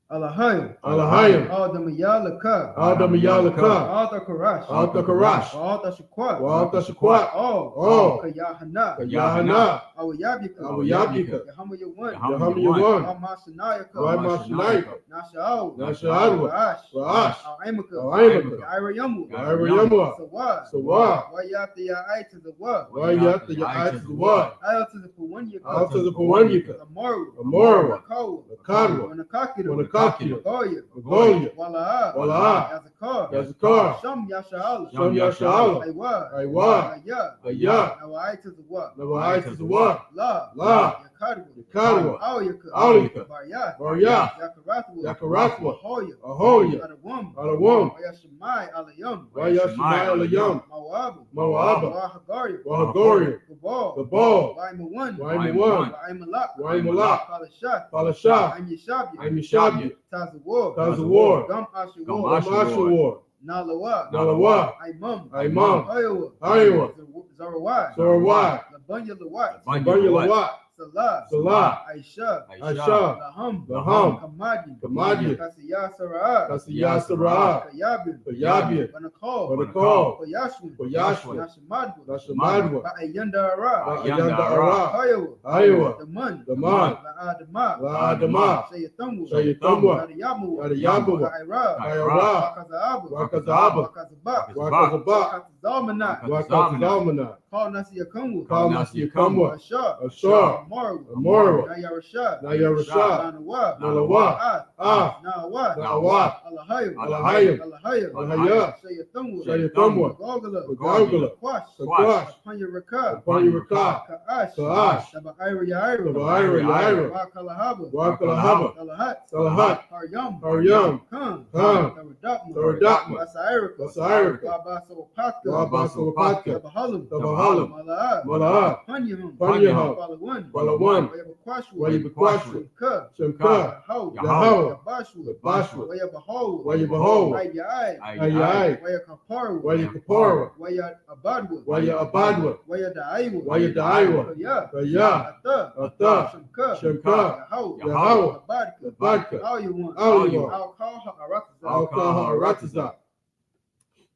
Alahayim. Alahayim. Adam Yalaka. Adam Yalaka. Alta Karash. Alta Karash. Alta Shakwat. Alta Shakwat. All. Kayahana. Yahanna. Awayabika. Awayabika. Yahama Yawan. Yaham Yawan. Amashanayaka. Ramashanayika. Nasha'aw. Nasha'aw. Ra'ash. Ra'ash. Aimaka. Aimaka. Ira Yamu. Ira Yamua. Sawad. Sawad. Wayata Ya'ai to the what? Wayata Ya'ai to the what? Ayat to the Pawanyaka. Out to the Pawanyika. Amaru. Amora. Kawa. Kadwa. Wanakakiru. Wanakakiru. Goya. Goya. Wala'a. Wala'a. Yazakar. Yazakar. Sham Yasha'al. Sham Yasha'al. Aywa. Aywa. Ayah. Ayah. Nawai to the what? Nawai to the what? La. La. Yakadwa. Yakadwa. Aoyaka. Aoyaka. Baryat. Baryat. Yakaratwa. Yakaratwa. Ahoya. Ahoya. Adawam. Adawam. Wayashamai Alayam. Wayashimai Alayam. Mawab. Mawaba. Wahagaria. Wahagorian. Gabal. Gabal. Waimawan. Waimawan. Waimalak. Waimalak. Falashat. Falashah. Aymishabia. Aymishabia. Tazawar. Tazawar. Gam Ashawar. Gam Mashawar. Nalawa. Nalawa. Imam. Imam. Iowa. Iowa. Zarawai. Sarawai. Labanya Lawat. Banya Lawat. Salah. Salah. Aisha. Aisha. Laham. Laham. Kamadi. Kamadi. Kasiya Sarah. Kasiya Sarah. Kayabin. Kayabin. Banakal. Banakal. Koyashwin. Koyashwin. Nashamadwa. Nashamadwa. Ba'ayanda Ara. Ayanda Ara. Iowa. Iowa. Daman. Daman. La'adama. La'adama. Shayatamwa. Shayatamwa. Kadiyamu. Kadiyamu. Ka'ira. Ka'ira. Wakazaabu. Wakazaba. Wakazabak. Wakazabak. Wakazalmanat. Wakazalmanat. Call Nasiyakamwa. Call Nasiyakamwa. Ashar. Ashar. Amaru. Amaru. Nayarashad. Nayarashad. Nanawa. Nalawa. Ah. Nawa. Nawa. Alahayim. Alahayim. Alahayim. Alahayim. Shayatamwa. Shayatamwa. Gogala. Gogala. Kwash. Kwash. Upanya Rakab. Upanya Rakab. Ka'ash. Ka'ash. Tabaira Yaira. Tabaira Yaira. Wakalahaba. Wakalahaba. Salahat. Salahat. Haryam. Haryam. Kam. Kam. Taradakma. Taradakma. Wasairika. Wasairika. Wabasawapaka. Wabasawapaka. Tabahalam. Tabahalam. Mala'at. Mala'at. Panyaham. Panyaham. Balawan. Balawan. Wayabakwashwa. Wayabakwashwa. Ka. Shemka. Yahau. Yahau. Yabashwa. Bashwa. Wayabahaw. Wayabahaw. Ayai. Ayai. Wayakaparu. Wayakapara. Wayabadwa. Wayabadwa. Wayadaiwa. Wayadaiwa. Kaya. Kaya. Ata. Ata. Shemka. Shemka. Yahau. Yahau. Abadka. Abadka. Aoyawan. Aoyawan. Al-Kaha Aratazah. Al-Kaha Aratazah.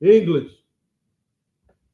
English.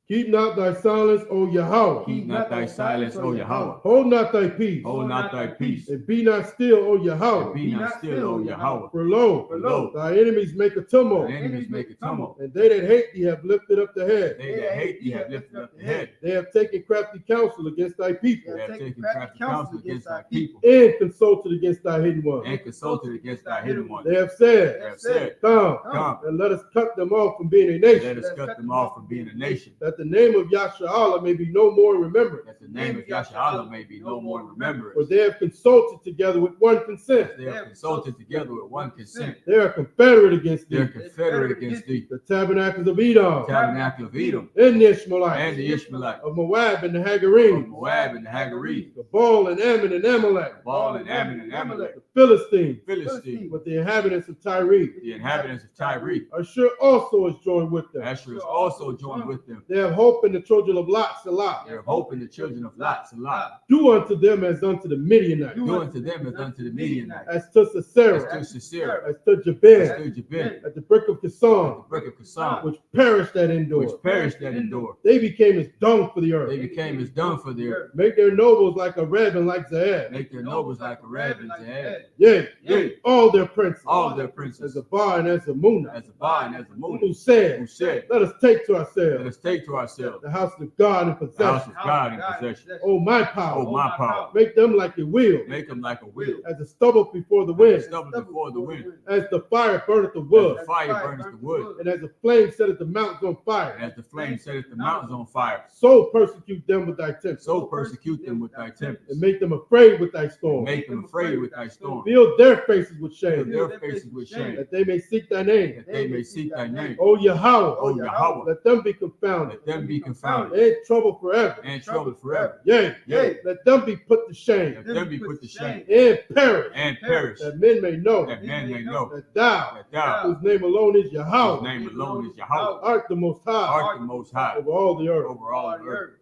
Keep not thy silence, O Yahweh. Keep not thy silence, O Yahweh. Hold not thy peace. Hold not thy peace. And be not still, O Yahweh. Be not still, O Yahweh. For lo, lo, thy enemies make a tumult. Thy enemies make a tumult. And they that hate thee have lifted up the head. They that hate thee have lifted up the head. They have taken crafty counsel against thy people. They have taken crafty counsel against thy people. And consulted against thy hidden ones. And consulted against thy hidden ones. They have said, They have said, Come, and let us cut them off from being a nation. let us cut them off from being a nation. That the name of Yahshua may be no more remembered. That the name of Yahshua may be no more remembered. For they have consulted together with one consent. They have consulted together with one consent. They are confederate against They are thee. confederate against thee. The tabernacles of Edom, Tabernacle of Edom, and the Ishmaelites, and the Ishmaelites, of Moab and the of Hagarenes, Moab and the Hagarenes, the Baal and Ammon and Amalek, Baal and Ammon and Amalek, the Philistines, Philistine, with the inhabitants of Tyre. the inhabitants of Tyre. Ashur also is joined with them. Asher is also joined with them. They have have hope in the children of Lot, Salah. They have hope in the children of Lot, Salah. Do unto them as unto the Midianites, Do unto them as unto the Midianites. as to Sisera, As to Sisera, as to as Jabin, to Jabin, at the brick of the Kasam, brick of Kasam, which perished at Endor. which perished at Endor. They became as dung for the earth. They became as dung for the earth. Make their nobles like a Reb and like Zaeb. Make their nobles like a Reb and Zahab. Yea, Yea, all their princes, all their as princes, a bar and as a Muna, as a Ba and as a Moon, who said, who said, let us take to let ourselves us take to ourselves the house of God in the house possession. of God in possession. Oh, my power, Oh, my power. make them like a wheel, Make them like a wheel, as the stubble before the as wind, stubble before the wind, as the fire burneth the as wood, the fire burns the wood, and as the flame setteth the mountains on and fire. as the flame setteth the mountains on fire. So persecute them with thy tempest, So persecute them with thy tempest, and make them afraid with thy storm. make them afraid with thy storm. Fill their faces with Fill shame, their faces with shame, that they may seek thy name. that they may seek thy name. O Yahweh, O Yahweh, let them be confounded, let them be confounded and trouble forever. and troubled forever. Yea, Yea, let them be put to shame, let them be put to shame and perish, and perish, that men may know that men may know that thou, that thou, whose name alone is whose Yahweh, name alone is Yahweh, art the most high art the most high over all the earth. over all the earth.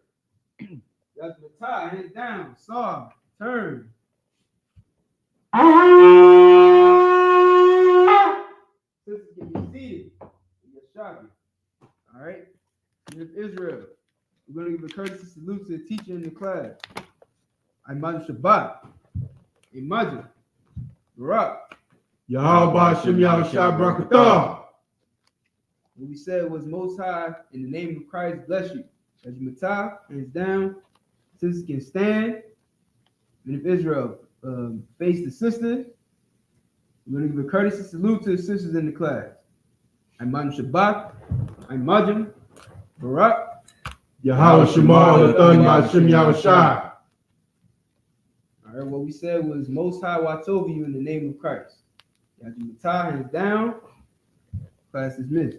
That's the tie, hands down, saw, turn. Sisters can be seated. Yashaki. All right. With Israel, we're going to give a courtesy salute to the teacher in the class. Imagine Shabbat. Imagine. Barak. Yahweh Shem Yahushua Barakatah. What we said was Most High, in the name of Christ, bless you. As you matah, hands down. Sisters can stand. And if Israel face the sisters, we're going to give a courtesy salute to the sisters in the class. Imagine Shabbat. Imagine. Barak. Yahweh Shema Lathan Shem Yahushua. All right, what we said was Most High watch over you in the name of Christ. As you matah, hands down. Class dismissed.